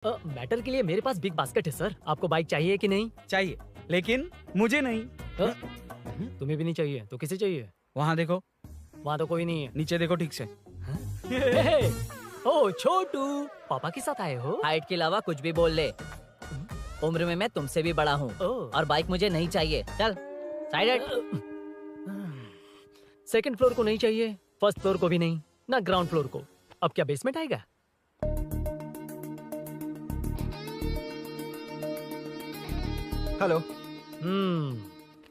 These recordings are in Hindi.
मैटर के लिए मेरे पास बिग बास्केट है सर। आपको बाइक चाहिए कि नहीं? चाहिए, लेकिन मुझे नहीं। तुम्हें भी नहीं चाहिए तो किसे चाहिए? वहाँ देखो, वहाँ तो कोई नहीं है। नीचे देखो ठीक से। ओ छोटू, पापा के साथ आए हो? हाइट के अलावा कुछ भी बोल ले। उम्र में मैं तुमसे भी बड़ा हूँ और बाइक मुझे नहीं चाहिए। चल साइड। सेकंड फ्लोर को नहीं चाहिए, फर्स्ट फ्लोर को भी नहीं, ना ग्राउंड फ्लोर को। अब क्या बेसमेंट आएगा? हेलो।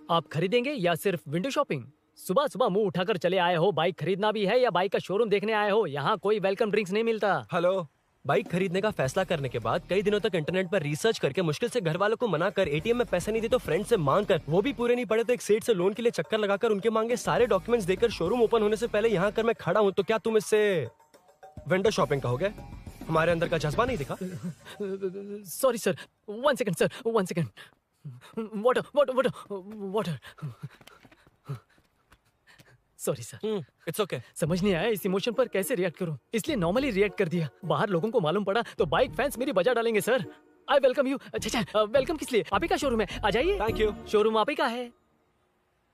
आप खरीदेंगे या सिर्फ विंडो शॉपिंग? सुबह सुबह मुंह उठाकर चले आए हो। बाइक खरीदना भी है या बाइक का शोरूम देखने आए हो? यहाँ कोई वेलकम ड्रिंक्स नहीं मिलता। हेलो। बाइक खरीदने का फैसला करने के बाद कई दिनों तक इंटरनेट पर रिसर्च करके मुश्किल से घर वालों को मना कर, एटीएम में पैसे नहीं दे तो फ्रेंड से मांग कर, वो भी पूरे नहीं पड़े तो एक सेठ से लोन के लिए चक्कर लगाकर उनके मांगे सारे डॉक्यूमेंट्स देकर शोरूम ओपन होने से पहले यहाँ कर मैं खड़ा हूँ, तो क्या तुम इससे विंडो शॉपिंग कहोगे? हमारे अंदर का जज्बा नहीं दिखा? Sorry sir, 1 second sir, 1 second. Water water water water. Sorry sir. It's okay. समझ नहीं आया इस इमोशन पर कैसे रिएक्ट करूं, इसलिए नॉर्मली रिएक्ट कर दिया। बाहर लोगों को मालूम पड़ा तो बाइक फैंस मेरी बजा डालेंगे सर। I welcome you. अच्छा, वेलकम किस लिए? आप ही का शोरूम है, आ जाइए। Thank you. शोरूम आप ही का है।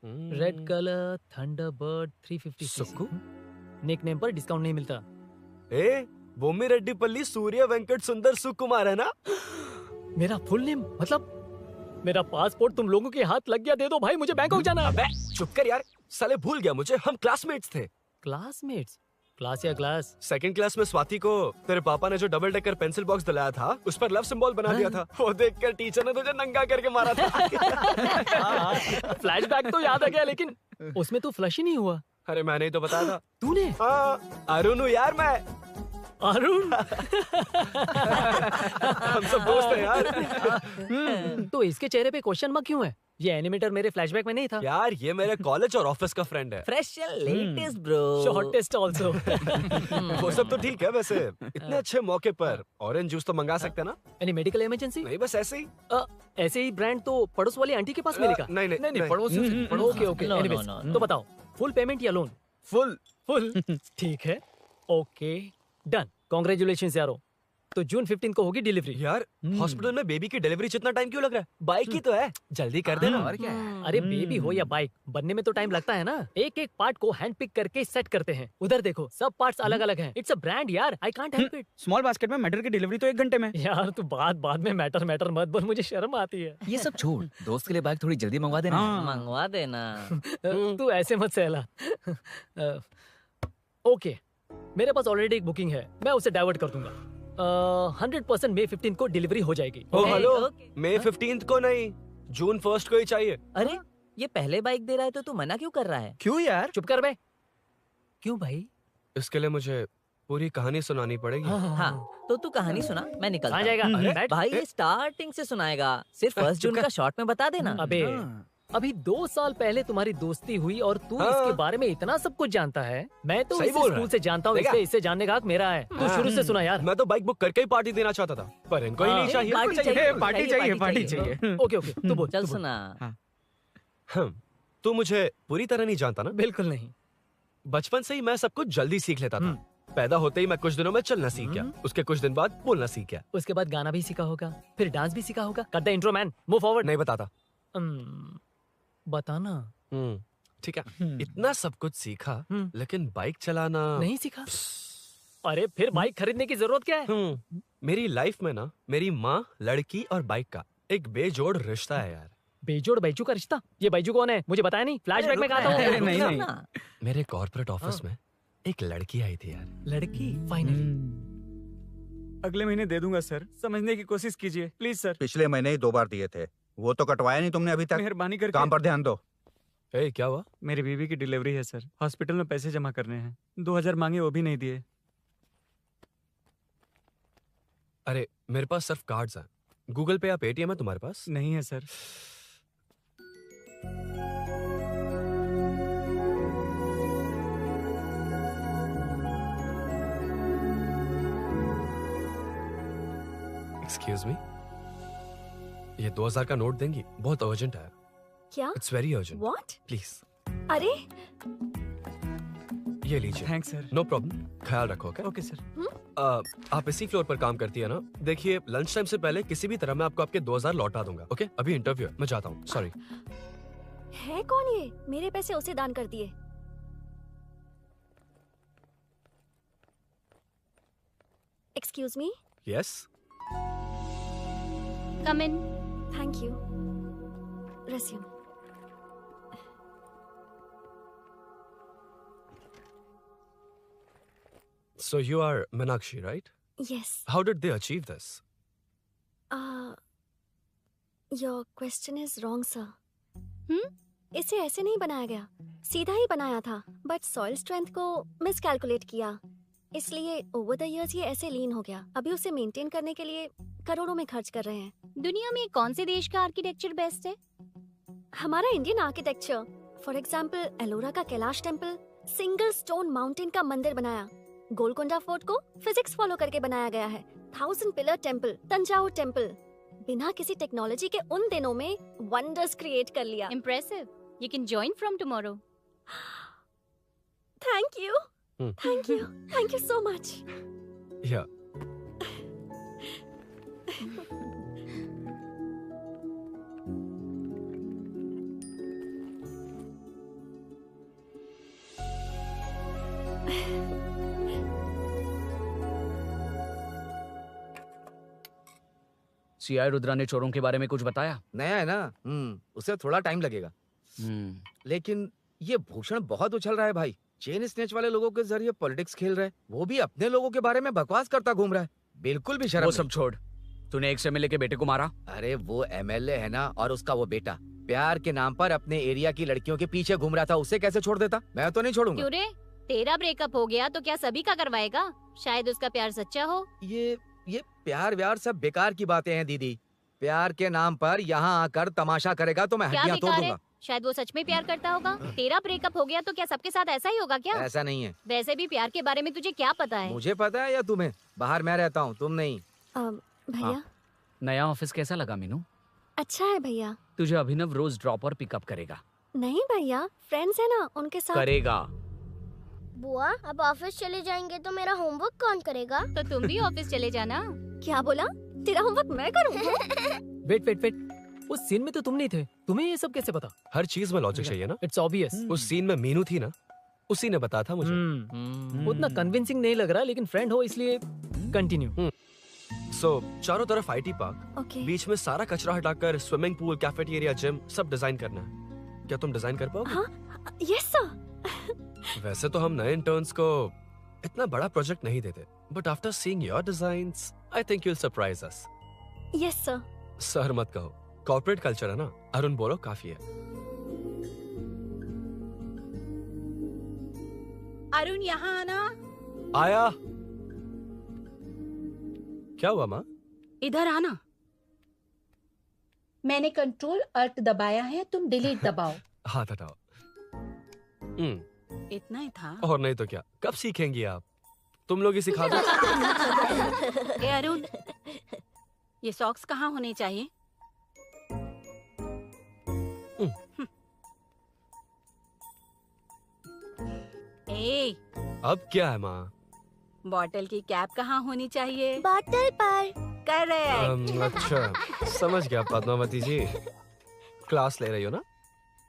Red colour Thunderbird 350। Sukku? Nickname पर डिस्काउंट नहीं मिलता। बोम्मी रेड्डीपल्ली सूर्य वेंकट सुंदर सुकुमार है ना? मेरा फुल नेम मतलब मेरा पासपोर्ट तुम लोगों के हाथ लग गया, दे दो भाई, मुझे बैंकॉक जाना है। अबे चुप कर यार, साले भूल गया मुझे, हम क्लासमेट्स थे। क्लासमेट्स? क्लास या क्लास? सेकंड क्लास में स्वाति को तेरे पापा ने जो डबल डेकर पेंसिल बॉक्स दिलाया था उस पर लव सिंबल बना दिया था। वो देखकर टीचर ने तुझे नंगा करके मारा था। फ्लैशबैक तो याद आ गया, लेकिन उसमें तू फ्लश ही नहीं हुआ। अरे मैंने ही तो बताया था। तूने? अरुण हूँ यार मैं। अरुण? हम सब दोस्त हैं यार। तो इसके चेहरे पे क्वेश्चन मार्क क्यों है? ये एनिमेटर मेरे फ्लैशबैक में नहीं था। यार ये मेरे कॉलेज और ऑफिस का फ्रेंड है। Fresh latest bro. Shortest also. वो सब तो ठीक है, वैसे इतने अच्छे मौके पर ऑरेंज जूस तो मंगा सकते हैं ना? Any medical emergency? नहीं, बस ऐसे ही। ऐसे ही ब्रांड तो पड़ोस वाली आंटी के पास मिलेगा। नहीं, पड़ोस। Okay okay. No, anyways, no, no, तो बताओ फुल पेमेंट या लोन? फुल। ठीक है, ओके डन। कांग्रेचुलेशंस यारो। तो जून 15 को होगी डिलीवरी। यार हॉस्पिटल में बेबी की डिलीवरी इतना टाइम क्यों लग रहा है? बाइक ही तो है, जल्दी कर देना। और क्या है? अरे बेबी हो या बाइक, बनने में तो टाइम लगता है ना। एक एक पार्ट को हैंड पिक करके सेट करते हैं। उधर देखो, सब पार्ट्स अलग अलग हैं। इट्स अ ब्रांड यार, I can't help it. Small basket में मैटर की डिलीवरी तो 1 घंटे में। यार तू बाद में मैटर मत बोल, मुझे शर्म आती है। ये सब छोड़, दोस्त के लिए बाइक थोड़ी जल्दी मंगवा देना। मंगवा देना। तू ऐसे मत सहला। ओके, मेरे पास ऑलरेडी एक बुकिंग है, मैं उसे डाइवर्ट कर दूंगा। 100% मई 15 को डिलीवरी हो जाएगी। Hello, okay. मई 15 को नहीं, जून 1 को ही चाहिए। अरे ये पहले बाइक दे रहा है तो तू मना क्यों कर रहा है? क्यों यार? चुप कर बे। क्यों भाई? इसके लिए मुझे पूरी कहानी सुनानी पड़ेगी। हाँ तो तू कहानी सुना, मैं निकलता कहाँ हूँ। जाएगा? अरे, बैठ। भाई ये स्टार्टिंग से सुनाएगा, सिर्फ 1 जून का शॉर्ट में बता देना। अबे अभी 2 साल पहले तुम्हारी दोस्ती हुई और तू इसके बारे में इतना सब कुछ जानता है। मैं तो सही इसे बोल रहा स्कूल से जानता हूँ, देखा? इसलिए इसे जानने का हक मेरा है। तू शुरू से सुना यार। मैं तो बाइक बुक करके ही पार्टी देना चाहता था, पर इनको ही नहीं चाहिए। पार्टी पार्टी चाहिए। ओके तू बोल। चल सुना। तू मुझे पूरी तरह नहीं जानता ना? बिल्कुल नहीं। बचपन से ही मैं सब कुछ जल्दी सीख लेता था। पैदा होते ही मैं कुछ दिनों में चलना सीख गया, उसके कुछ दिन बाद बोलना सीख गया। उसके बाद गाना भी सीखा होगा, फिर डांस भी सीखा होगा। Cut the intro man, move forward. नहीं बताता। बताना। ठीक है, इतना सब कुछ सीखा लेकिन बाइक चलाना नहीं सीखा। अरे फिर बाइक खरीदने की जरूरत क्या है? मेरी लाइफ में ना मेरी माँ, लड़की और बाइक का एक बेजोड़ रिश्ता है यार। बेजोड़ बैजू का रिश्ता? ये बैजू कौन है, मुझे बताया नहीं। फ्लैशबैक में कहा था। नहीं। मेरे कॉर्पोरेट ऑफिस में एक लड़की आई थी यार। लड़की? फाइनली अगले महीने दे दूंगा सर, समझने की कोशिश कीजिए प्लीज सर। पिछले महीने ही 2 बार दिए थे, वो तो कटवाया नहीं तुमने अभी तक। मेहरबानी करके काम पर ध्यान दो। क्या हुआ? मेरी बीवी की डिलीवरी है सर, हॉस्पिटल में पैसे जमा करने हैं। 2000 मांगे, वो भी नहीं दिए। अरे मेरे पास सिर्फ कार्ड्स हैं। गूगल पे या पेटीएम है तुम्हारे पास? नहीं है सर। एक्सक्यूज मी, ये 2000 का नोट देंगी? बहुत अर्जेंट है। क्या? It's very urgent. What? Please. अरे ये लीजिए। Thanks sir. नो प्रॉब्लम, ख्याल रखो। Okay sir. आप इसी फ्लोर पर काम करती है ना? देखिए लंच टाइम से पहले किसी भी तरह मैं आपको आपके 2000 लौटा दूंगा। ओके अभी इंटरव्यू है, मैं जाता हूँ। सॉरी। है कौन ये? मेरे पैसे उसे दान कर दिए। Excuse me. Yes. Come in. Thank you. Resume. So you are Meenakshi, right? Yes. How did they achieve this? Your question is wrong, sir. इसे ऐसे नहीं बनाया गया, सीधा ही बनाया था, बट सॉइल स्ट्रेंथ को मिसकैलकुलेट किया, इसलिए ओवर द इयर्स ये ऐसे लीन हो गया। अभी उसे मेंटेन करने के लिए करोड़ों में खर्च कर रहे हैं। दुनिया में कौन से देश का आर्किटेक्चर बेस्ट है? हमारा Indian architecture. For example Ellora का Kailash temple, single stone mountain का मंदिर बनाया। गोलकोंडा फोर्ट को फिजिक्स फॉलो करके बनाया गया है। 1000 पिलर टेम्पल, तंजावुर टेम्पल, बिना किसी टेक्नोलॉजी के उन दिनों में वंडर्स क्रिएट कर लिया। Impressive. You can join from tomorrow. Thank you, thank you, thank you so much. Yeah. CI Rudra ने चोरों के बारे में कुछ बताया? नया है ना, उसे थोड़ा टाइम लगेगा। लेकिन ये भूषण बहुत उछल रहा है भाई। चेन स्नेच वाले लोगों के जरिए पॉलिटिक्स खेल रहा है, वो भी अपने लोगों के बारे में बकवास करता घूम रहा है। बिल्कुल भी शर्म वो नहीं। सब छोड़, तूने एक एमएलए के बेटे को मारा। अरे वो एमएलए है ना, और उसका वो बेटा प्यार के नाम पर अपने एरिया की लड़कियों के पीछे घूम रहा था, उसे कैसे छोड़ देता? मैं तो नहीं छोड़ूंगा। क्यों रे? तेरा ब्रेकअप हो गया तो क्या सभी का करवाएगा? शायद उसका प्यार सच्चा हो। ये प्यार व्यार सब बेकार की बातें हैं दीदी। प्यार के नाम पर यहाँ आकर तमाशा करेगा तो मैं क्या हड्डियां तोड़ बेकार है? दूंगा। शायद वो सच में प्यार करता होगा। तेरा ब्रेकअप हो गया तो क्या सबके साथ ऐसा ही होगा क्या? ऐसा नहीं है। वैसे भी प्यार के बारे में तुझे क्या पता है? मुझे पता है या तुम्हें? बाहर मैं रहता हूँ, तुम नहीं। भैया नया ऑफिस कैसा लगा मीनू? अच्छा है भैया। तुझे अभिनव रोज ड्रॉप और पिकअप करेगा। नहीं भैया, फ्रेंड्स है ना, उनके साथ करेगा। बुआ अब ऑफिस चले जाएंगे तो मेरा होमवर्क कौन करेगा? तो तुम भी ऑफिस चले जाना। क्या बोला? तेरा होमवर्क मैं करूँ? वेट वेट वेट, उस सीन में तो तुम नहीं थे, तुम्हें ये सब कैसे पता? हर चीज में लॉजिक चाहिए ना। It's obvious. उस सीन में मीनू थी ना, उसी ने बताया था मुझे। उतना कन्विंसिंग नहीं लग रहा, लेकिन फ्रेंड हो इसलिए कंटिन्यू। सो चारों तरफ आईटी पार्क, ओके। बीच में सारा कचरा हटाकर स्विमिंग पूल, कैफेटेरिया, जिम सब डिजाइन करना है। क्या तुम डिजाइन कर पाओगे? हाँ, यस सर। वैसे तो हम नए इंटर्न्स को इतना बड़ा प्रोजेक्ट नहीं देते, but after seeing your designs I think you will surprise us. Yes sir. Sir मत कहो, कॉर्पोरेट कल्चर है ना। अरुण बोलो काफी है। अरुण यहाँ आना। आया। क्या हुआ माँ? इधर आना। मैंने कंट्रोल अल्ट दबाया है, तुम डिलीट दबाओ। हाथ हटाओ। इतना ही था। और नहीं तो क्या, कब सीखेंगी आप? तुम लोग ही सिखा दो। ए अरुण, ये सॉक्स कहाँ होने चाहिए? ए, अब क्या है माँ? बॉटल की कैप कहाँ होनी चाहिए? बॉटल पर। करेक्ट। अच्छा समझ गया पद्मावती जी। क्लास ले रही हो ना?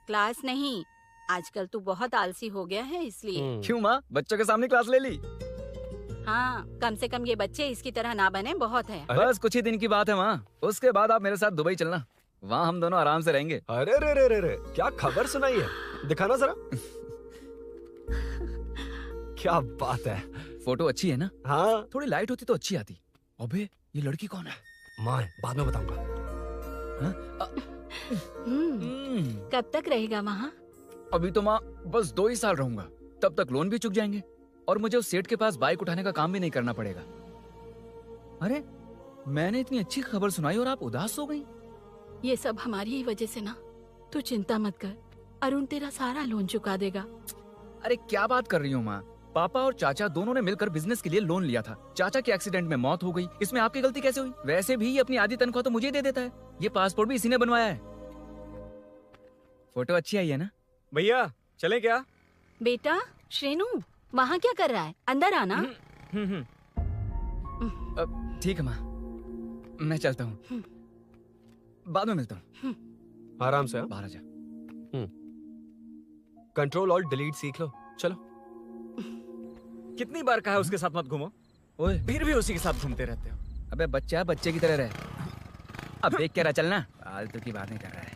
क्लास नहीं, आजकल तू बहुत आलसी हो गया है इसलिए। क्यों माँ, बच्चों के सामने क्लास ले ली? हाँ, कम से कम ये बच्चे इसकी तरह ना बने, बहुत है। बस कुछ ही दिन की बात है माँ, उसके बाद आप मेरे साथ दुबई चलना, वहाँ हम दोनों आराम से रहेंगे। अरे रे रे रे रे, क्या खबर सुनाई है, दिखाना जरा। क्या बात है। फोटो अच्छी है ना? हाँ। थोड़ी लाइट होती तो अच्छी आती। अबे ये लड़की कौन है? माँ बाद में बताऊंगा। कब तक रहेगा वहाँ? अभी तो माँ बस 2 ही साल रहूंगा, तब तक लोन भी चुक जाएंगे और मुझे उस सेठ के पास बाइक उठाने का काम भी नहीं करना पड़ेगा। अरे मैंने इतनी अच्छी खबर सुनाई और आप उदास हो गई। ये सब हमारी ही वजह से ना, तू चिंता मत कर, अरुण तेरा सारा लोन चुका देगा। अरे क्या बात कर रही हो माँ, पापा और चाचा दोनों ने मिलकर बिजनेस के लिए लोन लिया था। चाचा के एक्सीडेंट में मौत हो गई, इसमें आपकी गलती कैसे हुई? वैसे भी ये अपनी आधी तनख्वाह तो मुझे दे देता है। ये पासपोर्ट भी इसी ने बनवाया है। फोटो अच्छी आई है ना? भैया चले क्या? बेटा श्रेनु, वहाँ क्या कर रहा है? अंदर आना। ठीक है माँ, मैं चलता हूँ, बाद में मिलता हूँ। आराम से। बाहर आ जा। कंट्रोल और डिलीट सीख लो। चलो। कितनी बार कहा है उसके साथ मत घूमो, ओए फिर भी उसी के साथ घूमते रहते हो। अबे बच्चा बच्चे की तरह रहे। अब देख के रहा चलना, फालतू की बात नहीं कर रहा है।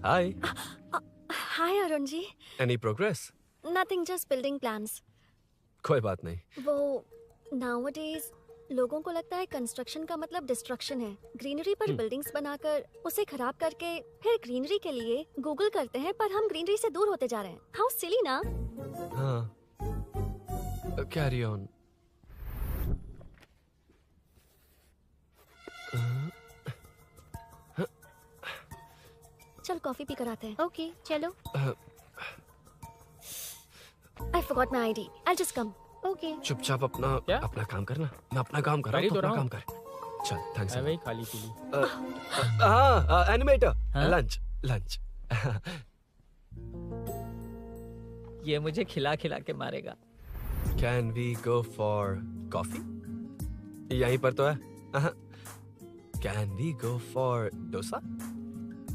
Hi. Hi Arun ji. Any progress? Nothing, just building plans. कोई बात नहीं। वो नाउअडेज लोगों को लगता है कंस्ट्रक्शन का मतलब डिस्ट्रक्शन है। ग्रीनरी पर बिल्डिंग्स बनाकर उसे खराब करके फिर ग्रीनरी के लिए गूगल करते हैं, पर हम ग्रीनरी से दूर होते जा रहे हैं। हाउ सिली ना। हाँ, कैरी ऑन। चल कॉफी पी कर आते हैं। ओके चलो। I forgot my ID, I just come. Okay. चुपचाप अपना काम करना। मैं अपना काम कर रहा हूँ, तो अपना काम कर। चल, थैंक्स। वही खाली पीली। हाँ, एनिमेटर। लंच। ये मुझे खिला खिला के मारेगा। Can we go for coffee? यहीं पर तो है। Can we go for dosa?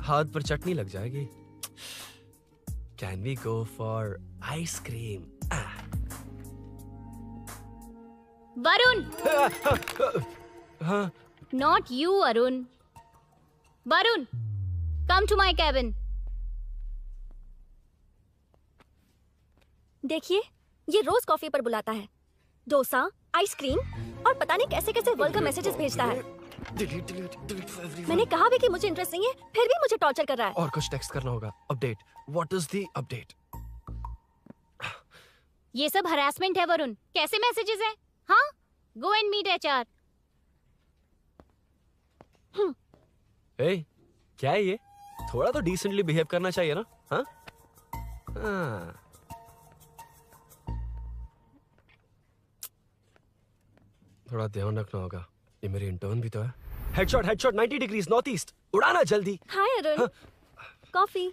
हाथ पर चटनी लग जाएगी। Can we go for ice cream? Varun. हाँ। Not you Arun. Varun, come to my cabin. देखिए, ये रोज कॉफी पर बुलाता है, डोसा, आइसक्रीम और पता नहीं कैसे कैसे वर्ल्ड का मैसेजेस भेजता है। डिलीट। मैंने कहा भी कि मुझे इंटरेस्ट नहीं है, फिर भी मुझे टॉर्चर कर रहा है। और कुछ टेक्स्ट करना होगा। Update. What is the update? ये सब हरासमेंट है वरुण। कैसे मैसेजेस हैं? हाँ, गो एंड मीट एचआर। ए, क्या है ये? थोड़ा तो डिसेंटली बिहेव करना चाहिए ना? हाँ? थोड़ा ध्यान रखना होगा, ये मेरी इंटर्न भी तो है। Headshot 90 degrees north east. उड़ाना जल्दी। हाय अरुण। कॉफी?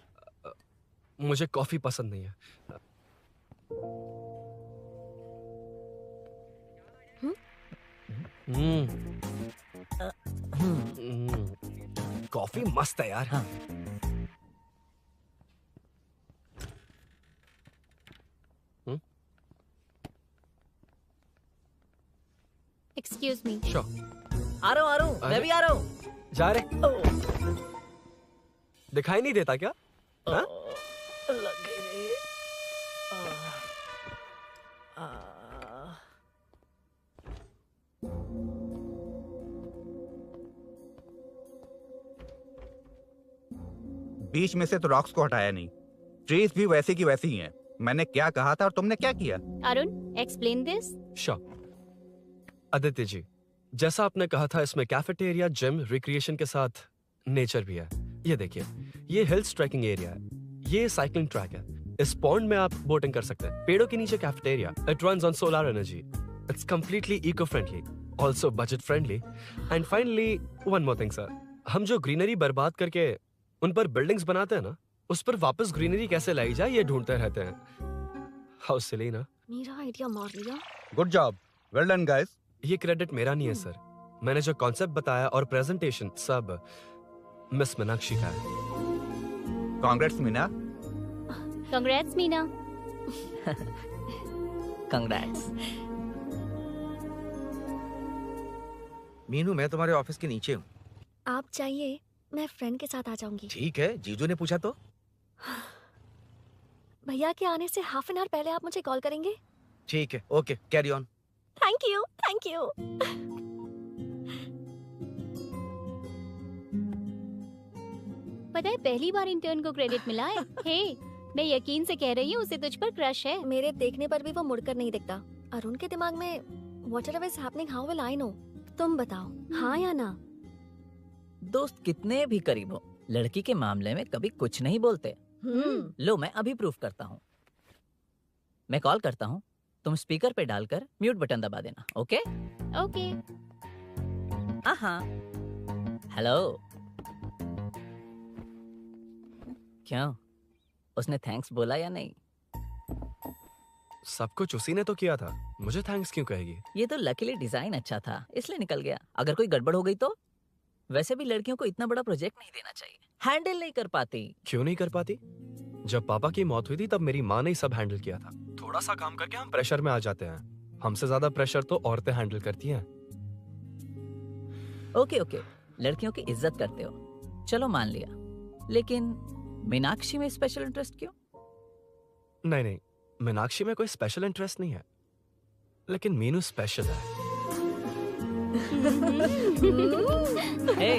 मुझे कॉफी पसंद नहीं है। कॉफी मस्त है यार। हाँ। Excuse me. श्योर। आ रहा हूँ, मैं भी आ रहा हूँ। जा रहे? दिखाई नहीं देता क्या? हाँ? लग गई। बीच में से तो रॉक्स को हटाया नहीं, ट्रीज भी वैसे की वैसी ही हैं। मैंने क्या कहा था और तुमने क्या किया? Arun, explain this. Sure. Aditya ji, जैसा आपने कहा था, इसमें कैफेटेरिया, जिम, रिक्रिएशन के साथ नेचर भी है। ये देखिए, ये हिल्स ट्रैकिंग एरिया है, ये साइकिलिंग ट्रैक है। इस पॉन्ड में आप बोटिंग कर सकते हैं। पेड़ों के नीचे cafeteria. It runs on solar energy. It's completely eco friendly, also budget friendly. And finally one more thing sir, हम जो ग्रीनरी बर्बाद करके उन पर बिल्डिंग्स बनाते हैं ना, उस पर वापस ग्रीनरी कैसे लाई जाए ये ढूंढते रहते हैं। हाउ सिली ना? मेरा आइडिया मार लिया। Good job, well done guys. ये क्रेडिट मेरा नहीं है सर, मैंने जो कॉन्सेप्ट बताया और प्रेजेंटेशन सब मिस मीनाक्षी का है। Congrats Meena. Congrats Meena. Congrats. Meenu, मैं तुम्हारे ऑफिस के नीचे हूँ। आप चाहिए, मैं फ्रेंड के साथ आ जाऊंगी। ठीक है, जीजू ने पूछा तो। भैया के आने से हाफ एन आवर पहले आप मुझे कॉल करेंगे? ठीक है, okay, carry on. Thank you, thank you. पता है, पहली बार इंटर्न को क्रेडिट मिला है। हे, मैं यकीन से कह रही हूँ, उसे तुझ पर क्रश है। मेरे देखने पर भी वो मुड़कर नहीं दिखता। अरुण के दिमाग में whatever is happening, how will I know? तुम बताओ, हाँ या ना? दोस्त कितने भी करीब हो, लड़की के मामले में कभी कुछ नहीं बोलते। लो मैं अभी प्रूफ करता हूँ। मैं कॉल करता हूँ, तुम स्पीकर पे डालकर म्यूट बटन दबा देना। Okay okay. हाँ। हेलो। क्यों, उसने थैंक्स बोला या नहीं? सब कुछ उसी ने तो किया था, मुझे थैंक्स क्यों कहेगी? ये तो लकीली डिजाइन अच्छा था इसलिए निकल गया। अगर कोई गड़बड़ हो गई तो? वैसे भी लड़कियों को इतना बड़ा प्रोजेक्ट नहीं देना चाहिए, हैंडल नहीं कर पाती। क्यों नहीं कर पाती? जब पापा की मौत हुई थी तब मेरी माँ ने ही सब हैंडल किया था। थोड़ा सा काम करके हम प्रेशर में आ जाते हैं। हमसे ज्यादा प्रेशर तो औरतें हैंडल करती हैं। ओके, लड़कियों की इज्जत करते हो, चलो मान लिया। लेकिन मीनाक्षी में स्पेशल इंटरेस्ट क्यों? नहीं, मीनाक्षी में कोई स्पेशल इंटरेस्ट नहीं है, लेकिन मीनू स्पेशल है। He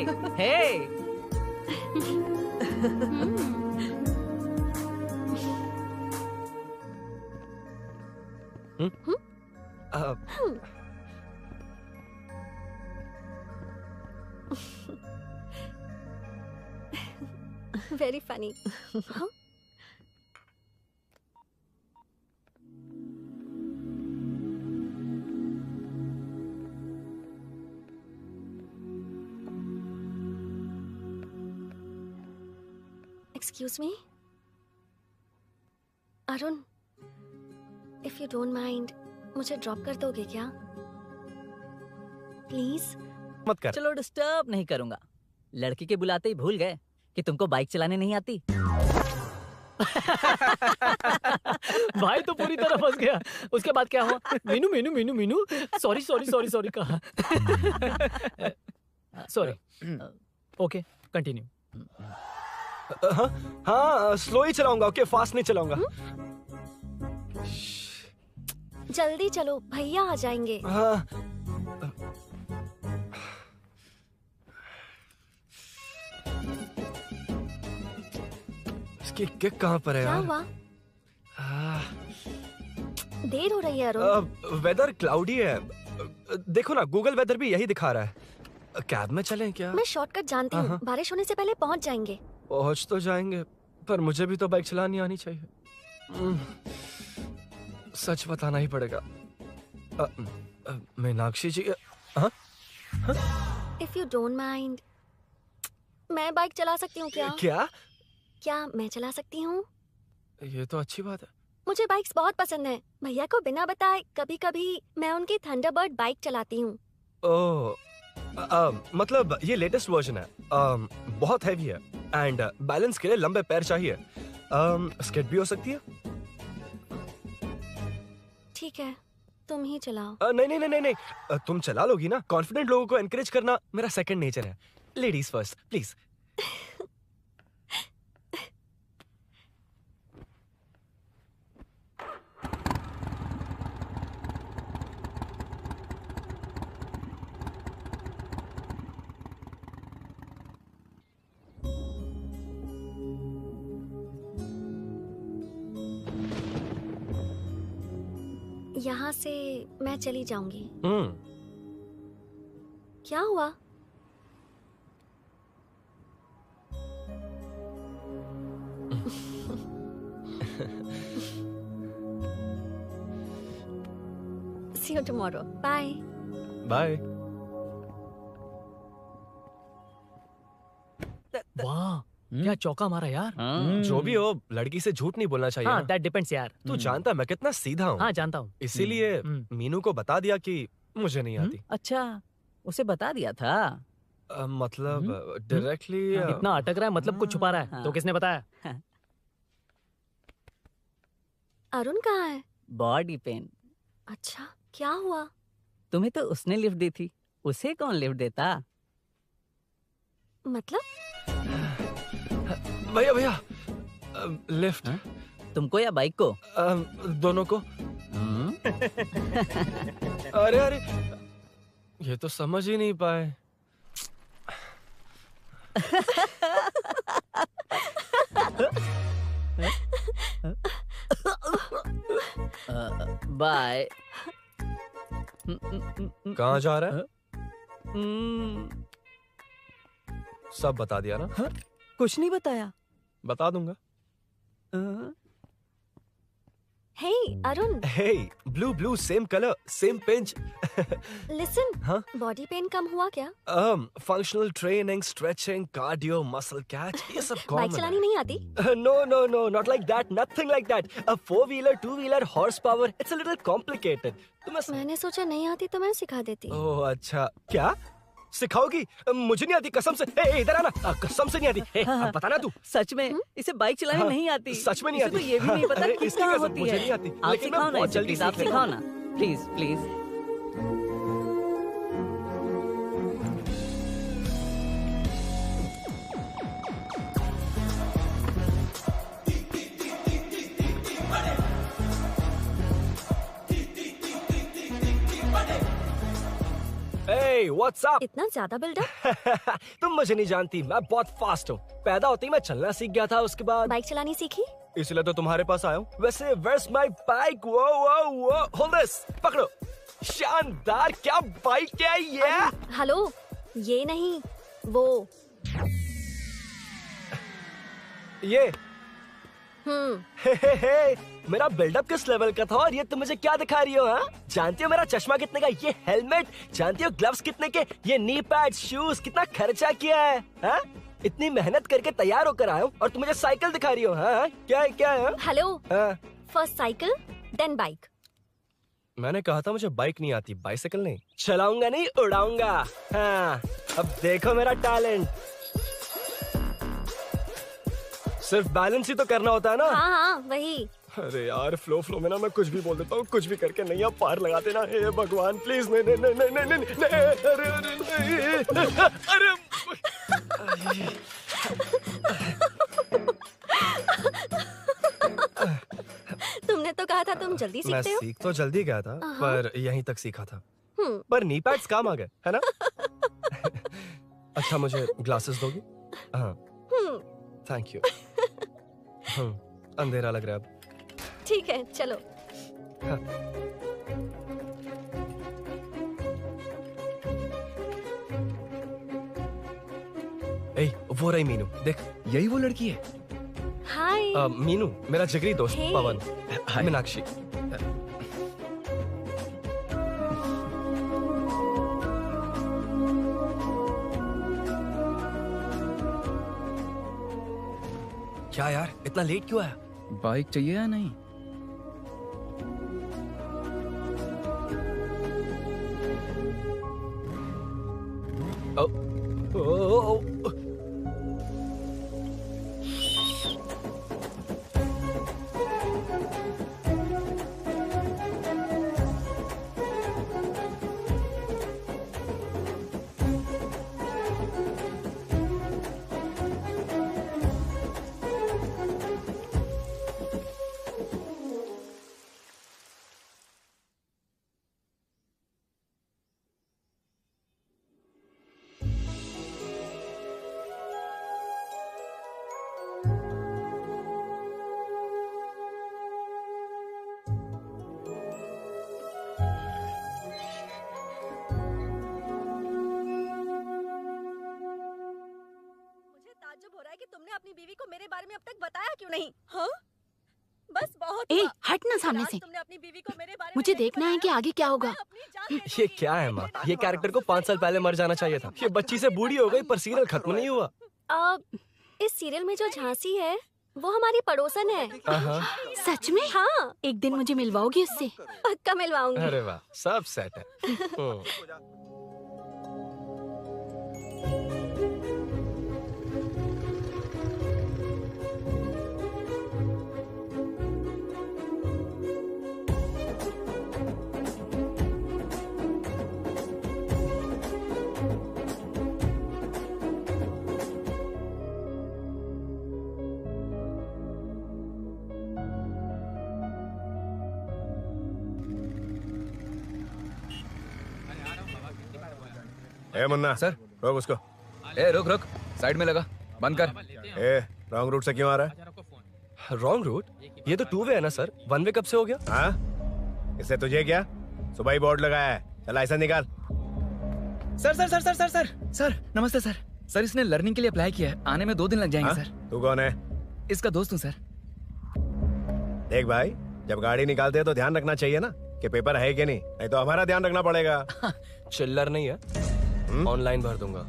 very funny. Excuse me Arun, if you don't mind मुझे ड्रॉप कर दोगे क्या? प्लीज। मत कर। चलो डिस्टर्ब नहीं करूंगा। लड़की के बुलाते ही भूल गए कि तुमको बाइक चलाने नहीं आती। भाई तो पूरी तरह फंस गया। उसके बाद क्या हुआ? मीनू मीनू मीनू मीनू सॉरी कहा। सॉरी। Okay continue. हाँ, स्लो ही चलाऊंगा। ओके, फास्ट नहीं चलाऊंगा। जल्दी चलो, भैया आ जाएंगे। हाँ। इसकी किक कहाँ पर है क्या यार? हुआ? देर हो रही है अरुण। वेदर क्लाउडी है। देखो ना, गूगल वेदर भी यही दिखा रहा है। कैब में चलें क्या? मैं शॉर्टकट जानती हूँ, बारिश होने से पहले पहुँच जाएंगे। पहुँच तो जाएंगे, पर मुझे भी तो बाइक चलानी आनी चाहिए। सच बताना ही पड़ेगा। मीनाक्षी जी, हाँ? इफ यू डोंट माइंड, मैं बाइक चला सकती हूँ क्या? क्या मैं चला सकती हूँ? ये तो अच्छी बात है। मुझे बाइक्स बहुत पसंद है। भैया को बिना बताए कभी कभी मैं उनकी थंडरबर्ड बाइक चलाती हूँ। ओह, मतलब ये लेटेस्ट वर्जन है। बहुत हैवी है एंड बैलेंस के लिए लंबे पैर चाहिए। स्केट भी हो सकती है। ठीक है, तुम ही चलाओ। नहीं, तुम चला लोगी ना। कॉन्फिडेंट लोगों को एनकरेज करना मेरा सेकंड नेचर है। Ladies first please. यहाँ से मैं चली जाऊंगी। क्या हुआ? See you tomorrow. Bye. Bye. वाह, क्या चौका मारा यार। जो भी हो, लड़की से झूठ नहीं बोलना चाहिए। हाँ, दैट डिपेंड्स यार। तू जानता है मैं कितना सीधा हूँ। हाँ, जानता हूँ। इसीलिए मीनू को बता दिया कि मुझे नहीं आती। अच्छा, उसे बता दिया था? मतलब डायरेक्टली। इतना अटक रहा है, मतलब कुछ छुपा रहा है। तो किसने बताया? अरुण कहाँ है? Body pain. अच्छा, क्या हुआ? तुम्हें तो उसने लिफ्ट दी थी, उसे कौन लिफ्ट देता? मतलब? भैया लिफ्ट। तुमको या बाइक को? दोनों को। अरे ये तो समझ ही नहीं पाए। बाय। कहाँ जा रहा है? सब बता दिया ना? कुछ नहीं बताया। बता दूंगा। Hey, Arun. Hey, blue, same color, same pinch. Listen. हाँ? Body pain कम हुआ क्या? Functional training, stretching, cardio, muscle catch, ये सब कॉमन है। बाइक चलानी नहीं आती? No, not like that, nothing like that. A 4-wheeler, 2-wheeler, horsepower, it's a little complicated. मैंने सोचा नहीं आती तो मैं सिखा देती। ओह अच्छा, क्या? सिखाओगी? मुझे नहीं आती कसम से। इधर आना, कसम से नहीं आती। बता ना तू। सच में इसे बाइक चलानी नहीं आती। सच में नहीं आती। इसे तो ये भी नहीं पता कि कहाँ होती मुझे है। नहीं आती। आप लेकिन मैं सिखाओ ना बहुत इसे, जल्दी प्लीज आप सीख सिखाओ लेता ना, प्लीज। Hey, what's up? इतना ज्यादा बिल्डअप? तुम मुझे नहीं जानती, मैं बहुत फास्ट हूँ। पैदा होते ही मैं चलना सीख गया था, उसके बाद बाइक चलानी सीखी? इसलिए तो तुम्हारे पास आया हूँ। वैसे where's my bike? वो hold this, पकड़ो। शानदार, क्या बाइक है ये? हेलो, ये नहीं, वो। ये मेरा बिल्डअप किस लेवल का था और ये तुम मुझे क्या दिखा रही हो? हाँ, जानती हो मेरा चश्मा कितने का, ये हेलमेट, जानती हो ग्लव्स कितने के, ये नी पैड, शूज, कितना खर्चा किया है? हाँ? इतनी मेहनत करके तैयार होकर आया हूँ और तुम मुझे साइकिल दिखा रही हो? हाँ? क्या है? Hello, first cycle then bike. मैंने कहा था मुझे बाइक नहीं आती, बाइसाइकिल नहीं। चलाऊंगा नहीं, उड़ाऊंगा। हाँ, अब देखो मेरा टैलेंट। सिर्फ बैलेंस ही तो करना होता है ना? हाँ, वही। अरे यार, फ्लो में ना मैं कुछ भी बोल देता हूँ, कुछ भी करके नहीं, आप पार लगा देना। हे भगवान प्लीज, नहीं, अरे तुमने तो कहा था तुम जल्दी मैं सीखते हो। सीख तो जल्दी गया था, पर यहीं तक सीखा था। पर नी पैड्स काम आ गए, है ना? अच्छा, मुझे ग्लासेस दोगी? हाँ, थैंक यू। अंधेरा लग रहा है अब। ठीक है, चलो। हाँ। वो रही मीनू, देख। यही वो लड़की है? हाय। मीनू, मेरा जिगरी दोस्त Hey. पवन। मीनाक्षी। क्या यार, इतना लेट क्यों आया? बाइक चाहिए या नहीं? ताज्जुब हो रहा है कि तुमने अपनी बीवी को मेरे बारे में अब तक बताया क्यों नहीं? हाँ? बस बहुत ए, हुआ। हट ना सामने आज से। तुमने अपनी बीवी को मेरे बारे में मुझे नहीं देखना है कि बताया। आगे क्या होगा। मैं अपनी जान ये क्या है माँ? ये कैरेक्टर को 5 साल पहले मर जाना चाहिए था। ये बच्ची से बूढ़ी हो गई पर सीरियल खत्म नहीं हुआ। इस सीरियल में जो झांसी है वो हमारी पड़ोसन है। सच में? हाँ, एक दिन मुझे मिलवाओगी उससे? पक्का मिलवाऊंगी। अरे वाह, सब सेट है। ए मुन्ना सर। रोक उसको। ए रुक, साइड में लगा, बंद कर। ए रॉन्ग रूट से क्यों आ रहा है? Wrong route? ये तो 2 वे है ना सर, 1 वे कब से हो गया? हाँ, इससे तुझे क्या? सुबह ही बोर्ड लगाया है, चल लाइसेंस निकाल। सर, नमस्ते सर। सर इसने लर्निंग के लिए अप्लाई किया है, आने में 2 दिन लग जाएंगे हाँ? सर। तू कौन है? इसका दोस्त हूँ सर। देख भाई, जब गाड़ी निकालते हैं तो ध्यान रखना चाहिए ना कि पेपर है कि नहीं तो हमारा ध्यान रखना पड़ेगा। चिल्लर नहीं है, ऑनलाइन भर दूंगा।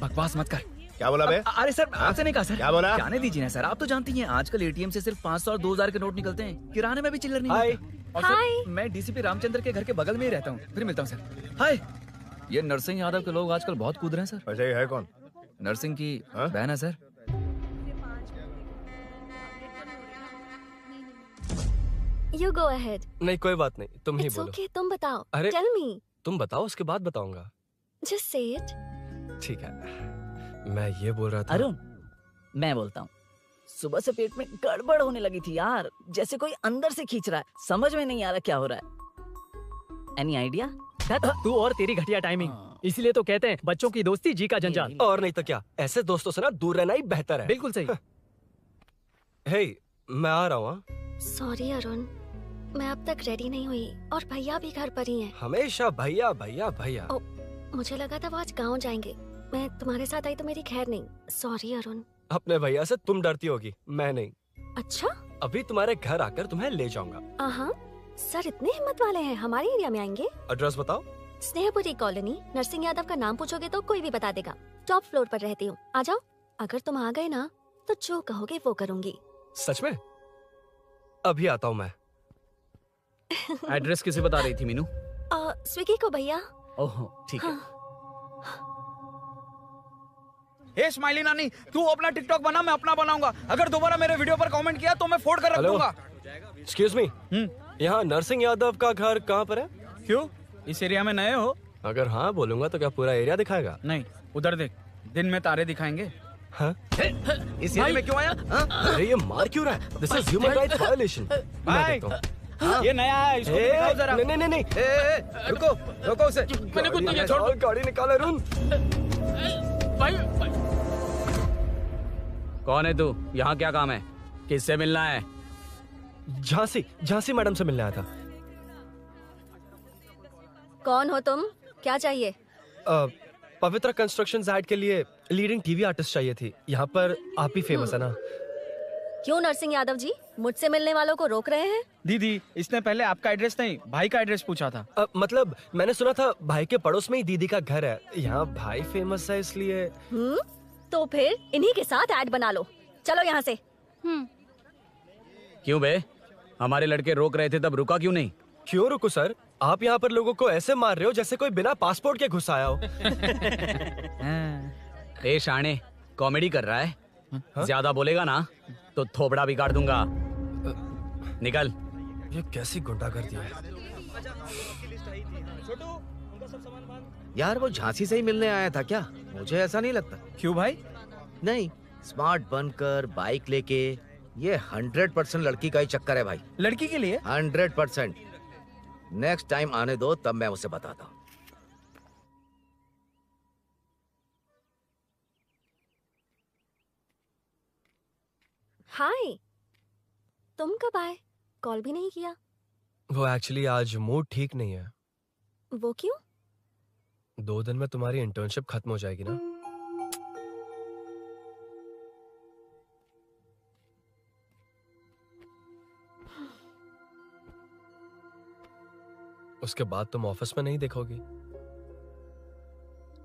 बकवास मत कर। क्या बोला बे? अरे सर आपसे नहीं कहा सर। क्या बोला? जाने दीजिए ना सर, आप तो जानती हैं आजकल एटीएम से सिर्फ 500 और 2000 के नोट निकलते हैं, किराने में भी चिल्लर नहीं मिलता। और सर मैं डीसीपी रामचंद्र के घर के बगल में ही रहता हूँ, फिर मिलता हूँ सर। हाय, ये नरसिंह यादव के लोग आजकल बहुत कूद रहे हैं सर। अच्छा ये है कौन? नरसिंह की बहन है सर। You go ahead. नहीं कोई बात नहीं, तुम ही It's बोलो। okay, तुम बताओ। अरे Tell me. तुम बताओ, उसके बाद बताऊंगा। Just say it. ठीक है, मैं ये बोल रहा था। अरुण, मैं बोलता हूँ, सुबह से पेट में गड़बड़ होने लगी थी यार, जैसे कोई अंदर से खींच रहा है, समझ में नहीं आ रहा क्या हो रहा है। Any idea? तू और तेरी घटिया टाइमिंग, इसलिए तो कहते हैं बच्चों की दोस्ती जी का जंजाल। और नहीं तो क्या, ऐसे दोस्तों से ना दूर रहना ही बेहतर है। बिल्कुल सही। हे, मैं आ रहा हूँ। Sorry अरुण, मैं अब तक रेडी नहीं हुई और भैया भी घर पर ही हैं। हमेशा भैया भैया भैया। मुझे लगा था वो आज गाँव जाएंगे, मैं तुम्हारे साथ आई तो मेरी खैर नहीं। सॉरी अरुण। अपने भैया से तुम डरती होगी, मैं नहीं। अच्छा? अभी तुम्हारे घर आकर तुम्हें ले जाऊंगा। हाँ, सर इतने हिम्मत वाले हैं, हमारे एरिया में आएंगे। एड्रेस बताओ। स्नेहपुरी कॉलोनी, नरसिंह यादव का नाम पूछोगे तो कोई भी बता देगा। टॉप फ्लोर पर रहती हूँ, आ जाओ। अगर तुम आ गए ना तो जो कहोगे वो करूँगी। सच में? अभी आता हूँ मैं। एड्रेस किसे बता रही थी मीनू? स्विगी को भैया। ओह ठीक है। हे स्माइली नानी, तू अपना टिकटॉक बना, मैं अपना बनाऊंगा। अगर दोबारा मेरे वीडियो पर कमेंट किया तो मैं फोड़ कर रख दूंगा। एक्सक्यूज मी, यहाँ नरसिंह यादव का घर कहाँ पर है? क्यों, इस एरिया में नए हो? अगर हाँ बोलूंगा तो क्या पूरा एरिया दिखाएगा? नहीं, उधर देख, दिन में तारे दिखाएंगे। हाँ? इस एरिया में क्यों आया? अरे ये मार क्यों रहा है? This is human rights violation. ये नया है, इसको दिखाओ जरा। नहीं नहीं नहीं, रुको रुको उसे। मैंने कुछ नहीं किया, छोड़। गाड़ी निकाल अरुण। कौन है तू? यहाँ क्या काम है? किससे मिलना है? झांसी मैडम से मिलने आया था। कौन हो तुम? क्या चाहिए? पवित्रा कंस्ट्रक्शंस ऐड के लिए लीडिंग टीवी आर्टिस्ट चाहिए थी। यहाँ पर आप ही फेमस है ना। क्यों नरसिंह यादव जी मुझसे मिलने वालों को रोक रहे हैं? दीदी, इसने पहले आपका एड्रेस नहीं, भाई का एड्रेस पूछा था। मतलब मैंने सुना था भाई के पड़ोस में ही दीदी का घर है। यहाँ भाई फेमस है इसलिए। तो फिर इन्हीं के साथ ऐड बना लो। चलो यहाँ से। क्यों बे? हमारे लड़के रोक रहे थे तब रुका क्यों नहीं? क्यों रुको सर? आप यहाँ पर लोगों को ऐसे मार रहे हो जैसे कोई बिना पासपोर्ट के घुस आया हो। ए शाणे, कॉमेडी कर रहा है? ज्यादा बोलेगा ना तो थोबड़ा भी काट दूंगा। निकल। ये कैसी गुंडागर्दी है? यार वो झांसी से ही मिलने आया था क्या? मुझे ऐसा नहीं लगता। क्यों भाई? नहीं, स्मार्ट बनकर बाइक लेके, ये 100% लड़की का ही चक्कर है भाई। लड़की के लिए? 100%। नेक्स्ट टाइम आने दो, तब मैं उसे बताता हूँ। हाय, तुम कब आए? कॉल भी नहीं किया। वो एक्चुअली आज मूड ठीक नहीं है। वो क्यों? 2 दिन में तुम्हारी इंटर्नशिप खत्म हो जाएगी ना। उसके बाद तुम ऑफिस में नहीं देखोगी।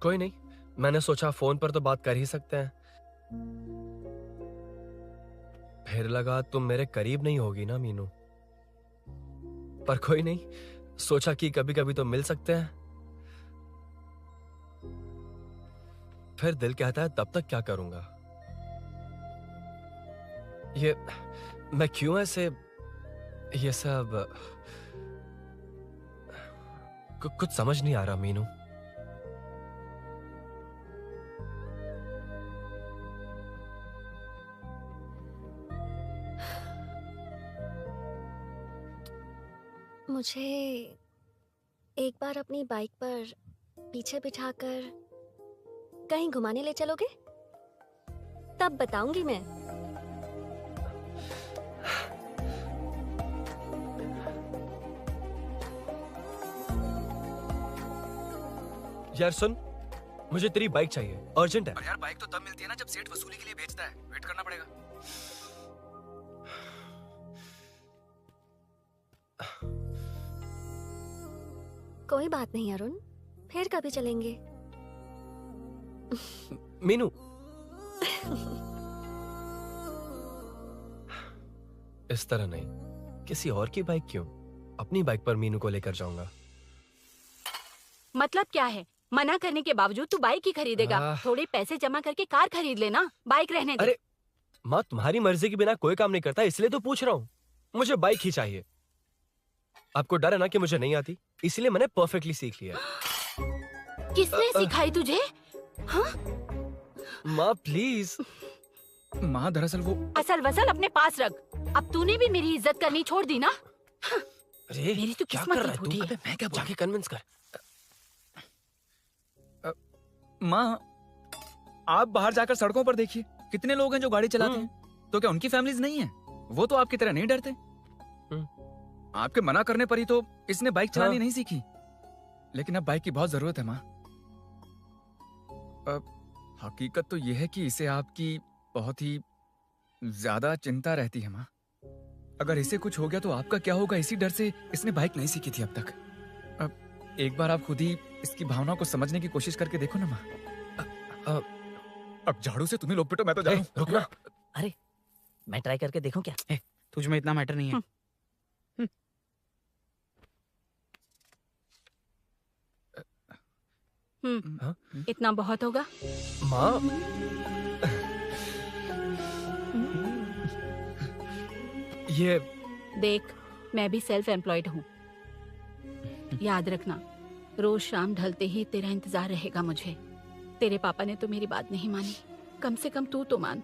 कोई नहीं, मैंने सोचा फोन पर तो बात कर ही सकते हैं। फिर लगा तुम मेरे करीब नहीं होगी ना मीनू। पर कोई नहीं, सोचा कि कभी कभी तो मिल सकते हैं। फिर दिल कहता है तब तक क्या करूंगा। ये मैं क्यों ऐसे ये सब कुछ समझ नहीं आ रहा मीनू। मुझे एक बार अपनी बाइक पर पीछे बिठाकर कहीं घुमाने ले चलोगे? तब बताऊंगी मैं। यार सुन, मुझे तेरी बाइक चाहिए, अर्जेंट है। और यार बाइक तो तब मिलती है ना जब सेठ वसूली के लिए भेजता है, वेट करना पड़ेगा। कोई बात नहीं अरुण, फिर कभी चलेंगे। मीनू, इस तरह नहीं, किसी और की बाइक क्यों? अपनी बाइक पर मीनू को लेकर जाऊंगा। मतलब क्या है? मना करने के बावजूद तू बाइक ही खरीदेगा? थोड़े पैसे जमा करके कार खरीद लेना, बाइक रहने दे। अरे माँ, तुम्हारी मर्जी के बिना कोई काम नहीं करता, इसलिए तो पूछ रहा हूँ। मुझे बाइक ही चाहिए। आपको डर है ना कि मुझे नहीं आती, इसलिए मैंने परफेक्टली सीख लिया। किसने सिखाई तुझे? हाँ? माँ प्लीज। माँ दरअसल वो असल वसल अपने पास रख। अब तूने भी मेरी इज्जत करनी छोड़ दी ना? अरे मेरी तो क्या किस्मत कर ही रहा है फूटी तू? है। मैं क्या जाके कन्विंस कर। माँ, आप बाहर जाकर सड़कों पर देखिए, कितने लोग हैं जो गाड़ी चलाते हैं। तो क्या उनकी फैमिलीज नहीं है? वो तो आपकी तरह नहीं डरते। आपके मना करने पर ही तो इसने बाइक चलानी नहीं सीखी। लेकिन अब बाइक की बहुत जरूरत है माँ। हकीकत तो यह है कि इसे आपकी बहुत ही ज्यादा चिंता रहती है माँ। अगर इसे कुछ हो गया तो आपका क्या होगा, इसी डर से इसने बाइक नहीं सीखी थी अब तक। अब एक बार आप खुद ही इसकी भावना को समझने की कोशिश करके देखो ना माँ। अब झाड़ू से तुम्हें लोग पिटो, मैं तो जा रहा हूं। रुकना। अरे मैं ट्राई करके देखूं क्या? तुझ में इतना मैटर नहीं है। इतना बहुत होगा। माँ, ये देख, मैं भी सेल्फ एम्प्लॉयड हूँ। याद रखना, रोज शाम ढलते ही तेरा इंतजार रहेगा मुझे। तेरे पापा ने तो मेरी बात नहीं मानी, कम से कम तू तो मान।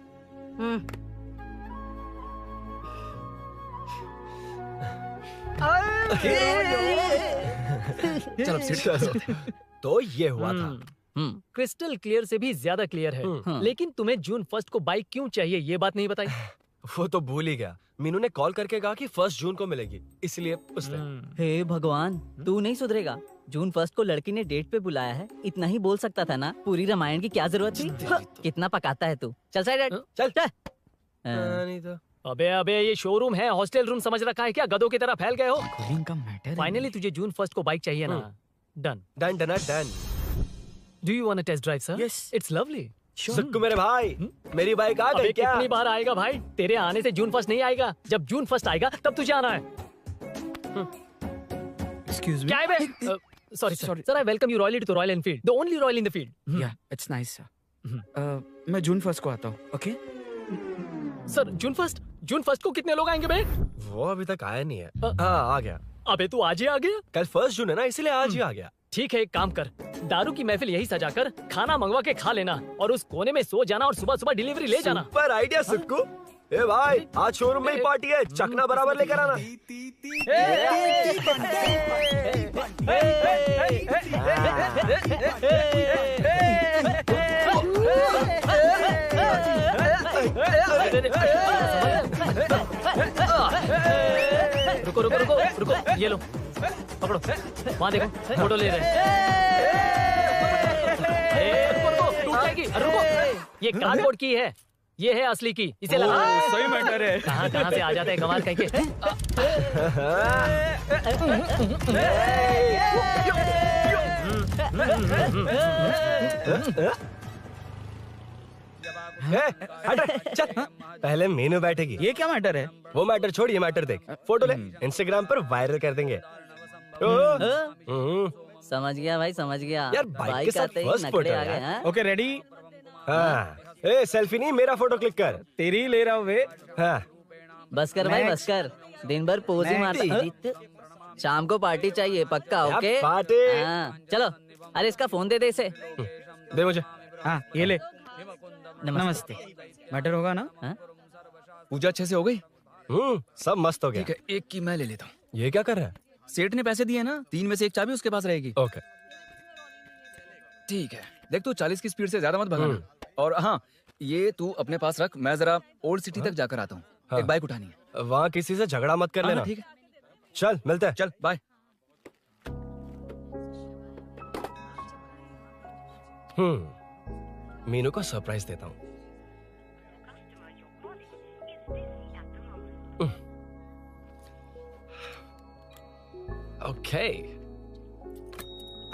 चलो चलो। तो ये हुआ था। क्रिस्टल क्लियर से भी ज्यादा क्लियर है। लेकिन तुम्हें जून 1 को बाइक क्यों चाहिए, ये बात नहीं बताई। वो तो भूल ही गया। मीनू ने कॉल करके कहा कि 1 जून को मिलेगी, इसलिए उसने। हे भगवान, तू नहीं सुधरेगा। जून 1 को लड़की ने डेट पे बुलाया है, इतना ही बोल सकता था ना। पूरी रामायण की क्या जरूरत थी? कितना पकाता है तू। चल साइड चल चल। नहीं तो अबे ये शोरूम है, हॉस्टल रूम समझ रखा है क्या? गधों की तरह फैल गए हो। का मैटर। फाइनली तुझे जून 1 को बाइक चाहिए ना? Done done done done. Do you want to test drive sir? Yes. It's lovely. Sukku मेरे भाई, मेरी बाइक आ गई क्या? कितनी बार आएगा भाई? तेरे आने से जून 1 नहीं आएगा। जब जून 1 आएगा तब तुझे आना है। Excuse me. क्या है बे? Sorry sir, I welcome you royally to Royal Enfield, the only Royal in the field. Yeah, it's nice sir. मैं जून 1 को आता हूँ, okay? सर जून 1 को कितने लोग आएंगे बे? वो अभी तक आया नहीं है। हाँ, आ गया। अबे तू आज ही आ गया? कल 1 जून है ना, इसलिए आज ही आ गया। ठीक है, एक काम कर, दारू की महफिल यही सजाकर खाना मंगवा के खा लेना और उस कोने में सो जाना और सुबह सुबह डिलीवरी ले जाना। Super idea Sukhu. ए भाई, आज शोरूम में ही पार्टी है, चखना बराबर लेकर आना। रुको रुको रुको रुको, ये लो पकड़ो, वहाँ देखो फोटो ले रहे हैं। रुको टूट जाएगी। रुको, ये कार्डबोर्ड की है, ये है असली की, इसे लगा। सही मैटर है। कहाँ से आ जाते हैं कमाल कहीं के। चल, पहले मीनू बैठेगी। ये क्या मैटर है? वो मैटर छोड़, ये मैटर देख। फोटो ले, इंस्टाग्राम पर वायरल कर देंगे। समझ गया भाई, समझ गया। यार बाइक के साथ आते ही फर्स्ट नखरे फोटो आ गए। है। Okay ready? हाँ, ए सेल्फी नहीं, मेरा फोटो क्लिक कर। तेरी ही ले रहा हूँ वे। हाँ, बस कर भाई, बस कर। दिन भर पोज ही मारता। शाम को पार्टी चाहिए पक्का, ओके? पार्टी। हाँ, चलो। अरे इसका फोन दे दे इसे। दे मुझे। हाँ, ये ले। नमस्ते। मैटर होगा ना? पूजा अच्छे से हो गई? सब मस्त हो गया। ठीक है, एक की मैं ले लेता हूँ। ये क्या कर रहा है? सेठ ने पैसे दिए ना, 3 में से 1 चाबी उसके पास रहेगी। ओके ठीक है, देख तू 40 की स्पीड से ज्यादा मत भगाना। और हाँ, ये तू अपने पास रख, मैं जरा ओल्ड सिटी तक जाकर आता हूँ। एक बाइक उठानी है। वहाँ किसी से झगड़ा मत कर लेना। ठीक है, चल मिलते हैं। चल बाय। मीनू को सरप्राइज देता हूँ। ओके,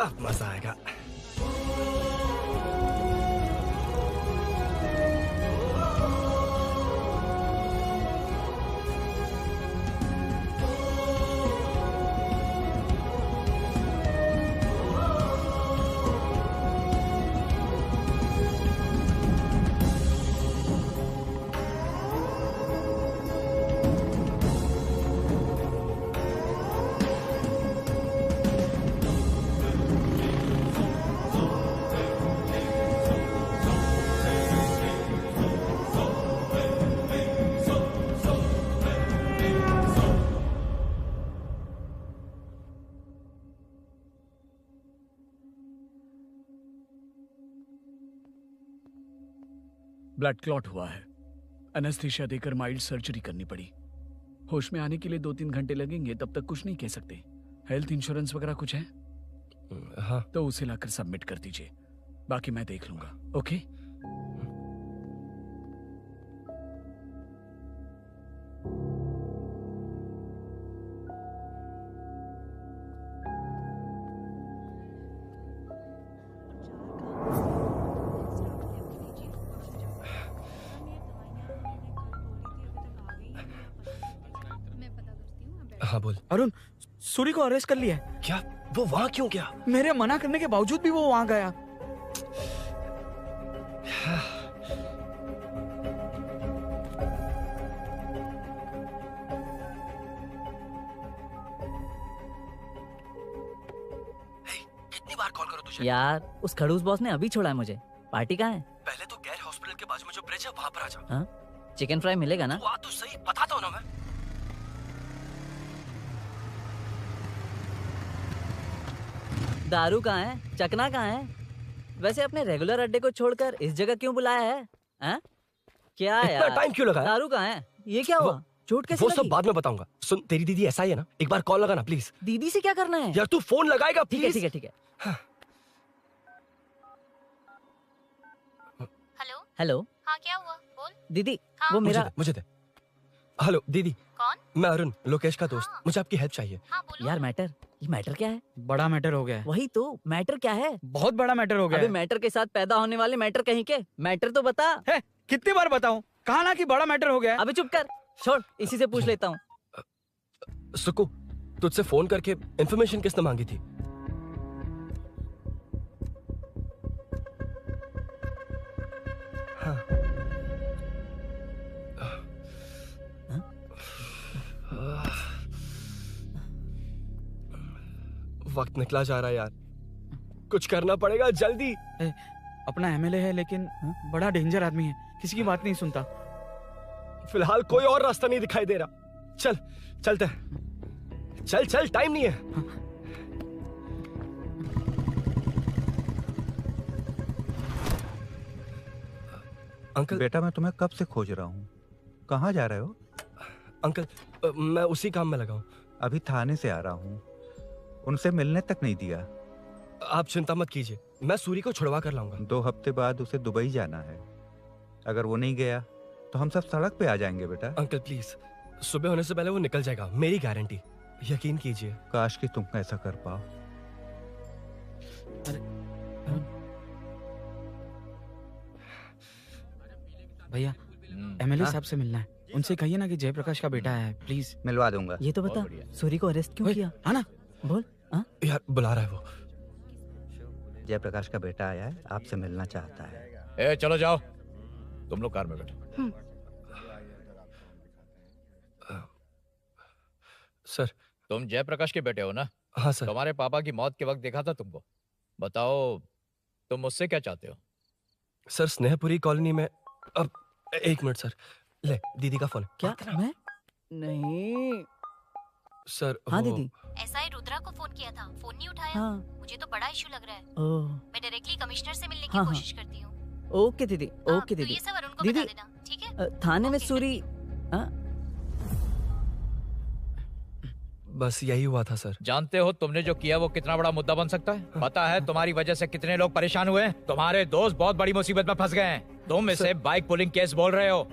अब मजा आएगा। ब्लड क्लॉट हुआ है। एनेस्थीसिया देकर माइल्ड सर्जरी करनी पड़ी। होश में आने के लिए 2-3 घंटे लगेंगे, तब तक कुछ नहीं कह सकते। हेल्थ इंश्योरेंस वगैरह कुछ है? हाँ। तो उसे लाकर सबमिट कर दीजिए, बाकी मैं देख लूंगा। ओके? हाँ बोल। अरुण, सूरी को अरेस्ट कर लिया है। क्या? वो वहाँ क्यों गया? मेरे मना करने के बावजूद भी वो वहाँ गया। कितनी बार कॉल करो तुझे? यार उस खड़ूस बॉस ने अभी छोड़ा है मुझे। पार्टी कहाँ है? पहले तो गैर हॉस्पिटल के बाजू में जो ब्रिज है वहाँ पर आ जा। हाँ? चिकन फ्राई मिलेगा ना? वो तो सही बताता हूँ ना मैं। दारू कहाँ है? चकना कहाँ है? वैसे अपने रेगुलर अड्डे को छोड़कर इस जगह क्यों बुलाया है? हैं? क्या इतना यार? टाइम क्यों लगा? दारू कहाँ है? ये क्या हुआ? चोट कैसे वो लगी? सब बाद में बताऊंगा। सुन, तेरी दीदी ऐसा ही है ना, एक बार कॉल लगाना प्लीज। दीदी से क्या करना है? यार तू फोन लगाएगा ठीक है प्लीज? ठीक है ठीक है। Hello hello. हाँ क्या हुआ बोल। दीदी हाँ? वो मेरा मुझे दे। हेलो दीदी। कौन? मैं अरुण, लोकेश का दोस्त। हाँ। मुझे आपकी हेल्प चाहिए। हाँ बोलो। यार मैटर, ये मैटर क्या है? बड़ा मैटर हो गया है। वही तो, मैटर क्या है? बहुत बड़ा मैटर हो गया अबे है। मैटर के साथ पैदा होने वाले मैटर कहीं के, मैटर तो बता। है, कितनी बार बताऊं? कहा ना कि बड़ा मैटर हो गया है। अबे चुप कर, छोड़, इसी से पूछ लेता हूँ। सुकू, तुझसे फोन करके इन्फॉर्मेशन किसने मांगी थी? हाँ। वक्त निकला जा रहा है यार, कुछ करना पड़ेगा जल्दी। अपना एमएलए है लेकिन बड़ा डेंजर आदमी है, किसी की बात नहीं सुनता। फिलहाल कोई और रास्ता नहीं दिखाई दे रहा। चल चलते हैं, चल चल, टाइम नहीं है। अंकल। बेटा मैं तुम्हें कब से खोज रहा हूँ, कहाँ जा रहे हो? अंकल मैं उसी काम में लगा हूँ। अभी थाने से आ रहा हूँ, उनसे मिलने तक नहीं दिया। आप चिंता मत कीजिए, मैं सूरी को छुड़वा कर लाऊंगा। 2 हफ्ते बाद उसे दुबई जाना है, अगर वो नहीं गया तो हम सब सड़क पे आ जाएंगे बेटा। अंकल प्लीज, सुबह होने से पहले वो निकल जाएगा, मेरी गारंटी, यकीन कीजिए। काश कि तुम ऐसा कर पाओ। भैया एमएलए साहब से मिलना है, उनसे कहिए ना कि जयप्रकाश का बेटा है, प्लीज। मिलवा दूंगा। ये तो बता, सूरी को अरेस्ट क्यों किया? हाँ ना, बोल। यार बुला रहा है वो। जयप्रकाश का बेटा आया है, आपसे मिलना चाहता है। ए चलो जाओ, तुम लोग कार में बैठो। सर। तुम जयप्रकाश के बेटे हो ना? हाँ सर। तुम्हारे पापा की मौत के वक्त देखा था तुमको। बताओ तुम मुझसे क्या चाहते हो? सर स्नेहपुरी कॉलोनी में, अब 1 मिनट सर, ले दीदी का फोन। क्या? मैं नहीं सर। हाँ दीदी। एसआई रुद्रा को फोन किया था, फोन नहीं उठाया। हाँ। मुझे तो बड़ा इशू लग रहा है। ओह। मैं डायरेक्टली कमिश्नर से मिलने की हाँ, कोशिश करती हूँ। ओके दीदी, ओके तो दीदी। ये सब अरुण को दीदी, बता देना, ठीक है? थाने में सूरी बस यही हुआ था सर। जानते हो तुमने जो किया वो कितना बड़ा मुद्दा बन सकता है? पता है तुम्हारी वजह से कितने लोग परेशान हुए हैं? तुम्हारे दोस्त बहुत बड़ी मुसीबत में फंस गए हैं। तुम इसे बाइक पुलिंग केस बोल रहे हो,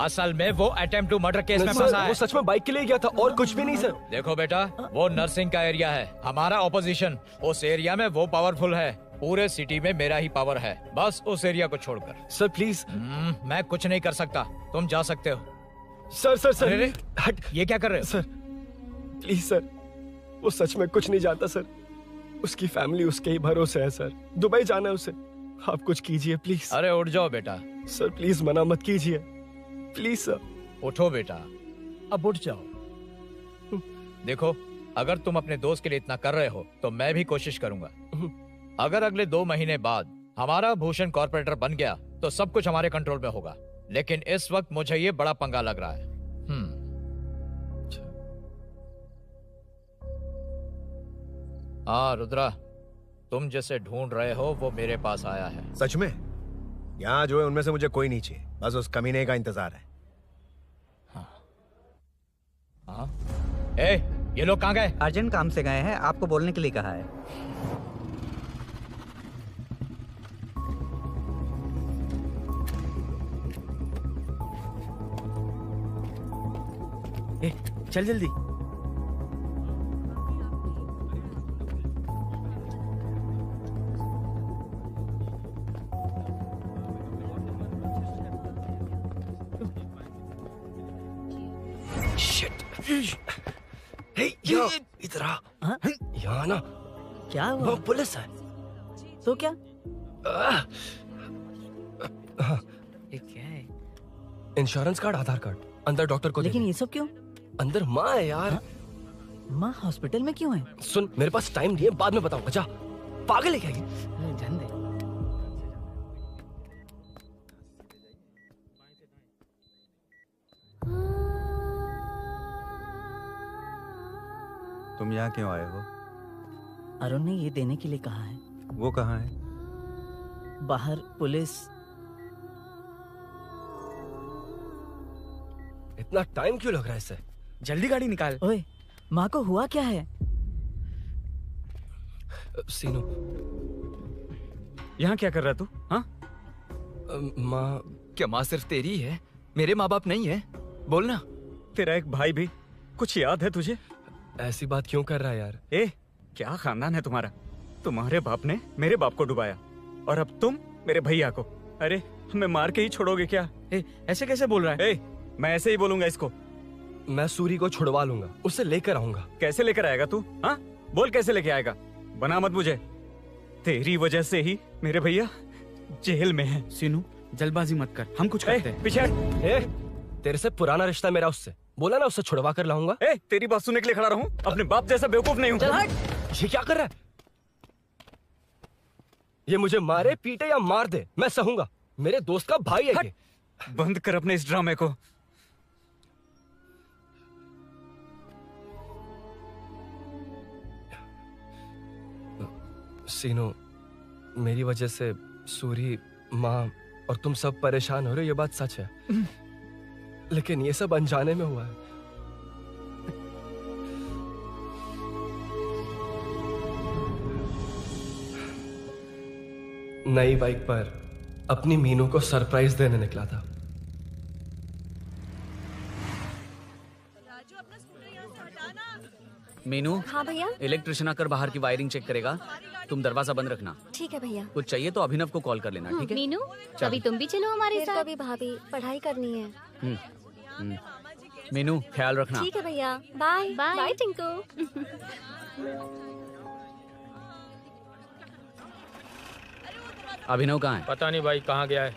असल में वो अटेम्प्ट टू मर्डर केस में फंसा है। वो सच में बाइक के लिए गया था और कुछ भी नहीं सर। देखो बेटा, वो नर्सिंग का एरिया है, हमारा ऑपोजिशन उस एरिया में वो पावरफुल है। पूरे सिटी में मेरा ही पावर है, बस उस एरिया को छोड़कर। Sir please. मैं कुछ नहीं कर सकता, तुम जा सकते हो। सर सर सर अरे, हट, ये क्या कर रहे हो? सर प्लीज सर, वो सच में कुछ नहीं जानता सर। उसकी फैमिली उसके ही भरोसे है सर। दुबई जाना है उसे, आप कुछ कीजिए प्लीज। अरे उठ जाओ बेटा। सर प्लीज मना मत कीजिए प्लीज सर। उठो बेटा, अब उठ जाओ। देखो, अगर तुम अपने दोस्त के लिए इतना कर रहे हो तो मैं भी कोशिश करूंगा। अगर अगले 2 महीने बाद हमारा भूषण कॉर्पोरेटर बन गया तो सब कुछ हमारे कंट्रोल में होगा, लेकिन इस वक्त मुझे ये बड़ा पंगा लग रहा है। हाँ रुद्रा, तुम जिसे ढूंढ रहे हो वो मेरे पास आया है। सच में? यहाँ जो है उनमें से मुझे कोई नहीं चाहिए, बस उस कमीने का इंतजार है। हाँ? ए, ये लोग कहाँ गए? अर्जेंट काम से गए हैं, आपको बोलने के लिए कहा है। ए, चल जल्दी। इधर आ। यहाँ ना क्या हुआ? वो पुलिस है। तो क्या? ये क्या है? इंश्योरेंस कार्ड, आधार कार्ड, अंदर डॉक्टर को। लेकिन ये सब क्यों? अंदर माँ है यार। माँ हॉस्पिटल में क्यों है? सुन, मेरे पास टाइम नहीं है, बाद में बताऊंगा। जा, पागल है क्या ये? जान दे। तुम यहाँ क्यों आए हो? अरुण ने ये देने के लिए कहा है। वो कहाँ है? बाहर पुलिस। इतना टाइम क्यों लग रहा है इससे? जल्दी गाड़ी निकाल। ओए, माँ को हुआ क्या है? सीनू, यहाँ क्या कर रहा तू? हाँ? माँ। क्या माँ सिर्फ तेरी है? मेरे माँ बाप नहीं है? बोलना। तेरा एक भाई भी, कुछ याद है तुझे? ऐसी बात क्यों कर रहा है यार? ए, क्या खानदान है तुम्हारा? तुम्हारे बाप ने मेरे बाप को डुबाया और अब तुम मेरे भैया को। अरे हमें मार के ही छोड़ोगे क्या? ऐसे कैसे बोल रहा है? मैं ऐसे ही बोलूंगा इसको। मैं सूरी को छुड़वा लूंगा, उसे लेकर आऊंगा। कैसे लेकर आएगा तू? हाँ, बोल कैसे लेके आएगा? बना मत मुझे। तेरी वजह से ही मेरे भैया जेल में है। सीनू, जल्दबाजी मत कर, हम कुछ करते हैं। पीछे। तेरे से पुराना रिश्ता मेरा उससे। बोला ना उससे छुड़वा कर लाऊंगा। तेरी बात सुनने के लिए खड़ा रहूं? अपने बाप जैसा बेवकूफ नहीं हूं। चल हट। ये क्या कर रहा है? ये मुझे मारे, पीटे या मार दे, मैं सहूंगा। मेरे दोस्त का भाई है ये। बंद कर अपने इस ड्रामे को। सीनू, मेरी वजह से सूरी, माँ और तुम सब परेशान हो रहे हो, ये बात सच है। लेकिन ये सब अनजाने में हुआ है। नई बाइक पर अपनी मीनू को सरप्राइज देने निकला था। मीनू। हाँ भैया। इलेक्ट्रिशियन आकर बाहर की वायरिंग चेक करेगा, तुम दरवाजा बंद रखना। ठीक है भैया। कुछ चाहिए तो अभिनव को कॉल कर लेना, ठीक है? मीनू, कभी तुम भी चलो हमारे साथ। कभी भाभी, पढ़ाई करनी है। मीनू, ख्याल रखना। ठीक है भैया, बाय बाय टिंकू। अभिनव कहाँ है? पता नहीं भाई, कहाँ गया है?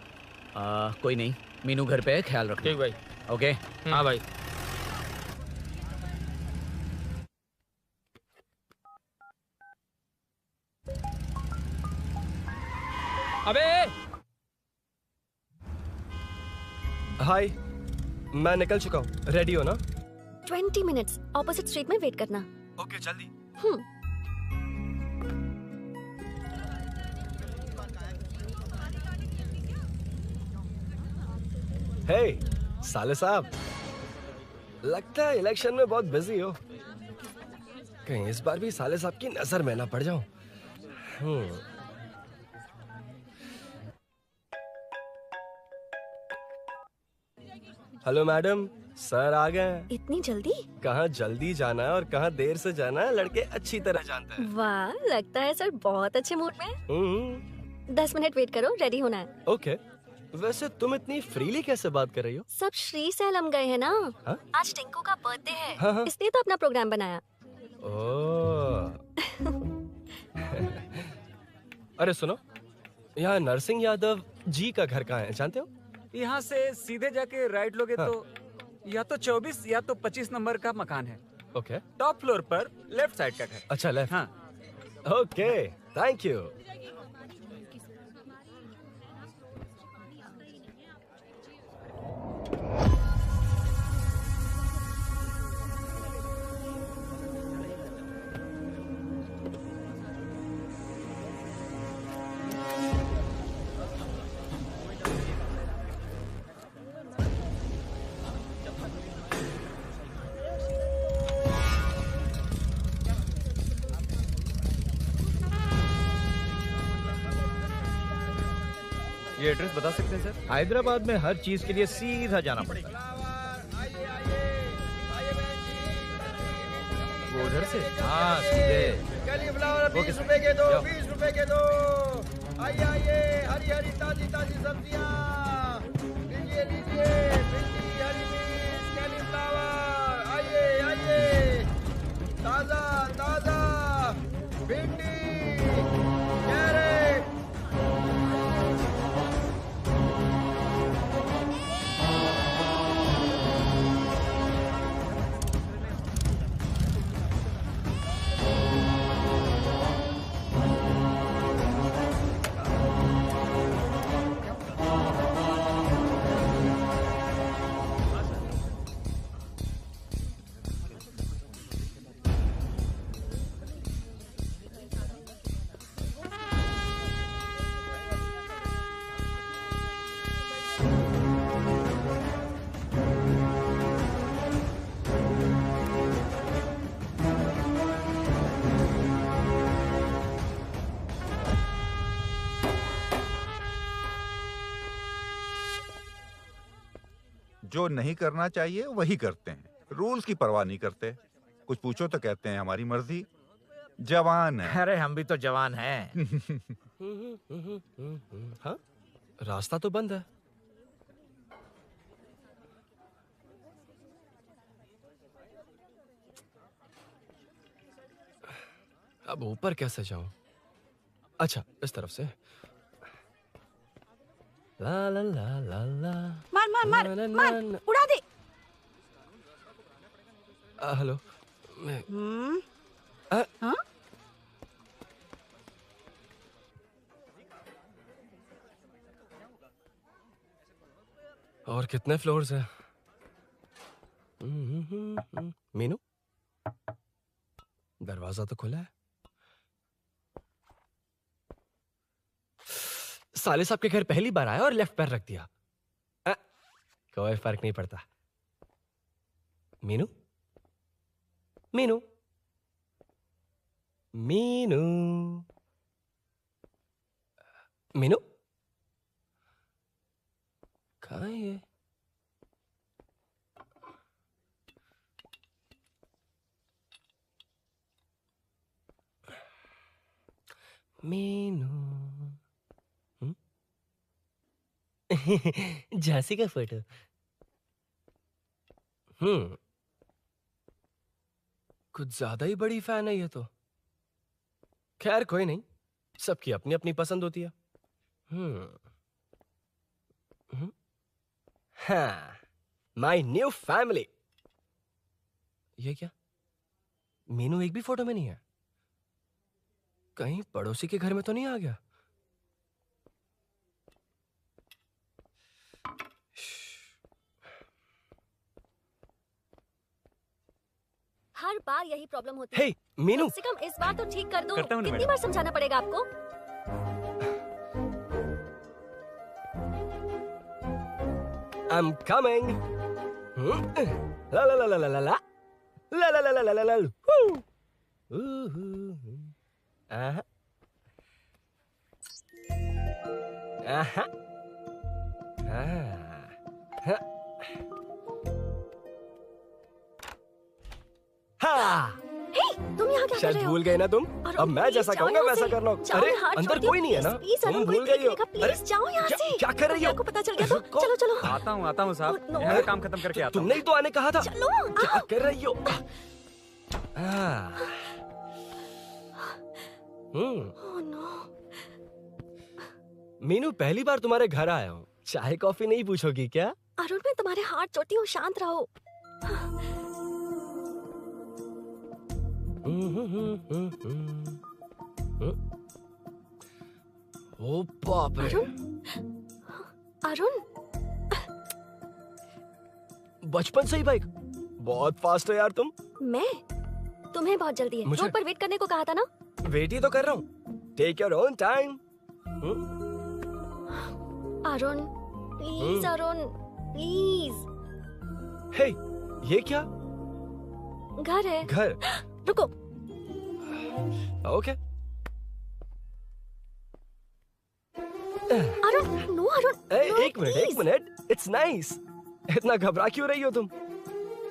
कोई नहीं, मीनू घर पे है, ख्याल रखना। ठीक भाई। ओके। हाँ भाई। अबे हाय, मैं निकल चुका हूँ, रेडी हो ना? 20 मिनट्स ऑपोजिट स्ट्रीट में वेट करना। ओके, जल्दी। हे साले साहब, लगता है इलेक्शन में बहुत बिजी हो। कहीं इस बार भी साले साहब की नजर में ना पड़ जाऊं। हेलो मैडम, सर आ गए हैं। इतनी जल्दी? कहाँ जल्दी जाना है और कहाँ देर से जाना है लड़के अच्छी तरह जानते हैं। वाह, लगता है सर बहुत अच्छे मूड में हैं। 10 मिनट वेट करो, रेडी होना है। ओके। वैसे तुम इतनी फ्रीली कैसे बात कर रही हो? सब श्री सैलम गए हैं ना। हाँ? आज टिंकू का बर्थडे है, हाँ। इसलिए तो अपना प्रोग्राम बनाया। ओह। अरे सुनो, यहाँ नरसिंह यादव जी का घर कहाँ है जानते हो? यहाँ से सीधे जाके राइट लोगे तो या तो 24 या तो 25 नंबर का मकान है। ओके। टॉप फ्लोर पर लेफ्ट साइड का घर। अच्छा, लेफ्ट। हाँ। Okay, thank you. ये एड्रेस बता सकते हैं सर? हैदराबाद में हर चीज के लिए सीधा जाना पड़ता है। वो उधर से? हाँ, सीधे। कैलीफ्लावर 20 रुपए के दो, 20 रुपए के दो। आइए आइए, हरी हरी ताजी ताजी सब्जियाँ लीजिए लीजिए। भिंडी, हरी मिर्च, कैलीफ्लावर, आइए आइए। ताजा ताजा भिंडी, कैरेट। जो नहीं करना चाहिए वही करते हैं, रूल्स की परवाह नहीं करते। कुछ पूछो तो कहते हैं हमारी मर्जी। जवान है। अरे हम भी तो जवान हैं। हाँ, रास्ता तो बंद है। अब ऊपर कैसे जाऊं? अच्छा, इस तरफ से। ला ला ला ला ला। मार मार मार मार, उड़ा दे। हेलो। हाँ? और कितने फ्लोर्स हैं? मीनू, दरवाजा तो खुला है। साले साहब के घर पहली बार आया और लेफ्ट पैर रख दिया। कोई फर्क नहीं पड़ता। मीनू, मीनू, मीनू, मीनू, कहाँ है ये? मीनू। झांसी का फोटो। कुछ ज्यादा ही बड़ी फैन है ये तो। खैर कोई नहीं, सबकी अपनी अपनी पसंद होती है। हाँ, माय न्यू फैमिली। ये क्या? मीनू एक भी फोटो में नहीं है। कहीं पड़ोसी के घर में तो नहीं आ गया? हर बार यही प्रॉब्लम होती है। हे, मीनू। कम से कम इस बार तो ठीक कर दो। करता हूँ ना कितनी मैडम। बार समझाना पड़ेगा आपको? I'm coming. La la la la la la la la la la la la la la. Woo. आहा। आहा। आहा। हाँ। हे, तुम यहाँ क्या कर शायद रहे हो? भूल गए ना तुम। अरुण, अब मैं please जैसा जाओ कहूंगा यहाँ वैसा से। करना। जाओ, अरे मैं हाथ अंदर छोड़ कोई नहीं है ना, please, तुम अरुण, भूल कोई गई हो। देखेगा, please, जाओ यहाँ से। क्या कर रही हो? आपको पता चल गया तो चलो चलो। आता हूँ साहब। मेरा काम खत्म करके आता हूँ। तुमने ही तो आने कहा था। चलो, क्या कर रही हो? Oh no. मीनू, पहली बार तुम्हारे घर आया हूँ। चाय कॉफी नहीं पूछोगी क्या? अरुण, मैं तुम्हारे हाथ जोड़ती हूँ, शांत रहो। ओ बाप रे। अरुण, बचपन से ही बाइक। बहुत फास्ट है यार तुम। मैं? तुम्हें बहुत जल्दी है। मुझे- रोड पर वेट करने को कहा था ना? वेट ही तो कर रहा हूँ। Take your own time. Arun, please Arun, please. Hey, ये क्या? घर है। घर? रुको। Okay. Arun, no Arun. No, एक मिनट। It's nice. इतना घबरा क्यों रही हो तुम?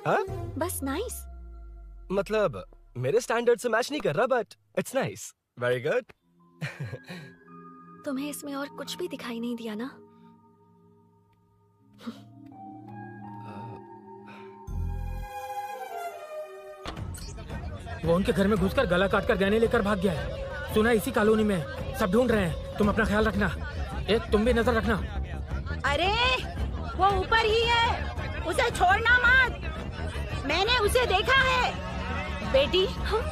हाँ? बस नाइस। मतलब मेरे स्टैंडर्ड से मैच नहीं कर रहा, but it's nice. Very good. तुम्हें इसमें और कुछ भी दिखाई नहीं दिया ना? वो उनके घर में घुसकर गला काटकर गहने लेकर भाग गया है। सुना इसी कॉलोनी में है। सब ढूंढ रहे हैं। तुम अपना ख्याल रखना। एक तुम भी नजर रखना। अरे वो ऊपर ही है, उसे छोड़ना मत। मैंने उसे देखा है। बेटी,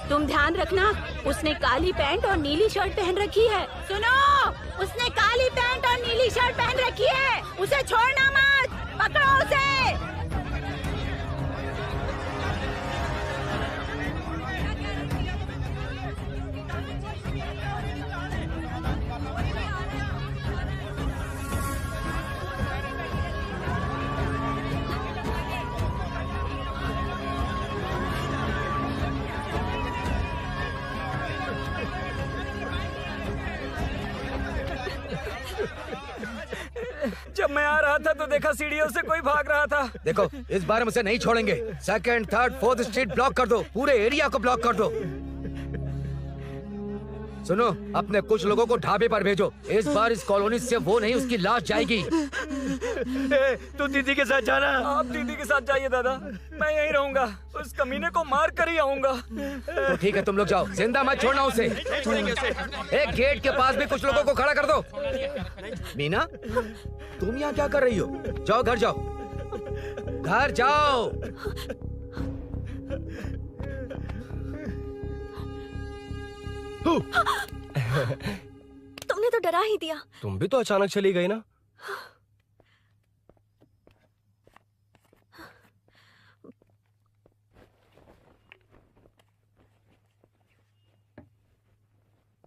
तुम ध्यान रखना, उसने काली पैंट और नीली शर्ट पहन रखी है। सुनो, उसने काली पैंट और नीली शर्ट पहन रखी है। उसे छोड़ना मत, पकड़ो उसे। जब मैं आ रहा था तो देखा सीढ़ियों से कोई भाग रहा था। देखो, इस बार हम उसे नहीं छोड़ेंगे। Second, third, fourth street block कर दो। पूरे एरिया को ब्लॉक कर दो। सुनो, अपने कुछ लोगों को ढाबे पर भेजो। इस बार इस कॉलोनी से वो नहीं, उसकी लाश जाएगी। तू दीदी के साथ जाना। आप दीदी के साथ जाइए दादा, मैं यहीं रहूंगा। उस कमीने को मार कर ही आऊंगा। तो ठीक है, तुम लोग जाओ, जिंदा मत छोड़ना उसे। एक गेट के पास भी कुछ लोगों को खड़ा कर दो। मीना, तुम यहाँ क्या कर रही हो? जाओ घर जाओ, घर जाओ। तुमने तो डरा ही दिया। तुम भी तो अचानक चली गई ना।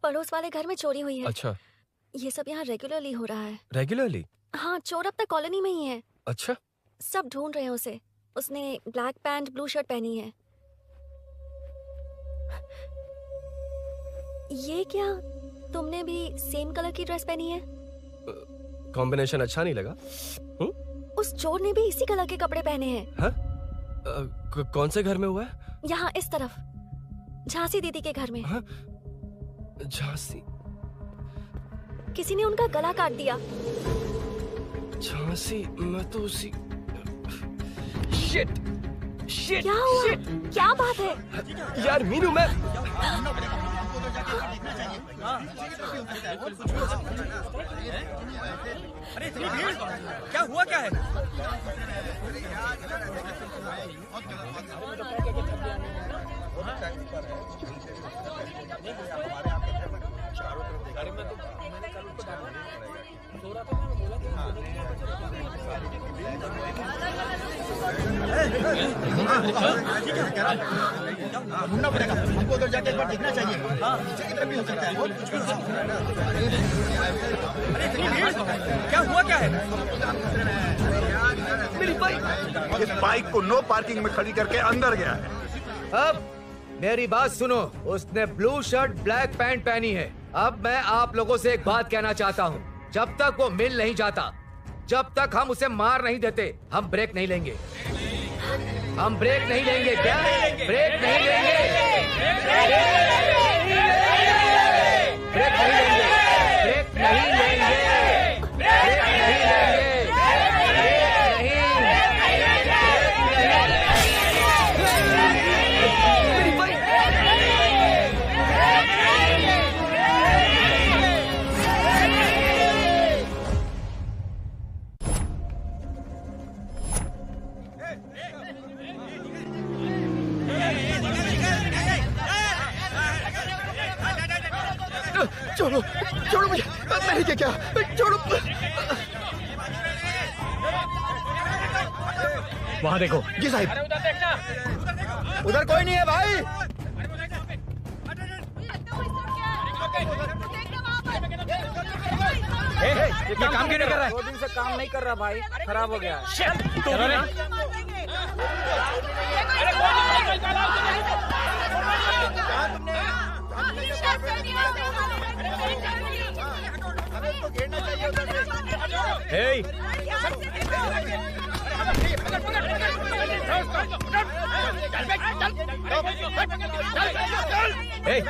पड़ोस वाले घर में चोरी हुई है। अच्छा। ये सब यहाँ रेगुलरली हो रहा है। रेगुलरली? हाँ, चोर अब तक कॉलोनी में ही है। अच्छा। सब ढूंढ रहे हैं उसे। उसने ब्लैक पैंट ब्लू शर्ट पहनी है। ये क्या, तुमने भी सेम कलर की ड्रेस पहनी है? कॉम्बिनेशन अच्छा नहीं लगा? उस चोर ने भी इसी कलर के कपड़े पहने हैं। हाँ? कौन से घर में हुआ है? यहाँ इस तरफ, झांसी दीदी के घर में। हाँ? झांसी? किसी ने उनका गला काट दिया। झांसी? मैं तो उसी... शिट! शिट! क्या हुआ? शिट! क्या बात है? यार मीनू, मैं... अरे इतनी भीड़, क्या हुआ क्या है? ढूंढना पड़ेगा हमको, उधर जाके एक बार देखना चाहिए। भी हो सकता है। अरे इतनी भीड़, क्या हुआ क्या है? मेरी बाइक, इस बाइक को नो पार्किंग में खड़ी करके अंदर गया है। अब मेरी बात सुनो, उसने ब्लू शर्ट ब्लैक पैंट पहनी है। अब मैं आप लोगों से एक बात कहना चाहता हूँ, जब तक वो मिल नहीं जाता, जब तक हम उसे मार नहीं देते, हम ब्रेक नहीं लेंगे। हम ब्रेक नहीं लेंगे। क्या ब्रेक नहीं लेंगे? ब्रेक नहीं लेंगे। ब्रेक नहीं लेंगे। ब्रेक नहीं लेंगे। छोड़ो, छोड़ो मुझे, नहीं क्या क्या, छोड़ो। वहाँ देखो। जी साहिब। उधर कोई नहीं है भाई। ये काम क्यों नहीं कर रहा है? 2 दिन से काम नहीं कर रहा भाई, खराब हो गया।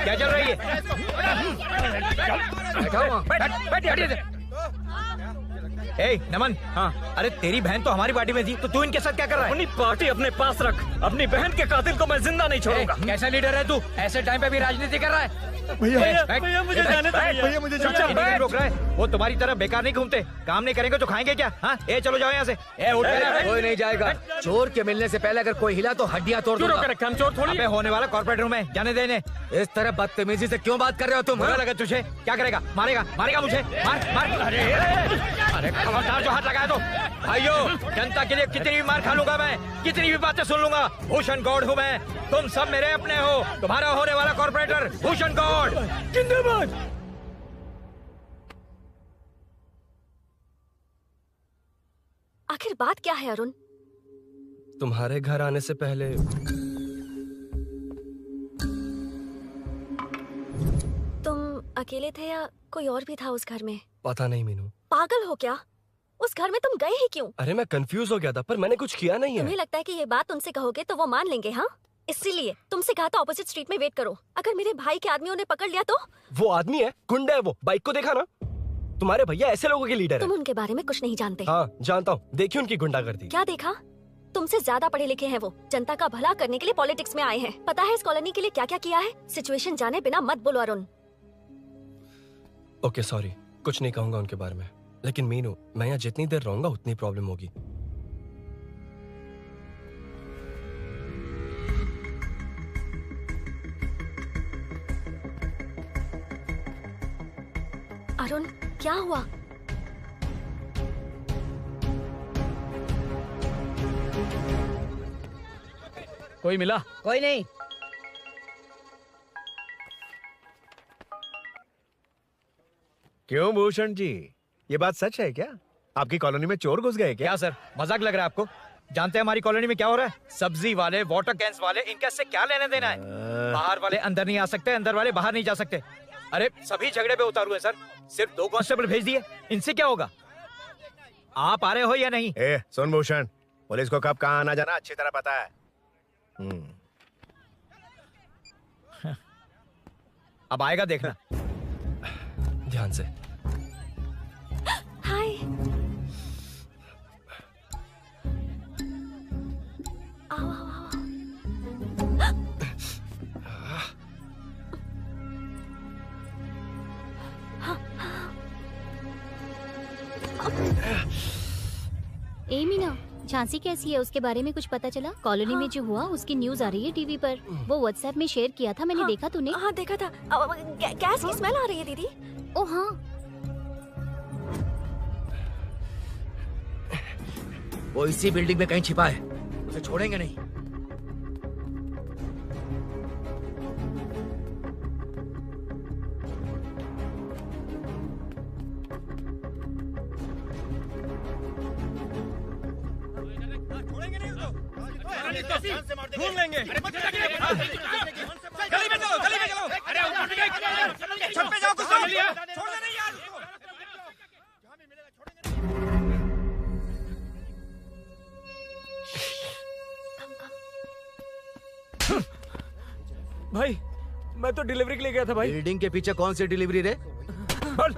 क्या चल रही है? नमन। हाँ, अरे तेरी बहन तो हमारी पार्टी में थी, तो तू इनके साथ क्या कर रहा है? अपनी पार्टी अपने पास रख, अपनी बहन के कातिल को मैं जिंदा नहीं छोड़ूंगा। कैसा लीडर है तू? ऐसे टाइम पे भी राजनीति कर रहा है? भैया मुझे जाने दो। भैया मुझे रोक रहा है। वो तुम्हारी तरह बेकार नहीं घूमते, काम नहीं करेंगे तो खाएंगे क्या? हाँ, चलो जाओ यहाँ से। कोई नहीं जाएगा। चोर के मिलने से पहले अगर कोई हिला तो हड्डियां तोड़ दूंगा। हम चोर थोड़ी होने वाला कॉर्पोरेट रूम है, जाने देने। इस तरह बदतमीजी से क्यों बात कर रहे हो तुम? बुरा लगा तुझे? क्या करेगा? मारेगा? मारेगा मुझे? मार मार। अरे खबरदार जो हाथ लगाया तो। भाइयों, जनता के लिए कितनी भी मार खा लूंगा मैं, कितनी भी बातें सुन लूंगा। भूषण गौड़ हूँ मैं, तुम सब मेरे अपने हो। तुम्हारा होने वाला कॉर्पोरेटर भूषण गौड़ जिंदाबाद। आखिर बात क्या है अरुण? तुम्हारे घर आने से पहले तुम अकेले थे या कोई और भी था उस घर में? पता नहीं मीनू। पागल हो क्या? उस घर में तुम गए ही क्यों? अरे मैं कंफ्यूज हो गया था, पर मैंने कुछ किया नहीं है। तुम्हें लगता है कि ये बात उनसे कहोगे तो वो मान लेंगे? हाँ, इसीलिए तुमसे कहा था ऑपोजिट स्ट्रीट में वेट करो। अगर मेरे भाई के आदमियों ने पकड़ लिया तो? वो आदमी है, गुंडा है वो। बाइक को देखा ना? तुम्हारे भैया ऐसे लोगों के लीडर तुम है। उनके बारे में कुछ नहीं जानते। हाँ जानता हूँ, देखिए उनकी गुंडागर्दी। क्या देखा? तुमसे ज्यादा पढ़े लिखे हैं वो, जनता का भला करने के लिए पॉलिटिक्स में आए हैं। पता है इस कॉलोनी के लिए क्या क्या किया है? सिचुएशन जाने बिना मत बोलो अरुण। ओके सॉरी, कुछ नहीं कहूंगा उनके बारे में। लेकिन मीनू, मैं यहाँ जितनी देर रहूंगा उतनी प्रॉब्लम होगी। अरुण, क्या हुआ? कोई मिला? कोई नहीं। क्यों भूषण जी, ये बात सच है क्या? आपकी कॉलोनी में चोर घुस गए क्या? क्या सर, मजाक लग रहा है आपको? जानते हैं हमारी कॉलोनी में क्या हो रहा है? सब्जी वाले, वाटर कैंस वाले, इनका इससे क्या लेना देना है? बाहर वाले अंदर नहीं आ सकते, अंदर वाले बाहर नहीं जा सकते। अरे सभी झगड़े पे उतारू है सर, सिर्फ 2 कांस्टेबल भेज दिए, इनसे क्या होगा? आप आ रहे हो या नहीं? ए, सुन भूषण, पुलिस को कब कहाँ आना जाना अच्छी तरह पता है। अब आएगा देखना। ध्यान से। हाय। आओ आओ आओ। ए मीना, झांसी कैसी है? उसके बारे में कुछ पता चला? कॉलोनी में जो हुआ उसकी न्यूज आ रही है टीवी पर। वो व्हाट्सएप में शेयर किया था मैंने। देखा तूने? हाँ देखा था। गैस की स्मेल आ रही है दीदी। ओ हाँ, वो इसी बिल्डिंग में कहीं छिपा है, उसे छोड़ेंगे नहीं। ढूंढ लेंगे। भाई मैं तो डिलीवरी के लिए गया था भाई। बिल्डिंग के पीछे कौन सी डिलीवरी रे? भाई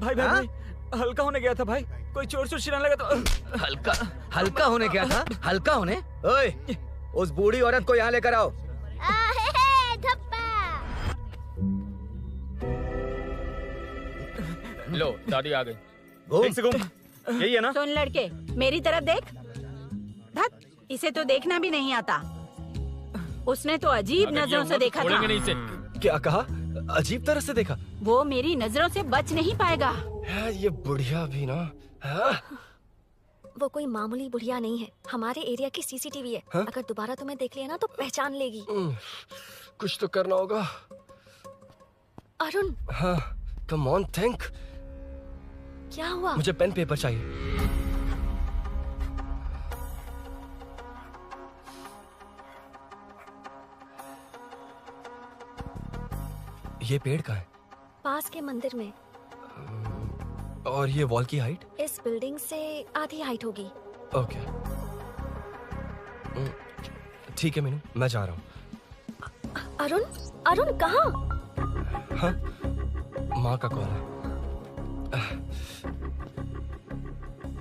भाई भाई हल्का होने गया था भाई, कोई चोर चोर चिल्लाने लगा तो। हल्का होने गया था? हल्का होने? ओए, उस बूढ़ी औरत को यहाँ लेकर आओ। लो दादी आ गई। ठीक से घूम, यही है ना? सुन लड़के, मेरी तरफ देख। धत, इसे तो देखना भी नहीं आता। उसने तो अजीब नजरों से देखा था। नहीं से। क्या कहा? अजीब तरह से देखा? वो मेरी नजरों से बच नहीं पाएगा। ये बुढ़िया भी ना। वो कोई मामूली बुढ़िया नहीं है, हमारे एरिया की सीसीटीवी है। हाँ? अगर दोबारा तुम्हें देख लिया ना तो पहचान लेगी। कुछ तो करना होगा। अरुण, हाँ, कम ऑन थिंक। क्या हुआ? मुझे पेन पेपर चाहिए। ये पेड़ का है पास के मंदिर में। और ये वॉल की हाइट? इस बिल्डिंग से आधी हाइट होगी। ओके, ठीक है मीनू, मैं जा रहा हूँ। अरुण, अरुण कहाँ? हाँ, माँ का कॉल है।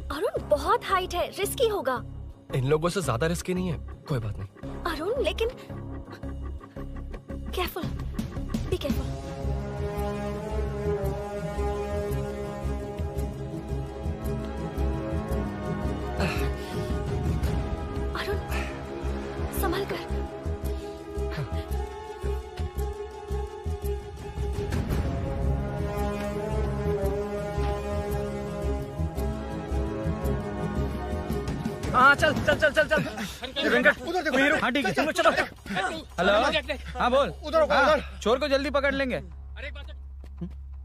अरुण बहुत हाइट है, रिस्की होगा। इन लोगों से ज्यादा रिस्की नहीं है, कोई बात नहीं। अरुण लेकिन केयरफुल, बी केयरफुल। अरुण संभल कर। हाँ चल चल चल चल चल वेंकट वीरू, हाँ ठीक है तुम लोग चलो। हेलो, हाँ बोल। उधर चोर को जल्दी पकड़ लेंगे।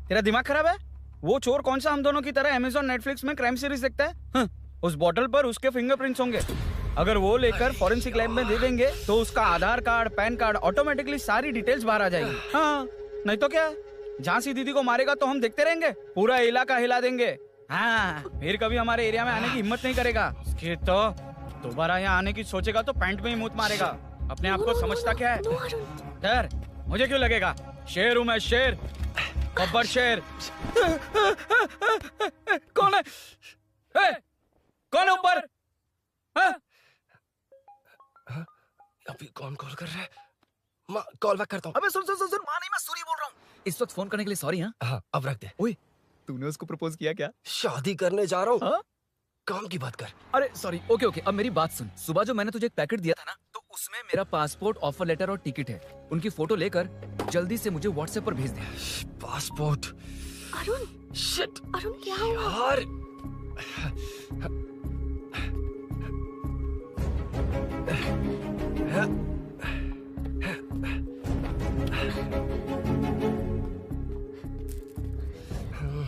तेरा दिमाग खराब है? वो चोर कौन सा हम दोनों की तरह अमेज़न नेटफ्लिक्स में क्राइम सीरीज देखता है? उस बॉटल पर उसके फिंगरप्रिंट्स होंगे। अगर वो लेकर फॉरेंसिक लैब में दे देंगे तो उसका आधार कार्ड, पैन कार्ड, ऑटोमेटिकली सारी डिटेल्स बाहर आ जाएगी। हाँ, नहीं तो क्या, झांसी दीदी को मारेगा तो हम देखते रहेंगे, पूरा इलाका हिला देंगे। हाँ, फिर कभी हमारे एरिया में आने की हिम्मत नहीं करेगा। उसके तो दोबारा यहाँ आने की सोचेगा तो पैंट में ही मूत मारेगा। अपने आप को समझता क्या है? डर मुझे क्यों लगेगा? शेर हूँ मैं, शेर, गब्बर शेर। कौन है? कौन है ऊपर? अभी कौन कॉल कर रहा है? माँ, कॉल बैक करता हूँ। अबे सुन सुन सुन सुन, माँ नहीं, मैं सूरी बोल रहा हूँ। इस वक्त फोन करने के लिए सॉरी। हाँ अब रख दे। ओए, तूने उसको प्रपोज किया क्या? शादी करने जा रहा हूँ। काम की बात कर। अरे सॉरी, ओके ओके, अब मेरी बात सुन। सुबह जो मैंने तुझे एक पैकेट दिया था ना, तो उसमें मेरा पासपोर्ट, ऑफर लेटर और टिकट है। उनकी फोटो लेकर जल्दी से मुझे व्हाट्सएप पर भेज दे। पासपोर्ट? अरुण, शिट, अरुण क्या हुआ? यार,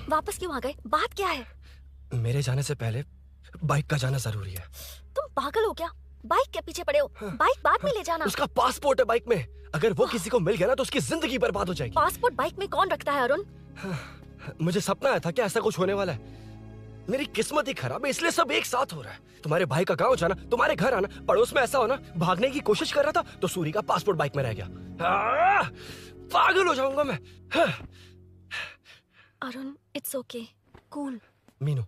वापस क्यों आ गए? बात क्या है? मेरे जाने से पहले बाइक का जाना जरूरी है। तुम पागल हो क्या? बाइक के पीछे पड़े हो? बाइक बाद में ले जाना। उसका पासपोर्ट है बाइक में, अगर वो किसी को मिल गया ना तो उसकी जिंदगी बर्बाद हो जाएगी। पासपोर्ट बाइक में कौन रखता है अरुण? मुझे सपना आया था कि ऐसा कुछ होने वाला है। मेरी किस्मत ही खराब है, इसलिए सब एक साथ हो रहा है। तुम्हारे भाई का गांव जाना, तुम्हारे घर आना, पड़ोस में ऐसा होना। भागने की कोशिश कर रहा था तो सूरी का पासपोर्ट बाइक में रह गया। पागल हो जाऊंगा मैं। Arun, it's okay, cool. Meenu,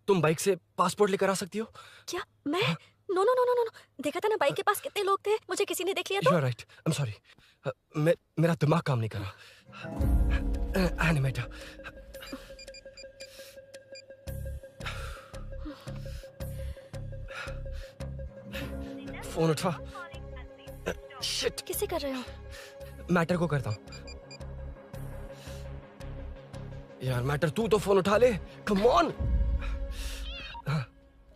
तुम बाइक से पासपोर्ट लेकर आ सकती हो? क्या मैं? No no no no no, देखा था ना बाइक के पास कितने लोग थे, मुझे किसी ने देख लिया तो। You are right. I'm sorry. मेरा दिमाग काम नहीं कर रहा। एनिमेटर। फोन उठा। शिट। किसे कर रहे हो? मैटर को करता हूँ। यार मैटर, तू तो फोन उठा ले। Come on.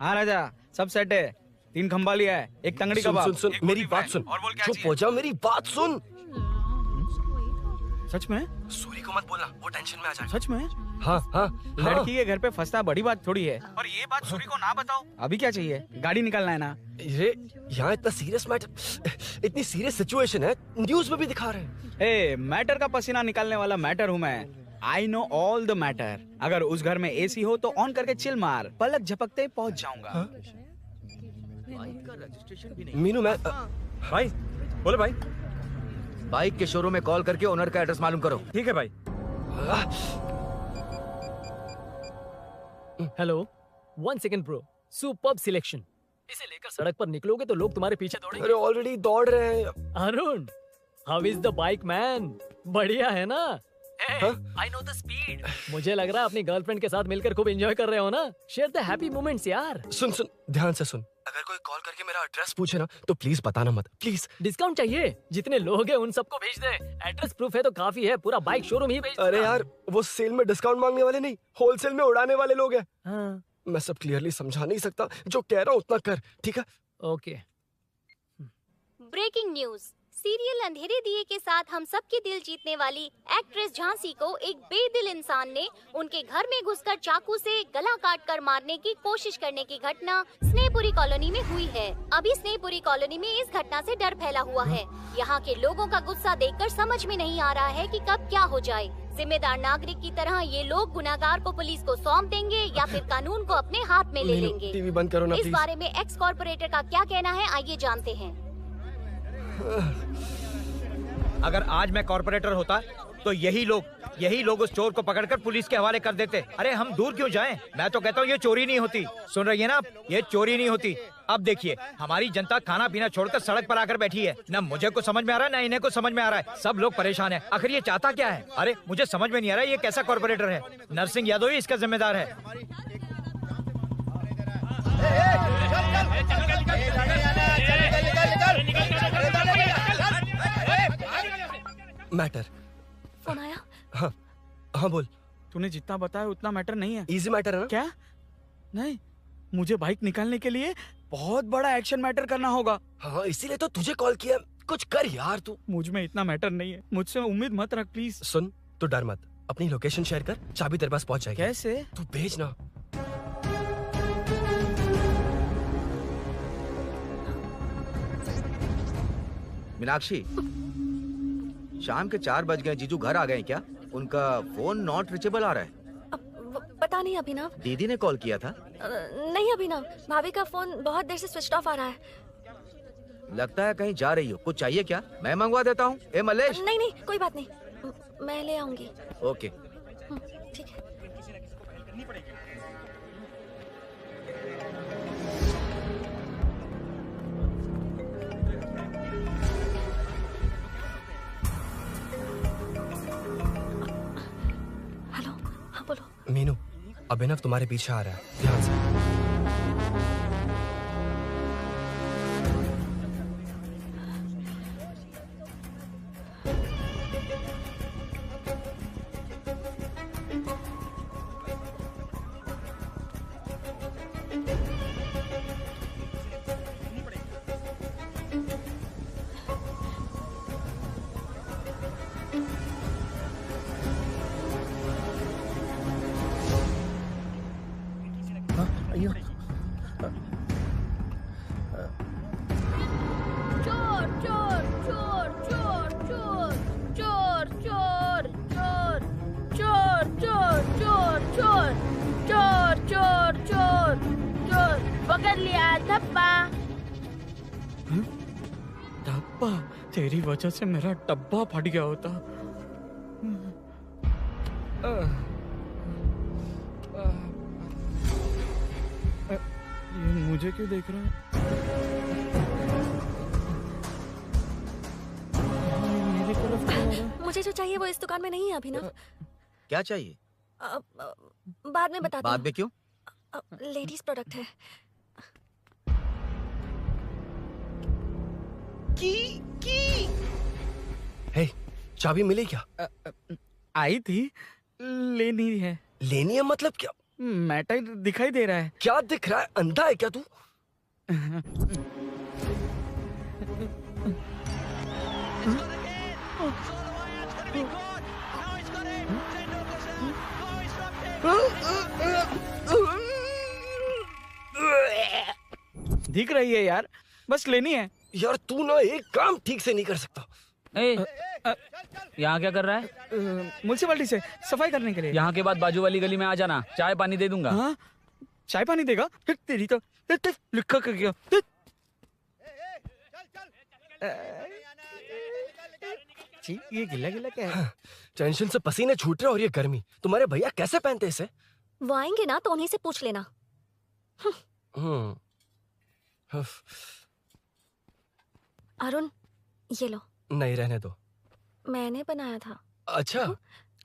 हाँ राजा, सब सेट है। 3 खंबा लिया है, एक तंगड़ी कबाब। सुन सुन, मेरी बात सुन। चुप हो जा, मेरी बात सुन। सच में? सूरी को मत बोलना, वो टेंशन में आ जाए। सच में? हाँ हाँ। लड़की के घर पे फंसना बड़ी बात थोड़ी है। और ये बात सूरी को ना बताओ। अभी क्या चाहिए? गाड़ी निकालना है ना? ये यहाँ इतना सीरियस मैटर, इतनी सीरियस सिचुएशन है, न्यूज में भी दिखा रहे हैं। ए, मैटर का पसीना निकालने वाला मैटर हूँ मैं। I know all the matter. अगर उस घर में एसी हो तो ऑन करके चिल मार, पलक झपकते पहुंच जाऊंगा। मीनू, मैं भाई बोलो भाई। बाइक के शोरूम में कॉल करके ओनर का एड्रेस मालूम करो। ठीक है भाई। Hello, 1 second bro. Superb selection. इसे लेकर सड़क पर निकलोगे तो लोग तुम्हारे पीछे दौड़ेंगे। अरे ऑलरेडी दौड़ रहे हैं। Arun, how is the bike man? बढ़िया है ना? I know the speed. मुझे लग रहा है अपनी गर्लफ्रेंड के साथ मिलकर खूब एंजॉय कर रहे हो ना? शेयर द हैप्पी मोमेंट्स यार। सुन सुन, ध्यान से सुन। अगर कोई कॉल करके मेरा एड्रेस पूछे ना तो प्लीज बताना मत, प्लीज। डिस्काउंट चाहिए? जितने लोग हैं उन सबको भेज दे। एड्रेस प्रूफ है तो काफी है, पूरा बाइक शोरूम ही भेज दे। अरे यार, वो सेल में डिस्काउंट मांगने वाले नहीं, होलसेल में उड़ाने वाले लोग हैं। हाँ। मैं सब क्लियरली समझा नहीं सकता, जो कह रहा हूँ उतना कर, ठीक है? ओके। Breaking news. सीरियल अंधेरे दिए के साथ हम सबके दिल जीतने वाली एक्ट्रेस झांसी को एक बेदिल इंसान ने उनके घर में घुसकर चाकू से गला काटकर मारने की कोशिश करने की घटना स्नेहपुरी कॉलोनी में हुई है। अभी स्नेहपुरी कॉलोनी में इस घटना से डर फैला हुआ है। यहाँ के लोगों का गुस्सा देखकर समझ में नहीं आ रहा है कि कब क्या हो जाए। जिम्मेदार नागरिक की तरह ये लोग गुनाहगार को पुलिस को सौंप देंगे या फिर कानून को अपने हाथ में ले लेंगे। टीवी बंद करो ना इस प्लीज। बारे में एक्स कॉर्पोरेटर का क्या कहना है, आइए जानते हैं। अगर आज मैं कॉर्पोरेटर होता तो यही लोग उस चोर को पकड़कर पुलिस के हवाले कर देते। अरे हम दूर क्यों जाएं? मैं तो कहता हूँ ये चोरी नहीं होती। सुन रही है ना आप? ये चोरी नहीं होती। अब देखिए, हमारी जनता खाना पीना छोड़कर सड़क पर आकर बैठी है। न मुझे कुछ समझ में आ रहा है, न इन्हें कुछ समझ में आ रहा है। सब लोग परेशान हैं। आखिर ये चाहता क्या है? अरे मुझे समझ में नहीं आ रहा है, ये कैसा कॉर्पोरेटर है? नरसिंह यादव ही इसका जिम्मेदार है। मैटर। फोन आया? हाँ हाँ बोल। तूने जितना बताया उतना मैटर नहीं है। इजी मैटर है ना? क्या? नहीं, मुझे बाइक निकालने के लिए बहुत बड़ा एक्शन मैटर करना होगा। हाँ, इसीलिए तो तुझे कॉल किया। कुछ कर यार तू। मुझ में इतना मैटर नहीं है, मुझसे उम्मीद मत रख प्लीज। सुन, तू डर मत, अपनी लोकेशन शेयर कर, चाबी तेरे पास पहुंच जाएगी। कैसे? तू भेज ना। मीनाक्षी, शाम के 4 बज गए, जीजू घर आ गए क्या? उनका फोन नॉट रिचेबल आ रहा है। पता नहीं अभिनव। दीदी ने कॉल किया था? नहीं अभिनव, भाभी का फोन बहुत देर से स्विच ऑफ आ रहा है। लगता है कहीं जा रही हो। कुछ चाहिए क्या? मैं मंगवा देता हूँ। ए मलेश। नहीं नहीं, कोई बात नहीं, मैं ले आऊंगी। ओके ठीक है। हेलो, हाँ बोलो। मीनू, अभिनव तुम्हारे पीछे आ रहा है, ध्यान से। तेरी वजह से मेरा डब्बा फट गया होता। ये मुझे क्यों देख रहा है? मेरी तरफ क्यों आ रहा है? मुझे जो चाहिए वो इस दुकान में नहीं है अभिनव। क्या चाहिए? बाद में बताता बाद में क्यों? लेडीज प्रोडक्ट है। हे, चाबी मिली क्या? आई थी, लेनी है। लेनी है मतलब क्या? मैटर दिखाई दे रहा है। क्या दिख रहा है? अंधा है क्या तू? दिख रही है यार, बस लेनी है। यार तू ना एक काम ठीक से नहीं कर सकता। यहाँ क्या कर रहा है? म्युनिसिपैलिटी से सफाई करने के लिए। यहाँ के बाद बाजू वाली गली में आ जाना, चाय पानी दे दूंगा। हाँ? चाय पानी देगा? तेरी तो लिखा कर गया। चाची ये गिला गिला क्या है? टेंशन से पसीने छूट रहे और ये गर्मी, तुम्हारे भैया कैसे पहनते इसे? वो आएंगे ना तो उन्हीं से पूछ लेना। अरुण ये लो। नहीं रहने दो। मैंने बनाया था। अच्छा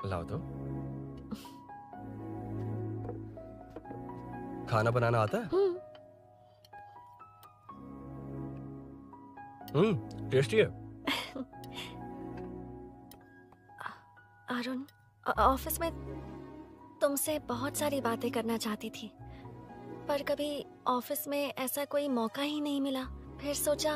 लाओ दो। खाना बनाना आता है? टेस्टी है। अरुण ऑफिस में तुमसे बहुत सारी बातें करना चाहती थी, पर कभी ऑफिस में ऐसा कोई मौका ही नहीं मिला। फिर सोचा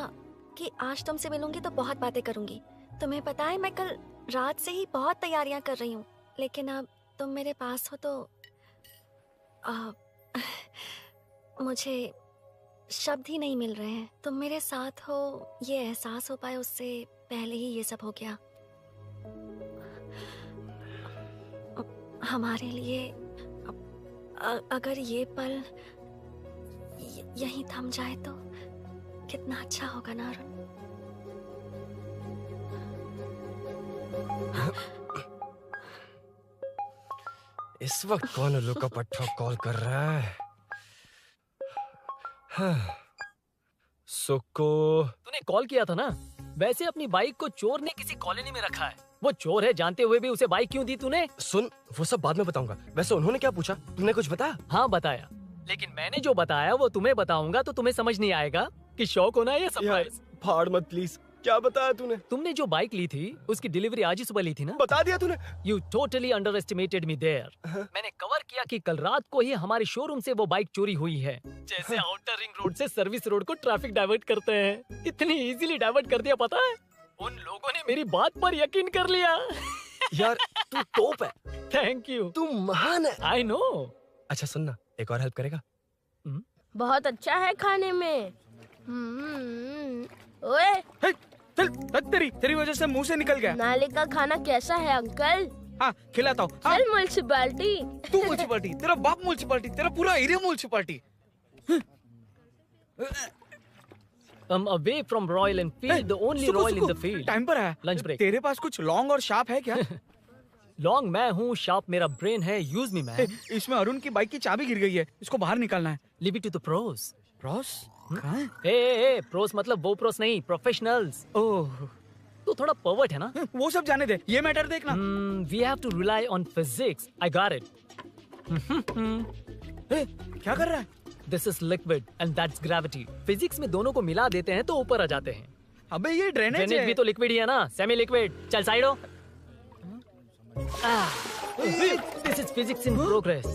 कि आज तुमसे मिलूंगी तो बहुत बातें करूंगी। तुम्हें पता है मैं कल रात से ही बहुत तैयारियां कर रही हूँ, लेकिन अब तुम मेरे पास हो तो मुझे शब्द ही नहीं मिल रहे हैं। तुम मेरे साथ हो ये एहसास हो पाए उससे पहले ही ये सब हो गया। हमारे लिए अगर ये पल यहीं थम जाए तो कितना अच्छा होगा ना अरुण। इस वक्त कौन उल्लू का पट्टा कॉल कर रहा है? सुको तूने कॉल किया था ना? वैसे अपनी बाइक को चोर ने किसी कॉलोनी में रखा है। वो चोर है जानते हुए भी उसे बाइक क्यों दी तूने? सुन वो सब बाद में बताऊंगा। वैसे उन्होंने क्या पूछा? तुमने कुछ बताया? हाँ बताया, लेकिन मैंने जो बताया वो तुम्हें बताऊंगा तो तुम्हें समझ नहीं आएगा कि शौक होना है या सरप्राइज। फाड़ मत प्लीज। क्या बताया तूने? तुमने जो बाइक ली थी उसकी डिलीवरी आज ही सुबह ली थी ना? बता दिया तूने। You totally underestimated me there. मैंने कवर किया कि कल रात को ही हमारे शोरूम से वो बाइक चोरी हुई है। जैसे आउटर रिंग रोड से सर्विस रोड को ट्रैफिक डाइवर्ट करते हैं, इतनी इजीली डाइवर्ट कर दिया। पता है उन लोगों ने मेरी बात पर यकीन कर लिया। यार तू टॉप है। Thank you. तू महान है। I know. अच्छा सुनना, एक और हेल्प करेगा? बहुत अच्छा है खाने में। ओए तेरी वजह से मुंह से निकल गया। नाले का खाना कैसा है अंकल? हाँ खिलाता हूँ। चल म्युनिसिपैलिटी। तू म्युनिसिपैलिटी, तेरा बाप म्युनिसिपैलिटी, तेरा पूरा area municipality. away from Royal Enfield, the only Royal in the field. Time पर है। Lunch break. तेरे पास कुछ लॉन्ग और शार्प है क्या? लॉन्ग मैं हूँ, शार्प मेरा ब्रेन है। Use me man. इसमें अरुण की बाइक की चाबी गिर गई है, इसको बाहर निकालना है। Leave it to the pros. Pros? A pros मतलब वो प्रोस नहीं, प्रोफेशनल्स। ओह तो थोड़ा पर्वर्ट है ना? वो सब जाने दे, ये मैटर देखना। We have to rely on physics. I got it. क्या कर रहा है? This is liquid and that's gravity. Physics में दोनों को मिला देते हैं तो ऊपर आ जाते हैं। अबे ये ड्रेनेज है। भी तो लिक्विड ही है ना, सेमी लिक्विड। चल साइड हो। This is physics in progress.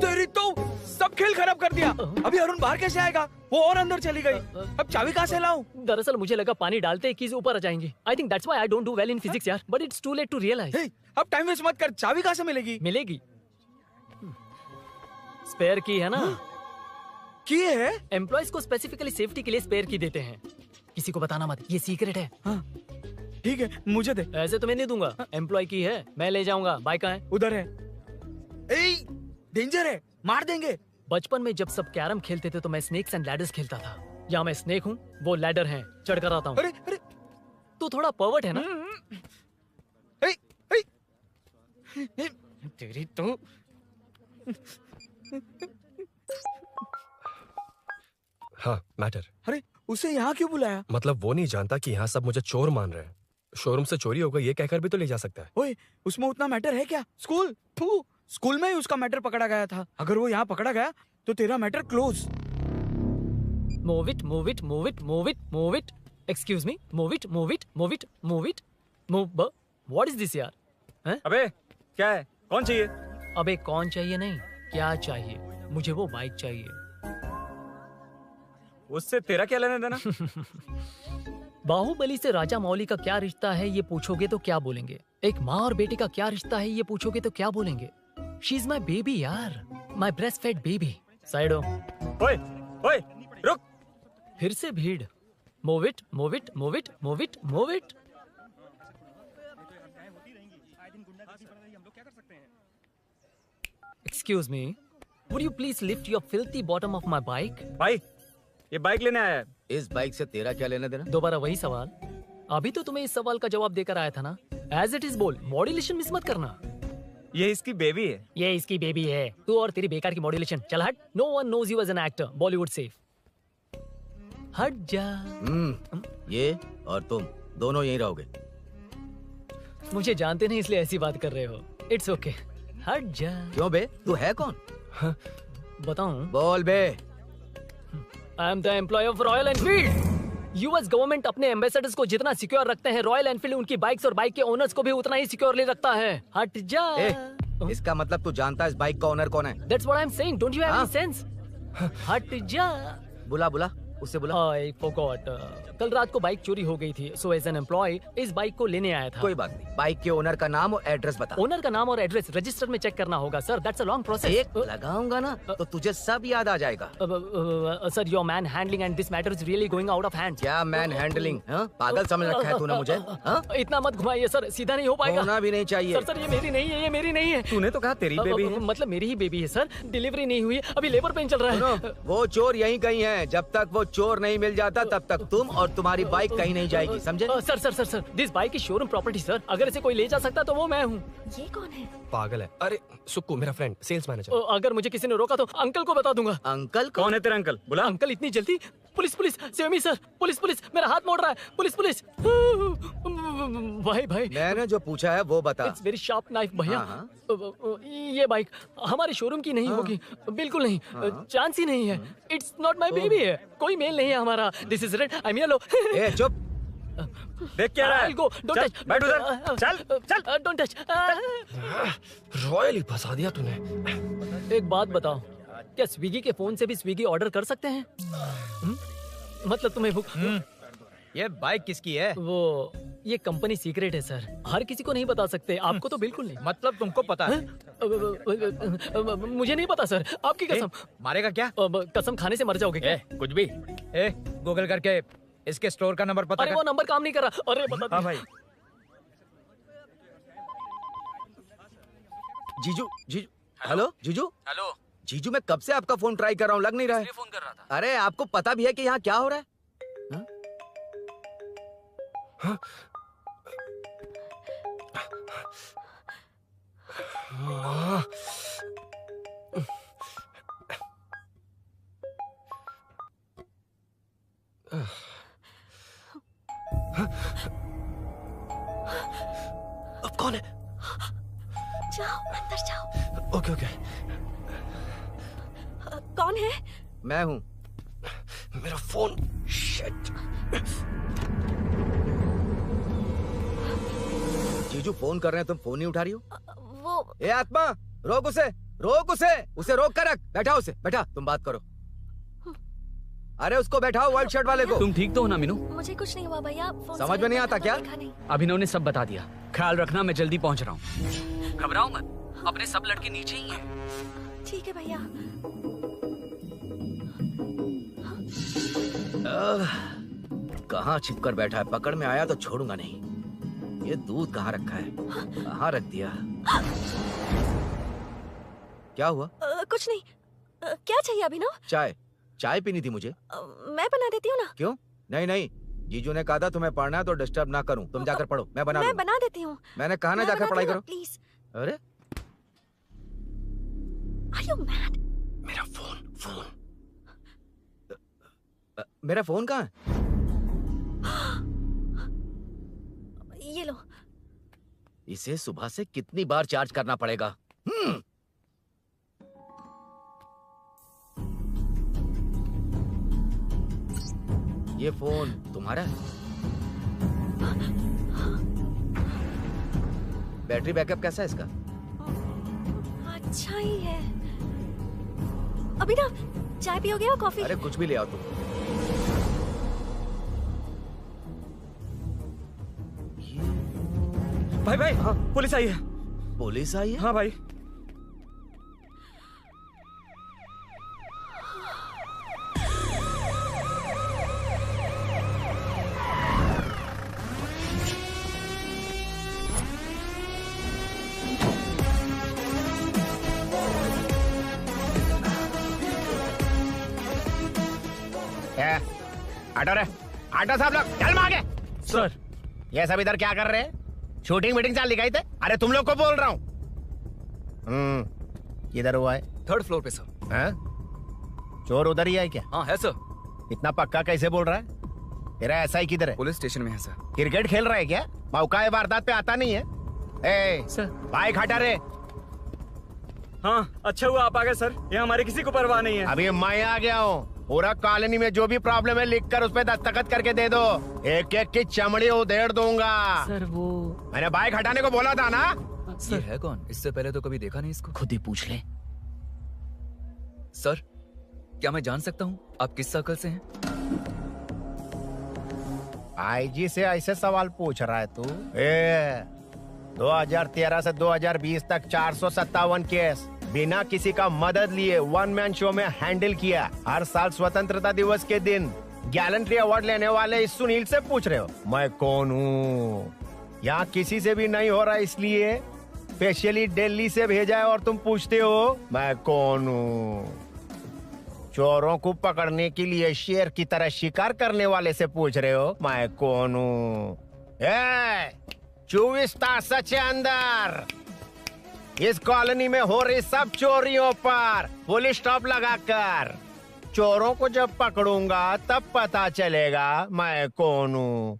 तेरी तो सब खेल खराब कर दिया। अभी अरुण बाहर कैसे आएगा? वो और अंदर चली गई। अब चाबी कहाँ से लाऊं? दरअसल मुझे लगा पानी डालते ही कीज ऊपर आ जाएंगी। I think that's why I don't do well in physics यार। But it's too late to realize. अब टाइम वेस्ट मत कर, चाबी कहाँ से मिलेगी? मिलेगी। स्पेयर की है ना? की है? एम्प्लॉइज को स्पेसिफिकली सेफ्टी के लिए स्पेयर की देते हैं। किसी को बताना मत, ये सीक्रेट है। हाँ ठीक है, मुझे दे। ऐसे तो मैं नहीं दूंगा। एम्प्लॉय की है, मैं ले जाऊंगा। बाइक कहाँ है? उधर है। डेंजर है, मार देंगे। बचपन में जब सब कैरम खेलते थे तो मैं स्नेक्स एंड लैडर्स खेलता था। यहाँ मैं स्नेक हूँ, वो लैडर है, चढ़ कर आता हूँ। अरे तू थोड़ा पर्वर्ट है ना? तेरी तो हाँ मैटर। अरे उसे यहाँ क्यों बुलाया? मतलब वो नहीं जानता कि यहाँ सब मुझे चोर मान रहे हैं। शोरूम से चोरी होगा ये कहकर भी तो ले जा सकता है। ओए उसमें उतना मैटर है क्या? स्कूल में ही उसका मैटर पकड़ा गया था। अगर वो यहाँ पकड़ा गया तो तेरा matter close. Move it, move it, move it, move it, move it. Excuse me, move it, move it, move it, move it, move. What is this यार? हैं? अबे क्या है? कौन चाहिए? अबे कौन चाहिए नहीं, क्या चाहिए? मुझे वो बाइक चाहिए। उससे तेरा क्या लेना देना? बाहुबली से राजा मौली का क्या रिश्ता है ये पूछोगे तो क्या बोलेंगे? एक माँ और बेटे का क्या रिश्ता है ये पूछोगे तो क्या बोलेंगे? शी इज माई बेबी यार, my breast fed baby. Side हो। ओए रुक। फिर से भीड़। Move it, move it, move it, move it, move it. Excuse me, would you please lift your filthy bottom of my bike? भाई ये बाइक लेने आया है। इस बाइक से तेरा क्या लेना देना? दोबारा वही सवाल। अभी तो तुम्हें इस सवाल का जवाब देकर आया था ना। एज इट इज बोल, मॉड्यूलेशन मिस मत करना। ये इसकी बेबी है। ये इसकी बेबी है। तू और तेरी बेकार की मॉड्यूलेशन। चल हट। No one knows you as an actor. Bollywood safe. हट जा। ये और तुम दोनों यहीं रहोगे। मुझे जानते नहीं इसलिए ऐसी बात कर रहे हो। It's okay. हट जा। क्यों बे, तू है कौन? बताऊं? बोल बे। I am the employ of Royal Enfield. US government अपने एम्बेसडर्स को जितना सिक्योर रखते हैं, रॉयल एनफील्ड उनकी बाइक्स और बाइक के ओनर्स को भी उतना ही सिक्योरली रखता है। हट जा। इसका मतलब तू जानता है इस बाइक का ओनर कौन है? That's what I'm saying. Don't you have any sense? हट जा। बुला बुला, उससे बुला। I forgot. कल रात को बाइक चोरी हो गई थी, so as an employee इस बाइक को लेने आया था। कोई बात नहीं, बाइक के ओनर का नाम और एड्रेस बता। ओनर का नाम और एड्रेस रजिस्टर में चेक करना होगा sir. That's a long process. एक लगाऊंगा ना तो तुझे सब याद आ जाएगा। Sir your man handling and this matter is really going out of hand. क्या मैन हैंडलिंग? पागल समझ रखा है तूने मुझे? इतना मत घुमाइए सर, सीधा नहीं हो पाएगा। होना भी नहीं चाहिए। सर ये मेरी नहीं है, ये मेरी नहीं है। तूने तो कहा तेरी बेबी है। मतलब मेरी ही बेबी है सर। डिलीवरी नहीं हुई, अभी लेबर पेन चल रहा है। वो चोर यहीं कहीं है। जब तक वो चोर नहीं मिल जाता तब तक तुम और तुम्हारी बाइक कहीं नहीं जाएगी, समझे? Sir sir sir sir this bike is showroom property sir. अगर इसे कोई ले जा सकता तो वो मैं हूँ। ये कौन है? पागल है। अरे सुक्कू, मेरा फ्रेंड, सेल्स मैनेजर। अगर मुझे किसी ने रोका तो अंकल को बता दूंगा। अंकल कौन है तेरा अंकल? बुला। अंकल इतनी जल्दी? Police police, save me sir. Police police, मेरा हाथ मोड़ रहा है। Police police. भाई भाई मैंने जो पूछा है वो बता। इट्स वेरी शार्प नाइफ भैया। ये बाइक हमारे शोरूम की नहीं होगी, बिल्कुल नहीं। चांस ही नहीं है। इट्स नॉट माय बेबी है। कोई मेल नहीं है हमारा। This is red, I am yellow. ए चुप। देख क्या रहा है? Go, don't touch. बैठ उधर। चल चल। Don't touch. रॉयल ही फंसा दिया तूने। एक बात बताओ, क्या स्विगी के फोन से भी स्विगी ऑर्डर कर सकते हैं? मतलब तुम्हें भूख? ये बाइक किसकी है? वो ये कंपनी सीक्रेट है सर, हर किसी को नहीं बता सकते। आपको तो बिल्कुल नहीं। मतलब तुमको पता है? मुझे नहीं पता सर, आपकी कसम। मारेगा क्या? कसम खाने से मर जाओगे क्या? कुछ भी। गूगल करके इसके स्टोर का नंबर पता अरे वो नंबर काम नहीं कर रहा। अरे बता। हाँ भाई। जीजू जीजू, हेलो जीजू। हेलो जीजू, मैं कब से आपका फोन ट्राई कर रहा हूँ, लग नहीं रहा है। फोन कर रहा था। अरे आपको पता भी है कि यहाँ क्या हो रहा है? अब कौन है? जाओ अंदर जाओ। Okay okay. कौन है? मैं हूँ। मेरा फोन। शिट। जीजू फोन कर रहे हैं, तुम फोन नहीं उठा रही हो? वो ए आत्मा, रोक उसे, रोक उसे रोक कर रख। बैठा उसे, बैठा, तुम बात करो। अरे उसको बैठाओ, व्हाइट शर्ट वाले को। तुम ठीक तो हो ना मीनू? मुझे कुछ नहीं हुआ भैया। समझ में नहीं आता क्या? अभिनव ने सब बता दिया। ख्याल रखना, मैं जल्दी पहुंच रहा हूँ। घबराओ मत, अपने सब लड़के नीचे ही हैं। ठीक है भैया। कहाँ छिप कर बैठा है? पकड़ में आया तो छोड़ूंगा नहीं। ये दूध कहाँ रखा है? कहाँ रख दिया? क्या हुआ? कुछ नहीं। क्या चाहिए अभिनव? चाय पीनी थी मुझे। मैं बना देती हूँ ना। क्यों? नहीं, जीजू ने कहा था तुम्हें पढ़ना है तो डिस्टर्ब ना करूं। तुम जाकर पढ़ो, मैं बना देती हूँ। मैंने कहा ना जाकर पढ़ाई करो प्लीज। अरे Are you mad? मेरा फोन। मेरा फोन कहाँ है? ये लो। इसे सुबह से कितनी बार चार्ज करना पड़ेगा? ये फोन तुम्हारा है? बैटरी बैकअप कैसा है इसका? अच्छा ही है। अभिनव, चाय पियोगे या कॉफी? अरे कुछ भी ले आओ तुम। भाई हाँ, पुलिस आई है। पुलिस आई है? हाँ भाई। आटा साहब लोग चल मांगे। सर ये सब इधर क्या कर रहे हैं? शूटिंग मीटिंग चाल दिखाई थे? अरे तुम लोग को बोल रहा हूँ। किधर हुआ है? 3rd फ्लोर पे सर। हैं? चोर उधर ही है क्या? हाँ है सर। इतना पक्का कैसे बोल रहा है? तेरा एसआई किधर है? पुलिस स्टेशन में है सर। क्रिकेट खेल रहा है क्या? मौका वारदात पे आता नहीं है? ए सर बाइक हटा रे। हाँ अच्छा हुआ आप आ गए सर, ये हमारे किसी को परवाह नहीं है। अभी मैं आ गया हूँ। पूरा कॉलोनी में जो भी प्रॉब्लम है लिखकर उस पे दस्तखत करके दे दो। एक एक की चमड़ी उधेड़ दूंगा। सर वो मैंने बाइक हटाने को बोला था ना? ये है कौन? इससे पहले तो कभी देखा नहीं इसको। खुद ही पूछ ले। सर क्या मैं जान सकता हूँ आप किस सर्कल से हैं? आईजी से ऐसे सवाल पूछ रहा है तू? 2013 से 2020 तक 457 केस बिना किसी का मदद लिए 1 मैन शो में हैंडल किया। हर साल स्वतंत्रता दिवस के दिन गैलेंट्री अवार्ड लेने वाले इस सुनील से पूछ रहे हो मैं कौन हूँ? यहाँ किसी से भी नहीं हो रहा, इसलिए स्पेशली दिल्ली से भेजा है और तुम पूछते हो मैं कौन हूँ? चोरों को पकड़ने के लिए शेर की तरह शिकार करने वाले से पूछ रहे हो मैं कौन हूँ? 24 तास से अंदर इस कॉलोनी में हो रही सब चोरियों पर पुलिस स्टॉप लगाकर चोरों को जब पकड़ूंगा तब पता चलेगा मैं कौन हूँ।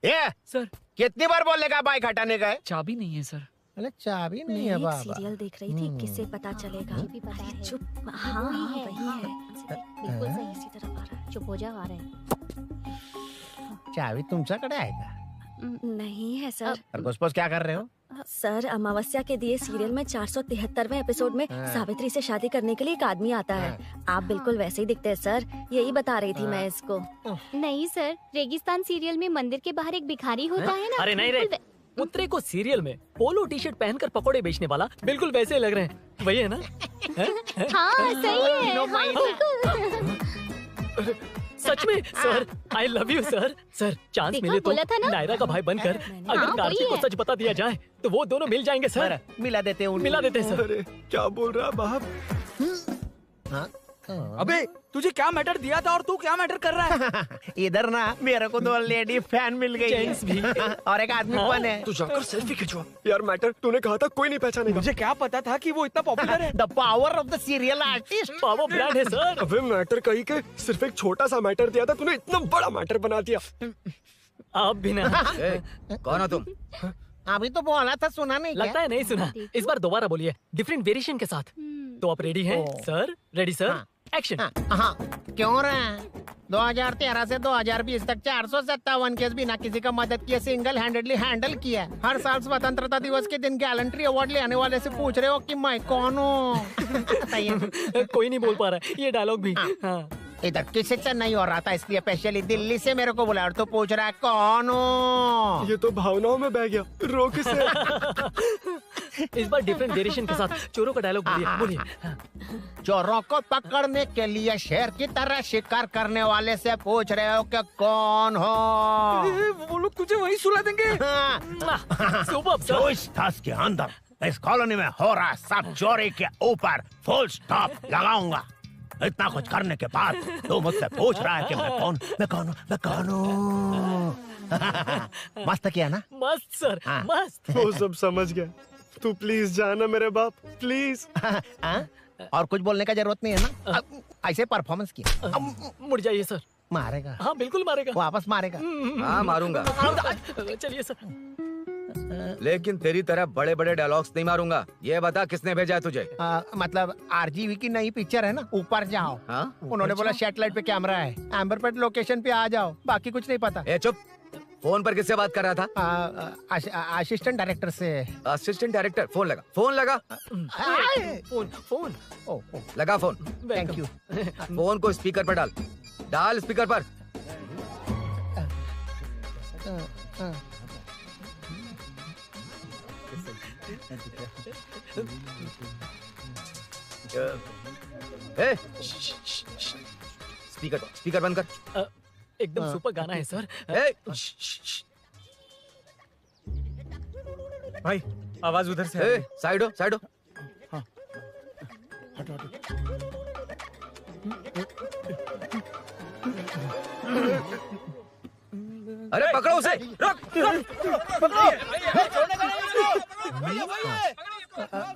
सर कितनी बार बोलेगा बाइक हटाने का है? चाबी नहीं है सर। अरे चाबी नहीं मैं है एक बाबा। सीरियल देख रही थी, किससे पता चलेगा? अरे चुप। हाँ वही है। बिल्कुल सही। इसी तरफ आ रहा है। चुप हो जा, आ रहे हैं। चाबी तुमच्याकडे आहे का? नहीं है सर। खरगोश क्या कर रहे हो? सर अमावस्या के दिए सीरियल में 473वें एपिसोड में सावित्री से शादी करने के लिए एक आदमी आता है। आप बिल्कुल वैसे ही दिखते हैं सर, यही बता रही थी मैं इसको। नहीं सर, रेगिस्तान सीरियल में मंदिर के बाहर एक भिखारी होता है ना। अरे नहीं रे, पुत्रे को सीरियल में पोलो टी शर्ट पहनकर पकोड़े बेचने वाला बिल्कुल वैसे लग रहे हैं। वही है ना? हाँ सही है। हाँ, बिल्कुल। सच में sir, I love you sir. Sir chance देखा, मिले तो बोला था ना? नायरा का भाई बनकर अगर हाँ, कार्तिक वही को है। सच बता दिया जाए तो वो दोनों मिल जाएंगे सर। मिला देते हैं मिला देते हैं सर। क्या बोल रहा है बाप? अबे तुझे क्या मैटर दिया था और तू क्या मैटर कर रहा है? इधर ना मेरे को 2 लेडी फैन मिल गई जेंट्स भी। और एक आदमी कौन है? तू जाकर सेल्फी खिंचवा। यार मैटर तूने कहा था कोई नहीं पहचानेगा। मुझे क्या पता था कि वो इतना पॉपुलर है। The power of the serial artist. Power brand है सर। अबे मैटर कहीं के सिर्फ एक छोटा सा मैटर दिया था, तूने इतना बड़ा मैटर बना दिया। आप भी ना। कौन हो तुम? अभी तो बोला था, सुना नहीं लगता है नहीं सुना। इस बार दोबारा बोलिए डिफरेंट वेरिएशन के साथ। तो आप रेडी हैं सर? Ready sir? एक्शन। हाँ क्यों रहा? 2013 से 2020 तक 457 केस बिना किसी का मदद किए सिंगल हैंडेडली हैंडल किया। हर साल स्वतंत्रता दिवस के दिन गैलेंट्री अवार्ड लेने वाले से पूछ रहे हो कि मैं कौन हूँ? कोई नहीं बोल पा रहा है ये डायलॉग भी। हाँ। इधर किसी से नहीं हो रहा था, इसलिए स्पेशली दिल्ली से मेरे को बुलाया और तो पूछ रहा है कौन हूँ? ये तो भावनाओं में बह गया। रो किसे? इस बार डिफरेंट वेरिएशन के साथ चोरों का डायलॉग बोलिए। बोलिए। चोरों को पकड़ने के लिए शेर की तरह शिकार करने वाले से पूछ रहे हो कि कौन हो? वो लोग तुझे वही सुला देंगे। Super sir. 24 तास के अंदर इस कॉलोनी में हो रहा सब चोरी के ऊपर फुल स्टॉप लगाऊंगा। इतना कुछ करने के बाद तू मुझसे पूछ रहा है कि मैं कौन हूँ? मस्त किया ना? मस्त सर, मस्त। वो सब समझ गया। तू प्लीज जाना मेरे बाप, प्लीज। और कुछ बोलने का जरूरत नहीं है ना? ऐसे परफॉर्मेंस किया। मुड़ जाइए सर। मारेगा? हाँ बिल्कुल मारेगा। वापस मारेगा? हाँ मारूंगा। चलिए सर। लेकिन तेरी तरह बड़े बड़े डायलॉग्स नहीं मारूंगा। ये बता किसने भेजा है तुझे? मतलब आरजीवी की नई पिक्चर है ना, ऊपर जाओ। उन्होंने बोला सैटेलाइट पे कैमरा है, एम्बरपेट लोकेशन पे आ जाओ, बाकी कुछ नहीं पता। ए चुप। फोन पर किससे बात कर रहा था? असिस्टेंट डायरेक्टर से। Assistant director? फोन लगा, फोन लगा। फोन लगा फोन। Thank you. फोन को स्पीकर पर डाल। डाल स्पीकर पर। स्पीकर बंद कर। एकदम सुपर गाना है सर। भाई आवाज उधर से। साइड हो, साइड हो। अरे पकड़ो उसे, रुक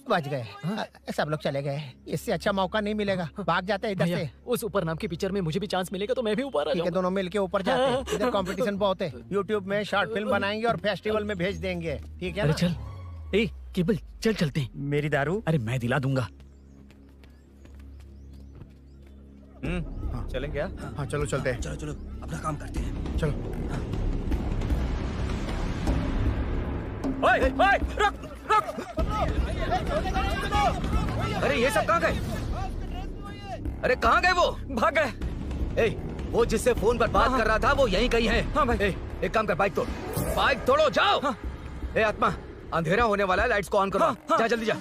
बच गए। सब लोग चले गए, इससे अच्छा मौका नहीं मिलेगा, भाग जाते हैं इधर भैया, से। उस ऊपर नाम की पिक्चर में मुझे भी चांस मिलेगा तो मैं भी ऊपर आ ठीक है, जाऊंगा। दोनों मिलके ऊपर जाते हैं। इधर कंपटीशन बहुत है, यूट्यूब में शॉर्ट फिल्म बनाएंगे और फेस्टिवल में भेज देंगे, ठीक है अरे ना? चल, ए केबल चल चलते हैं। मेरी दारू? अरे मैं दिला दूंगा। चलें क्या? हाँ चलो चलते हैं। चलो चलो अपना काम करते हैं। चलो। ओए, ओए, रुक, रुक। अरे ये सब कहाँ गए? अरे कहाँ गए वो? भाग गए। ए, वो जिससे फोन पर बात कर रहा था वो यहीं कहीं है। हाँ भाई। एक काम कर, बाइक तोड़, बाइक तोड़ो, जाओ। ए आत्मा, अंधेरा होने वाला है, लाइट्स को ऑन करो। जा जल्दी जा।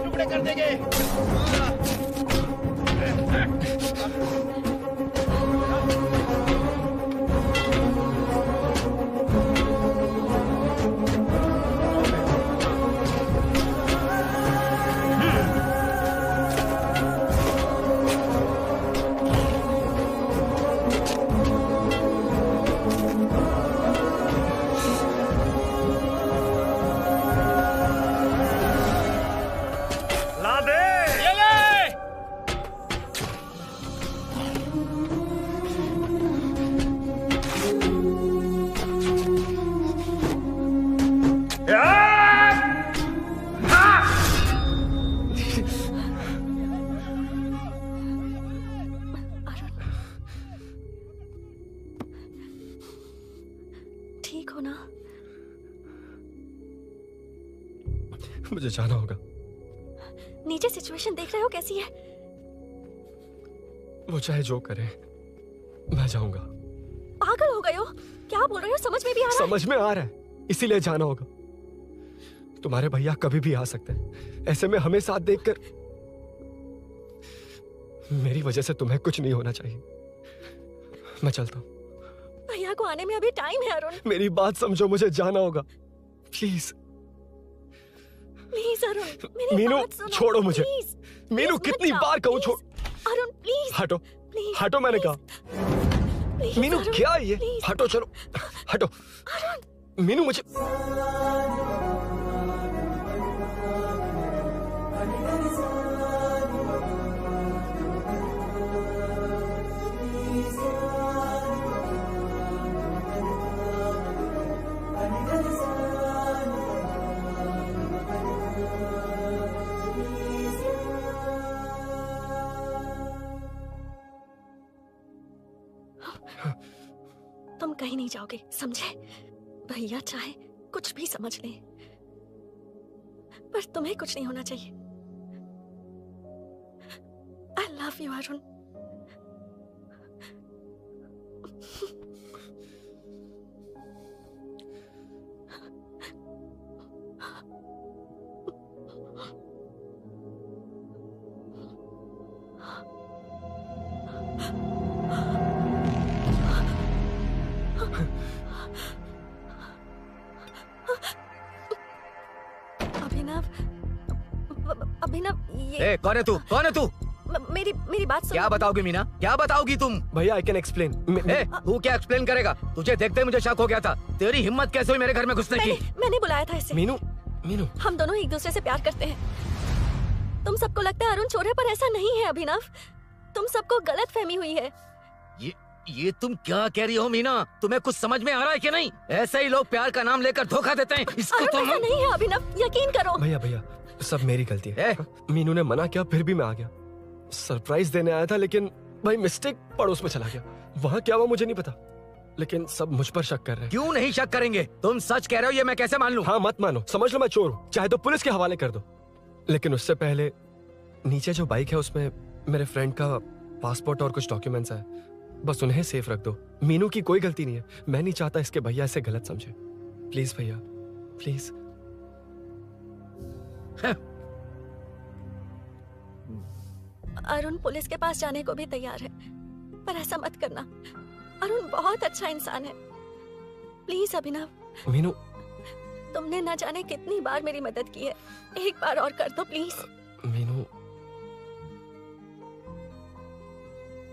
टुकड़े कर देंगे। ठीक हो ना? मुझे जाना होगा। नीचे सिचुएशन देख रहे हो कैसी है? वो चाहे जो करे, मैं जाऊंगा। पागल हो गए हो? क्या बोल रहे हो? समझ में भी आ रहा है? समझ में आ रहा है, इसीलिए जाना होगा। तुम्हारे भैया कभी भी आ सकते हैं, ऐसे में हमें साथ देखकर मेरी वजह से तुम्हें कुछ नहीं होना चाहिए। मैं चलता हूँ। भैया को आने में अभी टाइम है अरुण। मेरी बात समझो, मुझे जाना होगा, प्लीज। प्लीज अरुण, मेरी मीनू, बात सुनो, छोड़ो मुझे। प्लीज। मीनू, प्लीज कितनी मत बार जाओ, कहूँ छोड़। अरुण प्लीज। हटो, प्लीज, हटो, मैंने कहा। प्लीज, मीनू अरुण, क्या ये? प्लीज। हटो, चलो, हटो। मीनू मुझे तुम कहीं नहीं जाओगे, समझे? भैया चाहे कुछ भी समझ लें, पर तुम्हें कुछ नहीं होना चाहिए। I love you Arun. Abhinav, ये कौन है तू? कौन है तू? मेरी बात सुनो। क्या बताओगी मीना? क्या बताओगी तुम? भैया, आई कैन एक्सप्लेन। तू क्या एक्सप्लेन करेगा? तुझे देखते ही मुझे शक हो गया था। तेरी हिम्मत कैसे हुई मेरे घर में घुसने की? मैंने बुलाया था इसे। मीनू, मीनू, हम दोनों एक दूसरे से प्यार करते हैं। तुम सबको लगता है अरुण चोर है, पर ऐसा नहीं है अभिनव। तुम सबको गलत फहमी हुई है। ये तुम क्या कह रही हो मीना? तुम्हें कुछ समझ में आ रहा है कि नहीं? ऐसे ही लोग प्यार का नाम लेकर धोखा देते हैं। इसको तुम... ऐसा नहीं है अभिनव, यकीन करो। भैया भैया, सब मेरी गलती है। मीनू ने मना किया, फिर भी मैं आ गया। सरप्राइज देने आया था, लेकिन भाई मिस्टेक पड़ोस में चला गया। वहाँ क्या हुआ मुझे नहीं पता, लेकिन सब मुझ पर शक कर रहे हैं। क्यों नहीं शक करेंगे? तुम सच कह रहे हो, ये मैं कैसे मान लूं? हाँ, मत मानो, समझ लो मैं चोर हूँ, चाहे तो पुलिस के हवाले कर दो। लेकिन उससे पहले नीचे जो बाइक है उसमें मेरे फ्रेंड का पासपोर्ट और कुछ डॉक्यूमेंट्स है, बस उन्हें सेफ रख दो। मीनू की कोई गलती नहीं है। मैं नहीं चाहता इसके भैया इसे गलत समझे। प्लीज भैया, प्लीज। अरुण पुलिस के पास जाने को भी तैयार है, पर ऐसा मत करना। अरुण बहुत अच्छा इंसान है। प्लीज अभिनव। मीनू, तुमने न जाने कितनी बार मेरी मदद की है, एक बार और कर दो प्लीज। मीनू,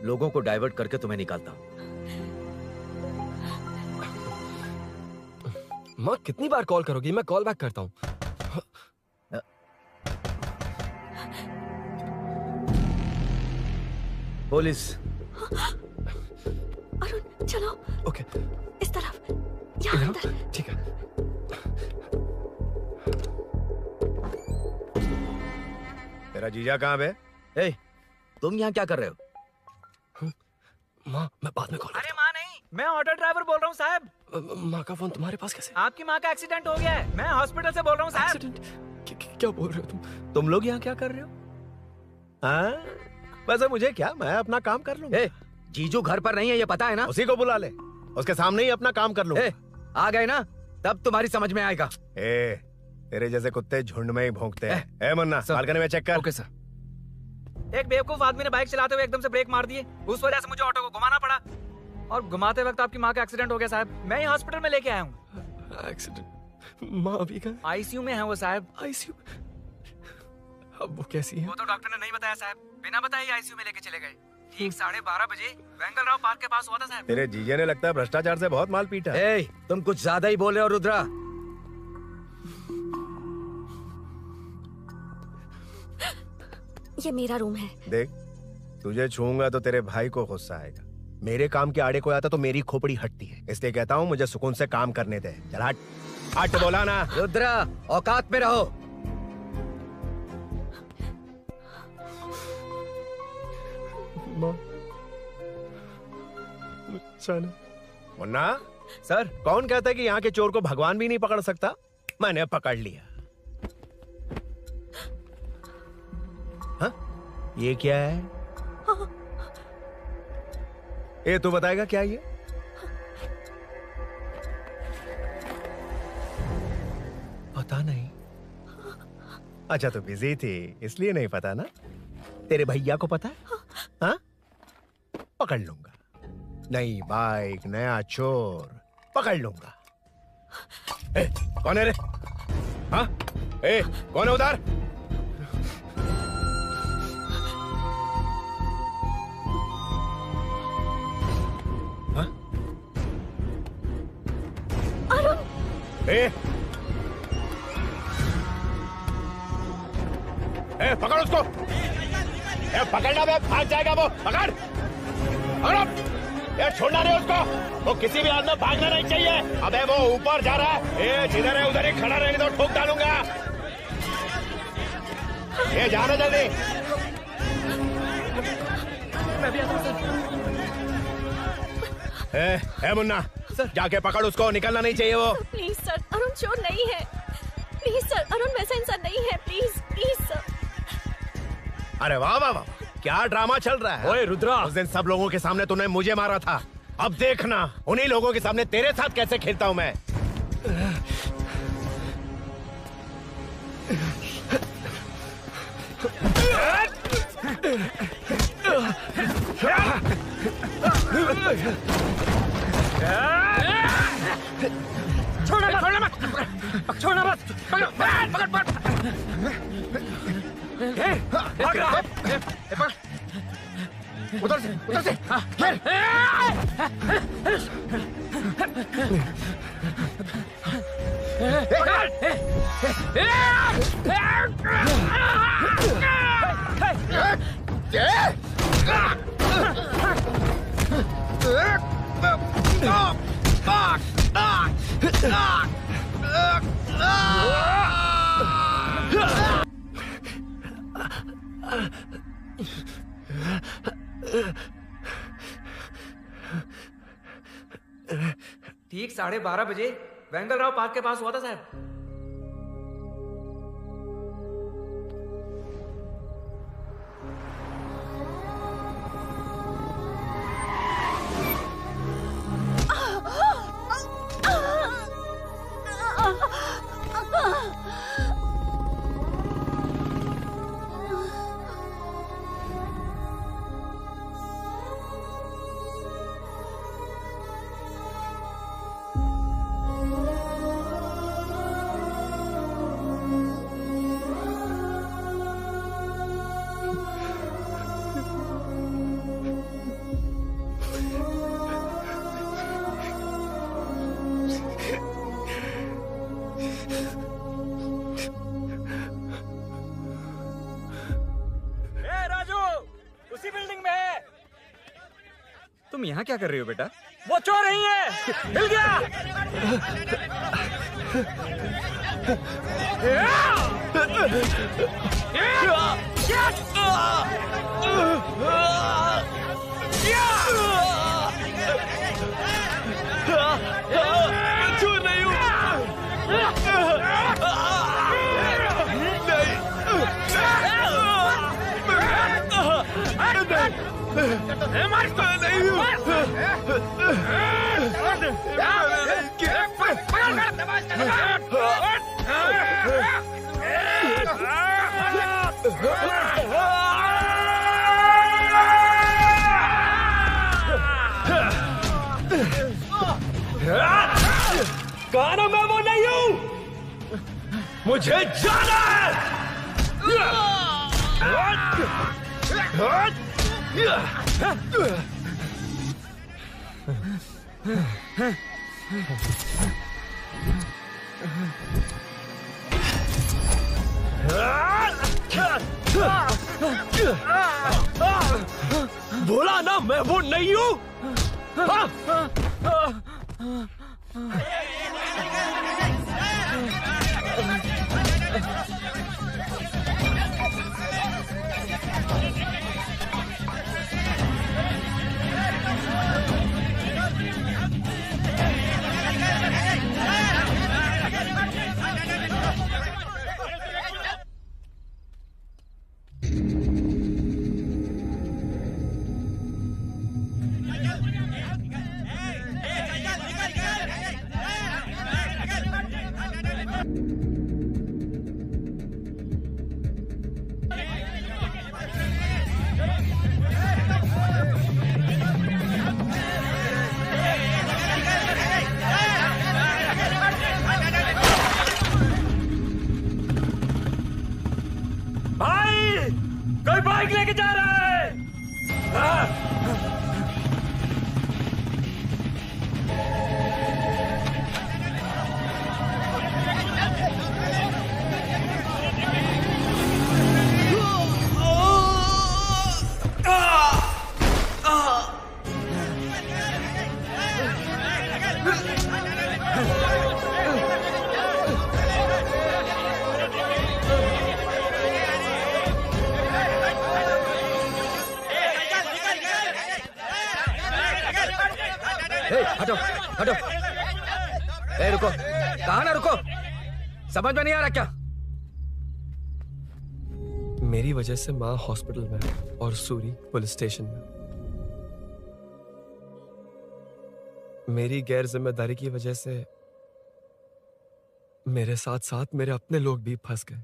लोगों को डाइवर्ट करके तुम्हें निकालता हूँ। माँ कितनी बार कॉल करोगी? मैं कॉल बैक करता हूँ। पुलिस। अरुण चलो। ओके। इस तरफ। यहाँ अंदर। ठीक है। तेरा जीजा कहाँ पे? ए, तुम यहाँ क्या कर रहे हो? माँ मैं बाद में कॉल। अरे माँ नहीं, मैं ऑटो ड्राइवर बोल रहा हूँ साहब। माँ का फोन तुम्हारे पास कैसे? आपकी माँ का एक्सीडेंट हो गया है, मैं हॉस्पिटल से बोल रहा हूँ साहब। क्या बोल रहे हो तुम लोग यहाँ क्या कर रहे हो? हाँ? वैसे मुझे क्या, मैं अपना काम कर लूंगा। जीजू घर पर नहीं है, ये पता है ना? उसी को बुला ले, उसके सामने ही अपना काम कर लूंगा। आ गए ना, तब तुम्हारी समझ में आएगा। तेरे जैसे कुत्ते झुंड में ही भौंकते हैं। मुन्ना बालकनी में चेक कर। Okay sir. एक बेवकूफ आदमी ने बाइक चलाते हुए एकदम से ब्रेक मार दिए, उस वजह से मुझे ऑटो को घुमाना पड़ा, और घुमाते वक्त आपकी माँ का एक्सीडेंट हो गया साहब। मैं ही हॉस्पिटल में लेके आया हूँ। एक्सीडेंट? माँ अभी कहाँ? आईसीयू में है वो साहब। आईसीयू? अब वो कैसी है? वो तो डॉक्टर ने नहीं बताया साहब, बिना बताए आईसीयू में लेके चले गए। ठीक 12:30 बजे वेंगल राव पार्क के पास हुआ था साहब। तेरे जीजे ने लगता है भ्रष्टाचार से बहुत माल पीटा। तुम कुछ ज्यादा ही बोल रहे हो रुद्रा। ये मेरा रूम है। देख, तुझे छूऊंगा तो तेरे भाई को गुस्सा आएगा। मेरे काम के आड़े को आता तो मेरी खोपड़ी हटती है, इसलिए कहता हूँ मुझे सुकून से काम करने दे। चल हट। हट बोला ना। रुद्रा, औकात में रहो। मुन्ना सर, कौन कहता है कि यहाँ के चोर को भगवान भी नहीं पकड़ सकता? मैंने पकड़ लिया। हाँ? ये क्या है? ये तू बताएगा क्या ये? पता नहीं। अच्छा तो बिजी थी इसलिए नहीं पता ना? तेरे भैया को पता है? हाँ? पकड़ लूंगा। नई बाइक, नया चोर, पकड़ लूंगा। कौन है रे? हाँ? कौन है उधर? हाँ? अरुण। पकड़ उसको। पकड़ना, मैं भाग जाएगा वो। पकड़। छोड़ना नहीं उसको, वो किसी भी हाल में भागना नहीं चाहिए। अबे वो ऊपर जा रहा है, जिधर है उधर ही खड़ा रहेंगे तो ठोक डालूंगा। जाना जल्दी। मैं भी आता हूं सर। मुन्ना सर, जाके पकड़ उसको, निकलना नहीं चाहिए वो। प्लीज सर, अरुण चोर नहीं है। प्लीज सर, अरुण वैसा इंसान नहीं है। Please please sir. अरे वाह वाह वाह, क्या ड्रामा चल रहा है। ओए रुद्रा, उस दिन सब लोगों के सामने तूने मुझे मारा था, अब देखना उन्हीं लोगों के सामने तेरे साथ कैसे खेलता हूं मैं। छोड़ना मत, छोड़ना मत, पकड़ पकड़ पकड़। उधर से, उधर से। ठीक 12:30 बजे वेंगल राव पार्क के पास हुआ था साहब। तुम यहाँ क्या कर रही हो बेटा? वो चोर नहीं है, हिल गया। चोर नहीं हूँ। कहा मैं वो नहीं हूं, मुझे जाना है। बोला ना मैं वो नहीं हूं। कोई बाइक लेके जा रहा है। हटो हटो। ए रुको, कहा ना रुको, समझ में नहीं आ रहा क्या? मेरी वजह से माँ हॉस्पिटल में और सूरी पुलिस स्टेशन में। मेरी गैर जिम्मेदारी की वजह से मेरे साथ साथ मेरे अपने लोग भी फंस गए।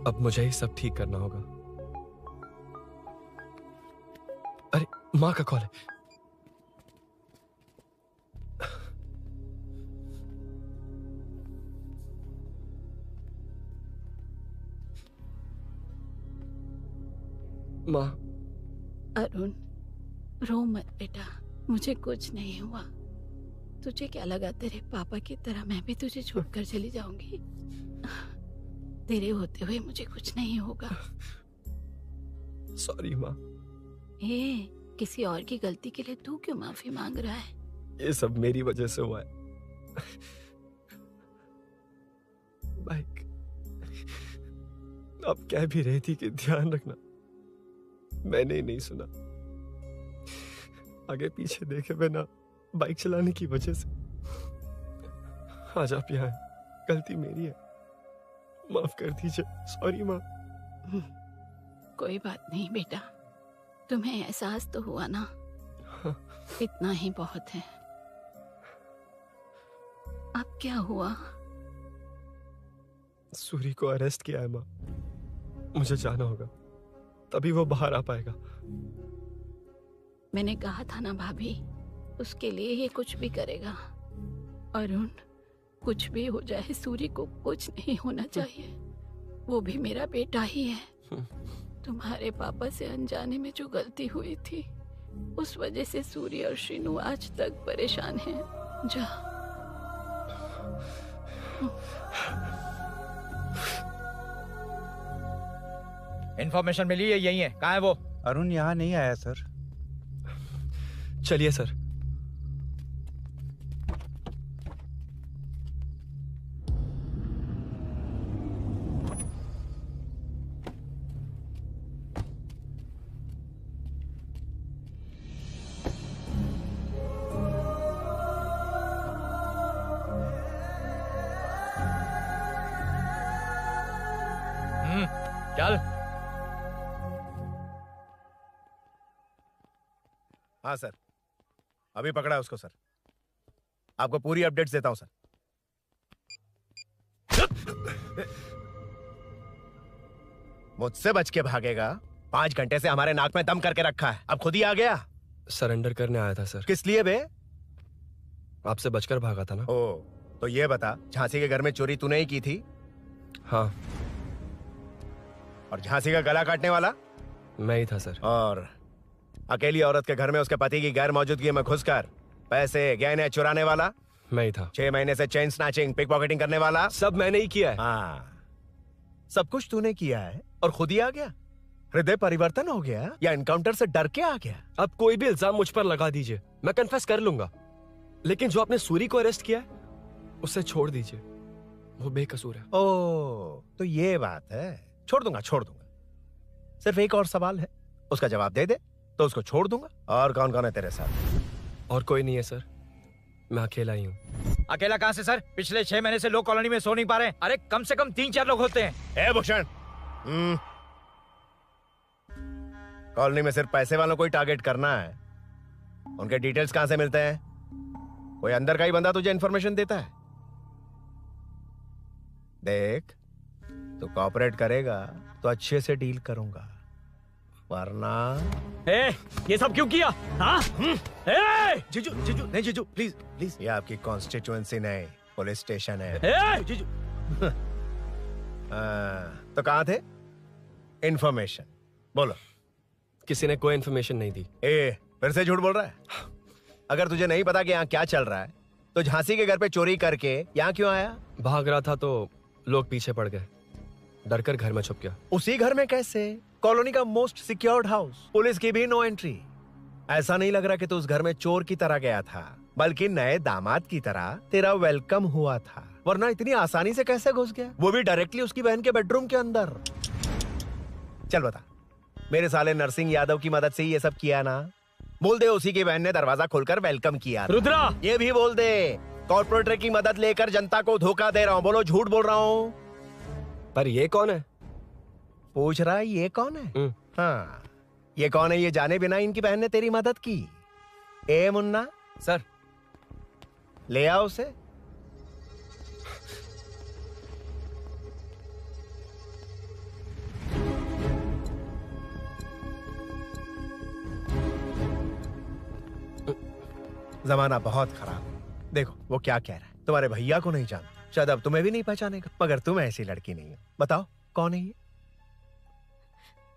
अब मुझे ही सब ठीक करना होगा। अरे माँ का कॉल है। माँ। अरुण, रो मत बेटा, मुझे कुछ नहीं हुआ। तुझे क्या लगा तेरे पापा की तरह मैं भी तुझे छोड़कर चली जाऊंगी? तेरे होते हुए मुझे कुछ नहीं होगा। सॉरी माँ। ए, किसी और की गलती के लिए तू क्यों माफी मांग रहा है? ये सब मेरी वजह से हुआ है। बाइक आप कह भी रही थी कि ध्यान रखना, मैंने ही नहीं सुना। आगे पीछे देखे बिना बाइक चलाने की वजह से आज आप यहाँ हैं। गलती मेरी है, माफ कर दीजिए। सॉरी माँ। कोई बात नहीं बेटा, तुम्हें एहसास तो हुआ ना, इतना ही बहुत है। अब क्या हुआ? सूरी को अरेस्ट किया है माँ, मुझे जाना होगा, तभी वो बाहर आ पाएगा। मैंने कहा था ना भाभी, उसके लिए ये कुछ भी करेगा। अरुण, कुछ भी हो जाए सूरी को कुछ नहीं होना चाहिए। वो भी मेरा बेटा ही है। तुम्हारे पापा से अनजाने में जो गलती हुई थी, उस वजह से सूरी और श्रीनू आज तक परेशान हैं। जा। इन्फॉर्मेशन मिली है, यही है। कहाँ है वो? अरुण यहाँ नहीं आया सर। चलिए सर। चल। हाँ सर, अभी पकड़ा उसको सर। आपको पूरी अपडेट्स देता हूं सर। मुझसे बच के भागेगा? 5 घंटे से हमारे नाक में दम करके रखा है, अब खुद ही आ गया। सरेंडर करने आया था सर। किस लिए बे? आपसे बचकर भागा था ना। ओ, तो ये बता, झांसी के घर में चोरी तूने ही की थी? हाँ। और झांसी का गला काटने वाला? मैं ही था सर। और अकेली औरत के घर में उसके पति की गैर मौजूदगी में घुसकर पैसे गहने चुराने वाला? मैं ही था। 6 महीने से चेन स्नैचिंग, पिक पॉकेटिंग करने वाला? सब मैंने ही किया है। हाँ, सब कुछ तूने किया है और खुद ही आ गया? हृदय परिवर्तन हो गया या एनकाउंटर से डर के आ गया? अब कोई भी इल्जाम मुझ पर लगा दीजिए, मैं कन्फेस कर लूंगा, लेकिन जो आपने सूरी को अरेस्ट किया है उसे छोड़ दीजिए, वो बेकसूर है। ओ, तो ये बात है। छोड़ दूंगा, छोड़ दूंगा। सिर्फ एक और सवाल है, उसका जवाब दे दे तो उसको छोड़ दूंगा। और कौन कौन है तेरे साथ? और कोई नहीं है सर, मैं अकेला ही हूँ। अकेला कहाँ से सर? पिछले 6 महीने से लोग कॉलोनी में सो नहीं पा रहे हैं। अरे कम से कम 3-4 लोग होते हैं। ए भूषण, कॉलोनी में सिर्फ पैसे वालों को ही टारगेट करना है? उनके डिटेल्स कहां से मिलते हैं? कोई अंदर का ही बंदा तुझे इंफॉर्मेशन देता है? देख, तू कोऑपरेट करेगा तो अच्छे से डील करूंगा, वरना ये सब क्यों किया? हाँ? जीजू, जीजू, नहीं जीजू, प्लीज प्लीज। ये आपकी कॉन्स्टिट्यूएंसी नहीं, पुलिस स्टेशन है। जीजू। तो कहाँ थे? इंफॉर्मेशन बोलो। किसी ने कोई इंफॉर्मेशन नहीं दी। फिर से झूठ बोल रहा है? अगर तुझे नहीं पता कि यहाँ क्या चल रहा है तो झांसी के घर पे चोरी करके यहाँ क्यों आया? भाग रहा था तो लोग पीछे पड़ गए, डरकर घर में छुप गया। उसी घर में कैसे? कॉलोनी का मोस्ट सिक्योर्ड हाउस, पुलिस की भी नो एंट्री। ऐसा नहीं लग रहा कि तू उस घर में चोर की तरह गया था, बल्कि नए दामाद की तरह तेरा वेलकम हुआ था। वरना इतनी आसानी से कैसे घुस गया, वो भी डायरेक्टली उसकी बहन के बेडरूम के अंदर? चल बता, मेरे साले नरसिंह यादव की मदद से ही ये सब किया ना? बोल दे उसी की बहन ने दरवाजा खोलकर वेलकम किया। रुद्रा, ये भी बोल दे कॉर्पोरेटर की मदद लेकर जनता को धोखा दे रहा हूँ। बोलो झूठ बोल रहा हूँ? पर ये कौन है? पूछ रहा है ये कौन है? हाँ, ये कौन है ये जाने बिना इनकी बहन ने तेरी मदद की। ए मुन्ना सर, ले आओ उसे। जमाना बहुत खराब है। देखो वो क्या कह रहा है, तुम्हारे भैया को नहीं जानता, शायद अब तुम्हें भी नहीं पहचानेगा, मगर तुम ऐसी लड़की नहीं हो। बताओ कौन है ये?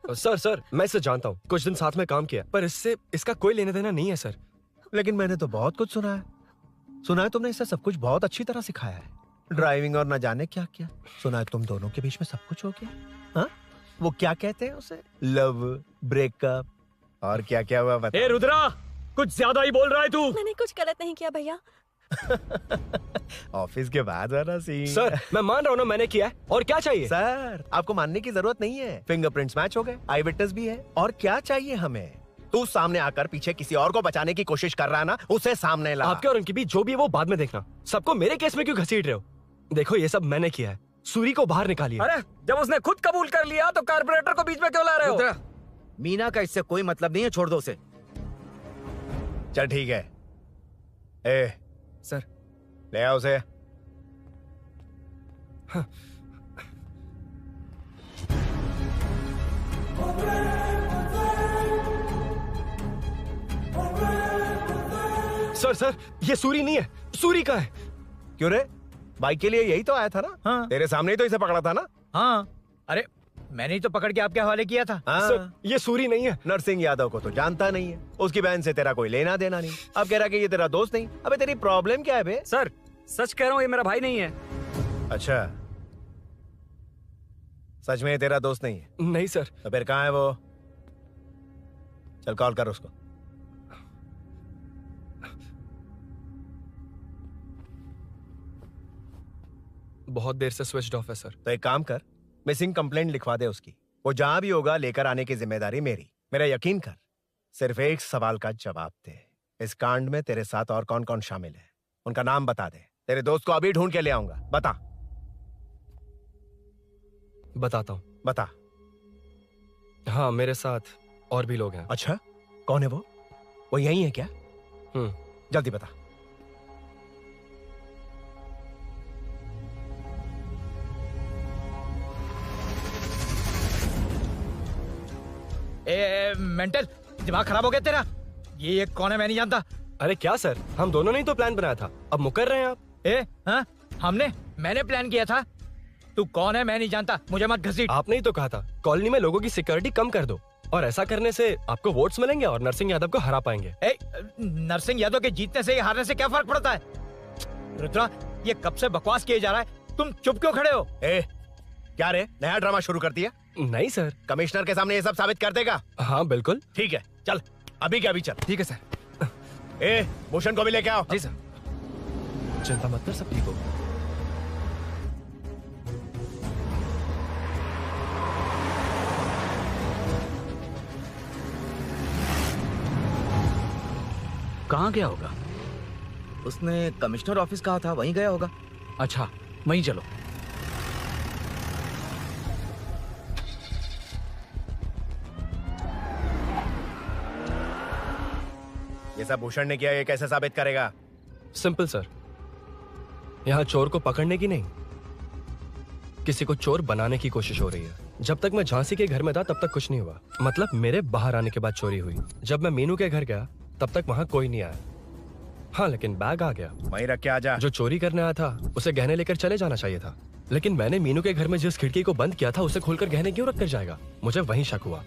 सर मैं इसे जानता हूँ, कुछ दिन साथ में काम किया, पर इससे इसका कोई लेना देना नहीं है सर। लेकिन मैंने तो बहुत कुछ सुना है। सुना है तुमने इसे सब कुछ बहुत अच्छी तरह सिखाया है, ड्राइविंग और न जाने क्या क्या। सुना है तुम दोनों के बीच में सब कुछ हो गया। हाँ, वो क्या कहते हैं उसे, लव, ब्रेकअप और क्या क्या हुआ बता। ए रुद्रा, कुछ ज्यादा ही बोल रहा है तू। मैंने कुछ गलत नहीं किया भैया। ऑफिस के बाद वाला सीन। सर मैं मान रहा हूँ ना मैंने किया है, और क्या चाहिए? सर आपको मानने की जरूरत नहीं है, फिंगरप्रिंट्स मैच हो गए, आई विटनेस भी है, और क्या चाहिए हमें? तू सामने आकर पीछे किसी और को बचाने की कोशिश कर रहा है ना, उसे सामने ला। आपके और उनके बीच जो भी है वो बाद में देखना, सबको मेरे केस में क्यों घसीट रहे हो? देखो ये सब मैंने किया है, सूरी को बाहर निकालिए। अरे जब उसने खुद कबूल कर लिया तो कारपोरेटर को बीच में क्यों ला रहे हो? मीना का इससे कोई मतलब नहीं है, छोड़ दो उसे। चल ठीक है। ए सर, ले आओ उसे। सर ये सूरी नहीं है, सूरी का है। क्यों रे, बाइक के लिए यही तो आया था ना? हाँ। तेरे सामने ही तो इसे पकड़ा था ना? हाँ, अरे मैंने ही तो पकड़ के आपके हवाले किया था। हाँ। सर ये सूरी नहीं है। नरसिंह यादव को तो जानता नहीं है, उसकी बहन से तेरा कोई लेना देना नहीं, अब कह रहा कि ये तेरा दोस्त नहीं। अबे तेरी प्रॉब्लम क्या है बे? सर सच कह रहा हूँ, ये मेरा भाई नहीं है। अच्छा, सच में ये तेरा दोस्त नहीं है? नहीं सर। तो फिर कहाँ है वो? चल कॉल कर उसको। बहुत देर से स्विच ऑफ है सर। तो एक काम कर, मिसिंग कंप्लेंट लिखवा दे उसकी। वो जहां भी होगा लेकर आने की जिम्मेदारी मेरी। मेरा यकीन कर, सिर्फ एक सवाल का जवाब दे। इस कांड में तेरे साथ और कौन कौन शामिल है, उनका नाम बता दे। तेरे दोस्त को अभी ढूंढ के ले आऊंगा। बता। बताता हूँ। बता। हाँ, मेरे साथ और भी लोग हैं। अच्छा, कौन है वो? वो यही है क्या? जल्दी बता। मेंटल दिमाग खराब हो गया तेरा? ये कौन है? मैं नहीं जानता। अरे क्या सर, हम दोनों ने ही तो प्लान बनाया था, अब मुकर रहे हैं आप। हाँ? मैंने प्लान किया था। तू कौन है? मैं नहीं जानता, मुझे मत घसीट। आपने ही तो कहा था कॉलोनी में लोगों की सिक्योरिटी कम कर दो, और ऐसा करने से आपको वोट्स मिलेंगे और नरसिंह यादव को हरा पाएंगे। नरसिंह यादव के जीतने से हारने से क्या फर्क पड़ता है? रुद्रा, ये कब से बकवास किए जा रहा है, तुम चुप क्यों खड़े हो? क्या रे, नया ड्रामा शुरू कर दिया? नहीं सर। कमिश्नर के सामने ये सब साबित कर देगा? हाँ बिल्कुल। ठीक है, चल अभी के अभी चल। ठीक है सर। भूषण को भी लेके आओ। जी सर। चिंता मत कर, सब ठीक होगा। कहाँ गया होगा? उसने कमिश्नर ऑफिस कहा था, वहीं गया होगा। अच्छा, वहीं चलो। ये सब भूषण ने किया, ये कैसे साबित करेगा? सिंपल सर, यहाँ चोर को पकड़ने की नहीं, किसी को चोर बनाने की कोशिश हो रही है। जब तक मैं झांसी के घर में था तब तक कुछ नहीं हुआ, मतलब मेरे बाहर आने के बाद चोरी हुई। जब मैं मीनू के घर गया तब तक वहाँ कोई नहीं आया। हाँ, लेकिन बैग आ गया। वहीं रख के आ जा। जो चोरी करने आया था उसे गहने लेकर चले जाना चाहिए था, लेकिन मैंने मीनू के घर में जिस खिड़की को बंद किया था उसे खोलकर गहने क्यों रख कर जाएगा? मुझे वहीं शक हुआ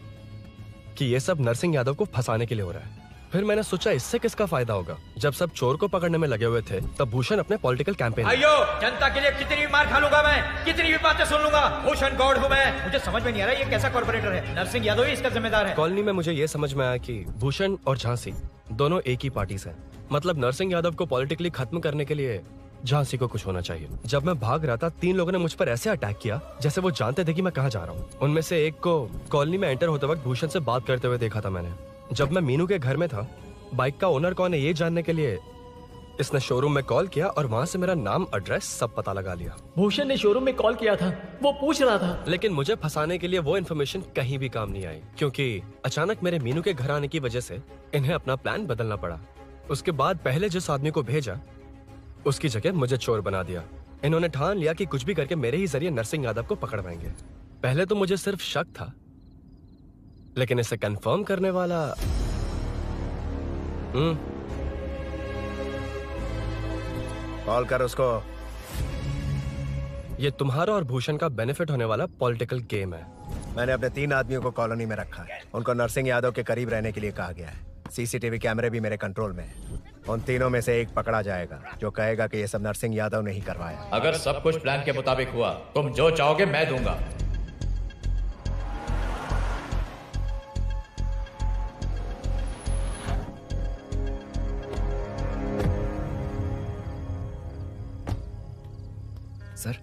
कि ये सब नरसिंह यादव को फंसाने के लिए हो रहा है। फिर मैंने सोचा इससे किसका फायदा होगा। जब सब चोर को पकड़ने में लगे हुए थे तब भूषण अपने पॉलिटिकल कैंपेन। अयो, जनता के लिए कितनी भी मार खा लूंगा मैं, कितनी भी बातें सुन लूंगा। भूषण गॉड हूँ मैं। मुझे समझ में नहीं आ रहा ये कैसा कॉर्पोरेटर है। नरसिंह यादव ही इसका जिम्मेदार है। कॉलोनी में मुझे ये समझ में आया कि भूषण और झांसी दोनों एक ही पार्टी से, मतलब नरसिंह यादव को पॉलिटिकली खत्म करने के लिए झांसी को कुछ होना चाहिए। जब मैं भाग रहा था 3 लोगों ने मुझ पर ऐसे अटैक किया जैसे वो जानते थे कि मैं कहाँ जा रहा हूँ। उनमें से एक को कॉलोनी में एंटर होते वक्त भूषण से बात करते हुए देखा था मैंने। जब मैं मीनू के घर में था, बाइक का ओनर कौन है ये जानने के लिए इसने शोरूम में कॉल किया और वहाँ से मेरा नाम, एड्रेस सब पता लगा लिया। भूषण ने शोरूम में कॉल किया था, वो पूछ रहा था। लेकिन मुझे फंसाने के लिए वो इन्फॉर्मेशन कहीं भी काम नहीं आई, क्योंकि अचानक मेरे मीनू के घर आने की वजह से इन्हें अपना प्लान बदलना पड़ा। उसके बाद पहले जिस आदमी को भेजा उसकी जगह मुझे चोर बना दिया। इन्होंने ठान लिया कि कुछ भी करके मेरे ही जरिए नरसिंह यादव को पकड़वाएंगे। पहले तो मुझे सिर्फ शक था, लेकिन इसे कंफर्म करने वाला कॉल कर उसको। ये तुम्हारा और भूषण का बेनिफिट होने वाला पॉलिटिकल गेम है। मैंने अपने 3 आदमियों को कॉलोनी में रखा है। उनको नरसिंह यादव के करीब रहने के लिए कहा गया है। सीसीटीवी कैमरे भी मेरे कंट्रोल में है। उन तीनों में से एक पकड़ा जाएगा जो कहेगा कि ये सब नरसिंह यादव ने ही करवाया। अगर सब कुछ प्लान के मुताबिक हुआ, तुम जो चाहोगे मैं दूंगा। सर,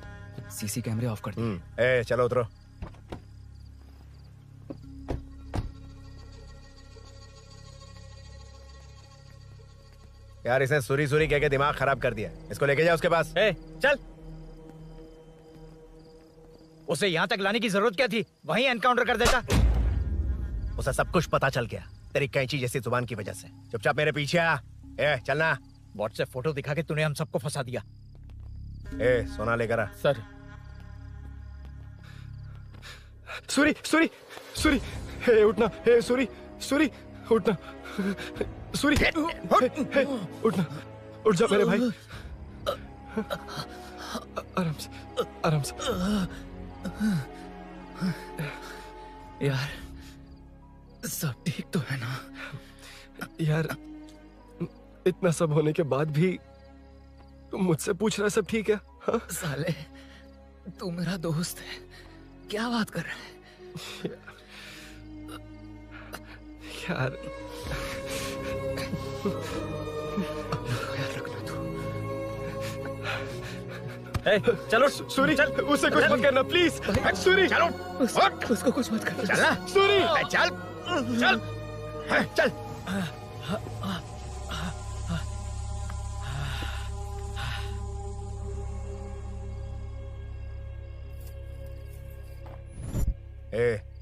सीसी कैमरे ऑफ कर दिए। चलो उतरो। यार इसने सुरी सुरी कह के दिमाग खराब कर दिया। इसको लेके जाओ उसके पास। चल। उसे यहाँ तक लाने की जरूरत क्या थी? वहीं एनकाउंटर कर देता। उसे सब कुछ पता चल गया तेरी कैंची जैसी जुबान की वजह से। चुपचाप मेरे पीछे आ। चलना। व्हाट्सएप फोटो दिखा के तूने हम सबको फंसा दिया। सोना लेकर आ। सर। सूरी सूरी सूरी, हे उठना। हे सूरी सूरी उठना। सूरी उठना, उठ जा मेरे भाई। आराम से आराम से। यार सब ठीक तो है ना? यार इतना सब होने के बाद भी तुम मुझसे पूछ रहा सब ठीक है? हाँ? साले तू मेरा दोस्त है, क्या बात कर रहे हैं यार? चलो सूरी, चल उसे कुछ मत करना प्लीज। सूरी चलो उसको कुछ मत कर। चल ना सूरी, चल चल चल।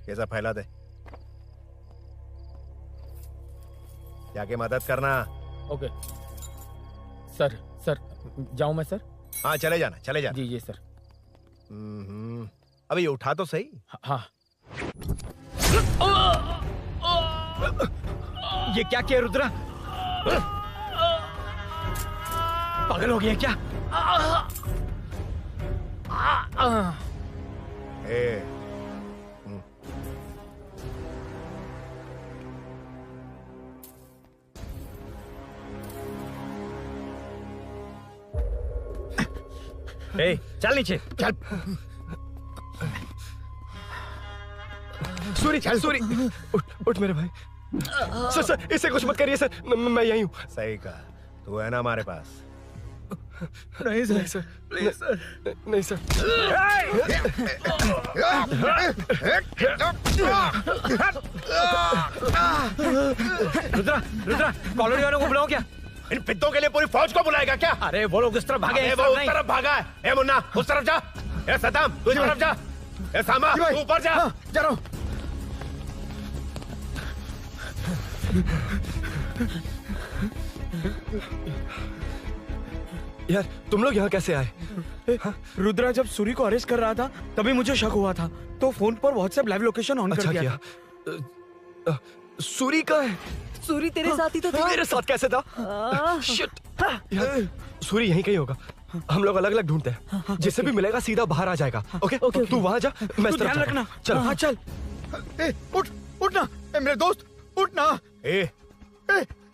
ये सब फैला दे, जाके मदद करना। Okay sir. सर जाऊं मैं सर? हाँ चले जाना, चले जाना। जी सर। अबे ये उठा तो सही। हाँ। ये क्या किया रुद्रा? पागल हो गया क्या? चल नीचे चल। सूरी, चल सूरी, उठ मेरे भाई। सर सर इसे कुछ मत करिए सर, मैं यहीं हूँ। सही कहा, तू है ना हमारे पास? नहीं सर, नहीं सर, प्लीज सर, नहीं सर। रुद्रा, रुद्रा, कॉलोनी वालों को बुलाओ क्या? इन पिद्दों के लिए पूरी फौज को बुलाएगा क्या? अरे वो लोग उस तरफ भागे, वो उस तरफ भागा है। ए मुन्ना, उस तरफ जा। ए सदाम, तू इस तरफ जा। ए सामा, तू ऊपर जा। जा रहा हूँ। यार तुम लोग यहाँ कैसे आए? रुद्रा जब सूरी को अरेस्ट कर रहा था तभी मुझे शक हुआ था, तो फोन पर व्हाट्सएप लाइव लोकेशन ऑन कर दिया। सूरी का है? सूरी तेरे साथ ही तो था। मेरे साथ कैसे था? शिट। यार सूरी यहीं कहीं होगा, हम लोग अलग अलग ढूंढते हैं। जिसे भी मिलेगा सीधा बाहर आ जाएगा। ओके तू वहां जा, मैं तू ध्यान रखना। चल। हाँ चल। उठ उठ ना मेरे दोस्त, उठ ना।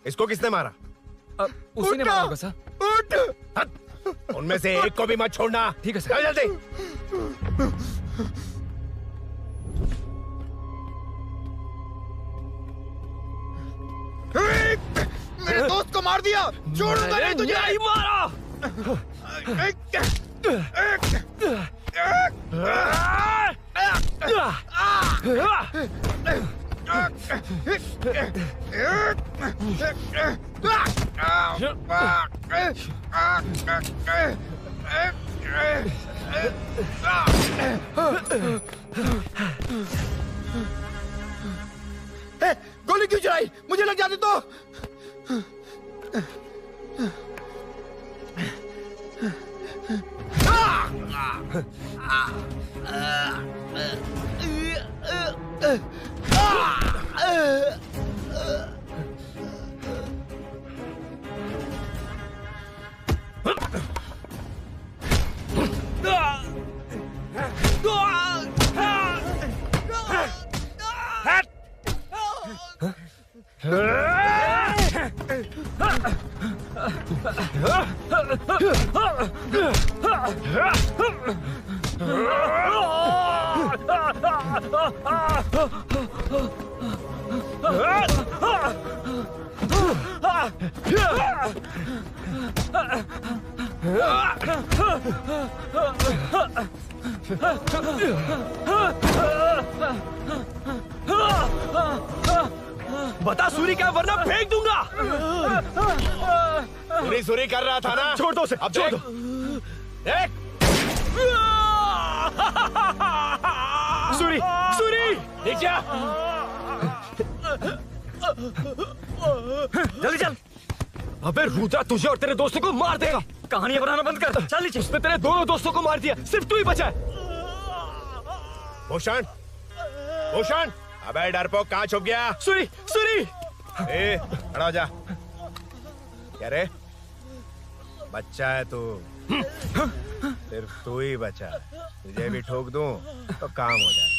इसको किसने मारा? उसी ने मारा होगा सर। उठ। उनमें से एक को भी मत छोड़ना। ठीक है सर। चल जल्दी। मेरे दोस्त को मार दिया, छोड़ूंगा नहीं तुझे। नहीं मारा। गोली क्यों चलाई? मुझे लग जाती तो। बता सूरी क्या, वरना फेंक दूंगा। सूरी कर रहा था ना? छोड़ दो उसे, अब छोड़ दो। सूरी, सूरी देख जा। जल्दी चल। अबे रुद्रा तुझे और तेरे दोस्तों को मार देगा। कहानियां बनाना बंद कर। चल नीचे। उसने तेरे दोनों दोस्तों को मार दिया, सिर्फ तू ही बचा है। भूषण, भूषण, अबे डरपोक कहाँ छुप गया? सूरी, सूरी। खड़ा हो जा। क्या रे? बच्चा है तू, सिर्फ तू ही बचा है। तुझे भी ठोक दूं तो काम हो जाए।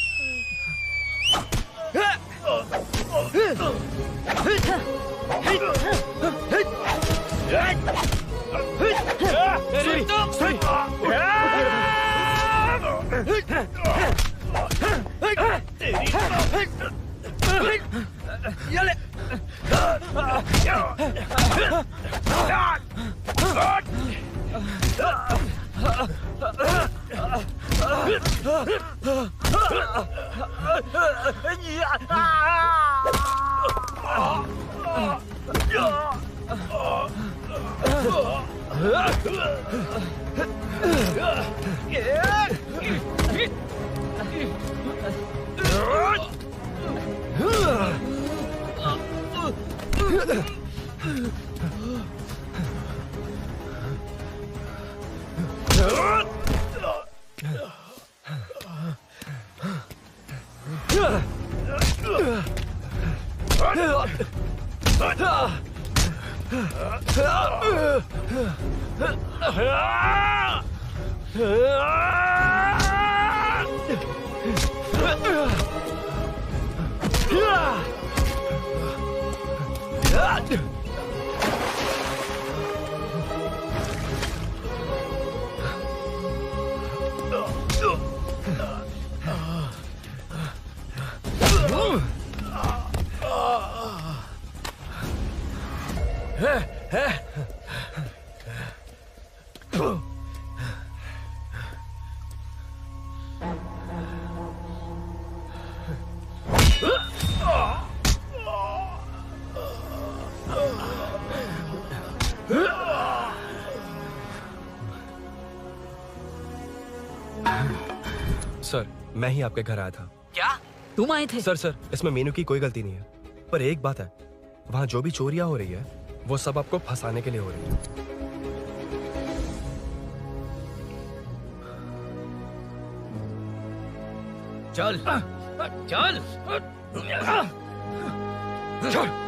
सर, मैं ही आपके घर आया था। क्या तुम आए थे? सर, इसमें मीनू की कोई गलती नहीं है, पर एक बात है, वहाँ जो भी चोरियां हो रही है वो सब आपको फंसाने के लिए हो रही है। चल चल चल।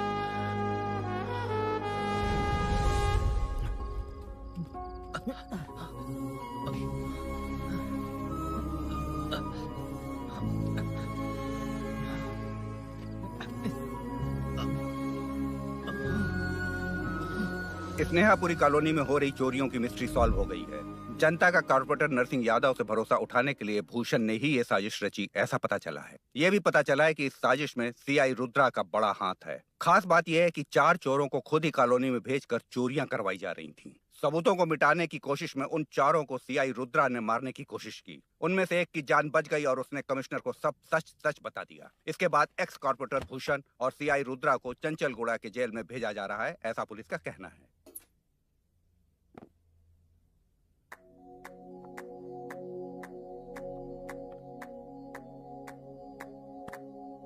स्नेहापुरी कॉलोनी में हो रही चोरियों की मिस्ट्री सॉल्व हो गई है। जनता का कॉर्पोरेटर नरसिंह यादव से भरोसा उठाने के लिए भूषण ने ही ये साजिश रची, ऐसा पता चला है। ये भी पता चला है कि इस साजिश में सीआई रुद्रा का बड़ा हाथ है। खास बात यह है कि 4 चोरों को खुद ही कॉलोनी में भेजकर चोरियां करवाई जा रही थीं। सबूतों को मिटाने की कोशिश में उन 4 को सीआई रुद्रा ने मारने की कोशिश की। उनमें से एक की जान बच गई और उसने कमिश्नर को सब सच सच बता दिया। इसके बाद एक्स कॉर्पोरेटर भूषण और सीआई रुद्रा को चंचलगुड़ा के जेल में भेजा जा रहा है, ऐसा पुलिस का कहना है।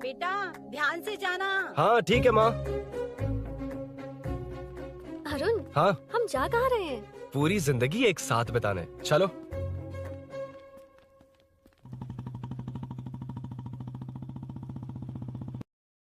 बेटा ध्यान से जाना। हाँ ठीक है माँ। अरुण, हाँ हम जा कहाँ रहे हैं? पूरी जिंदगी एक साथ बिताने, चलो।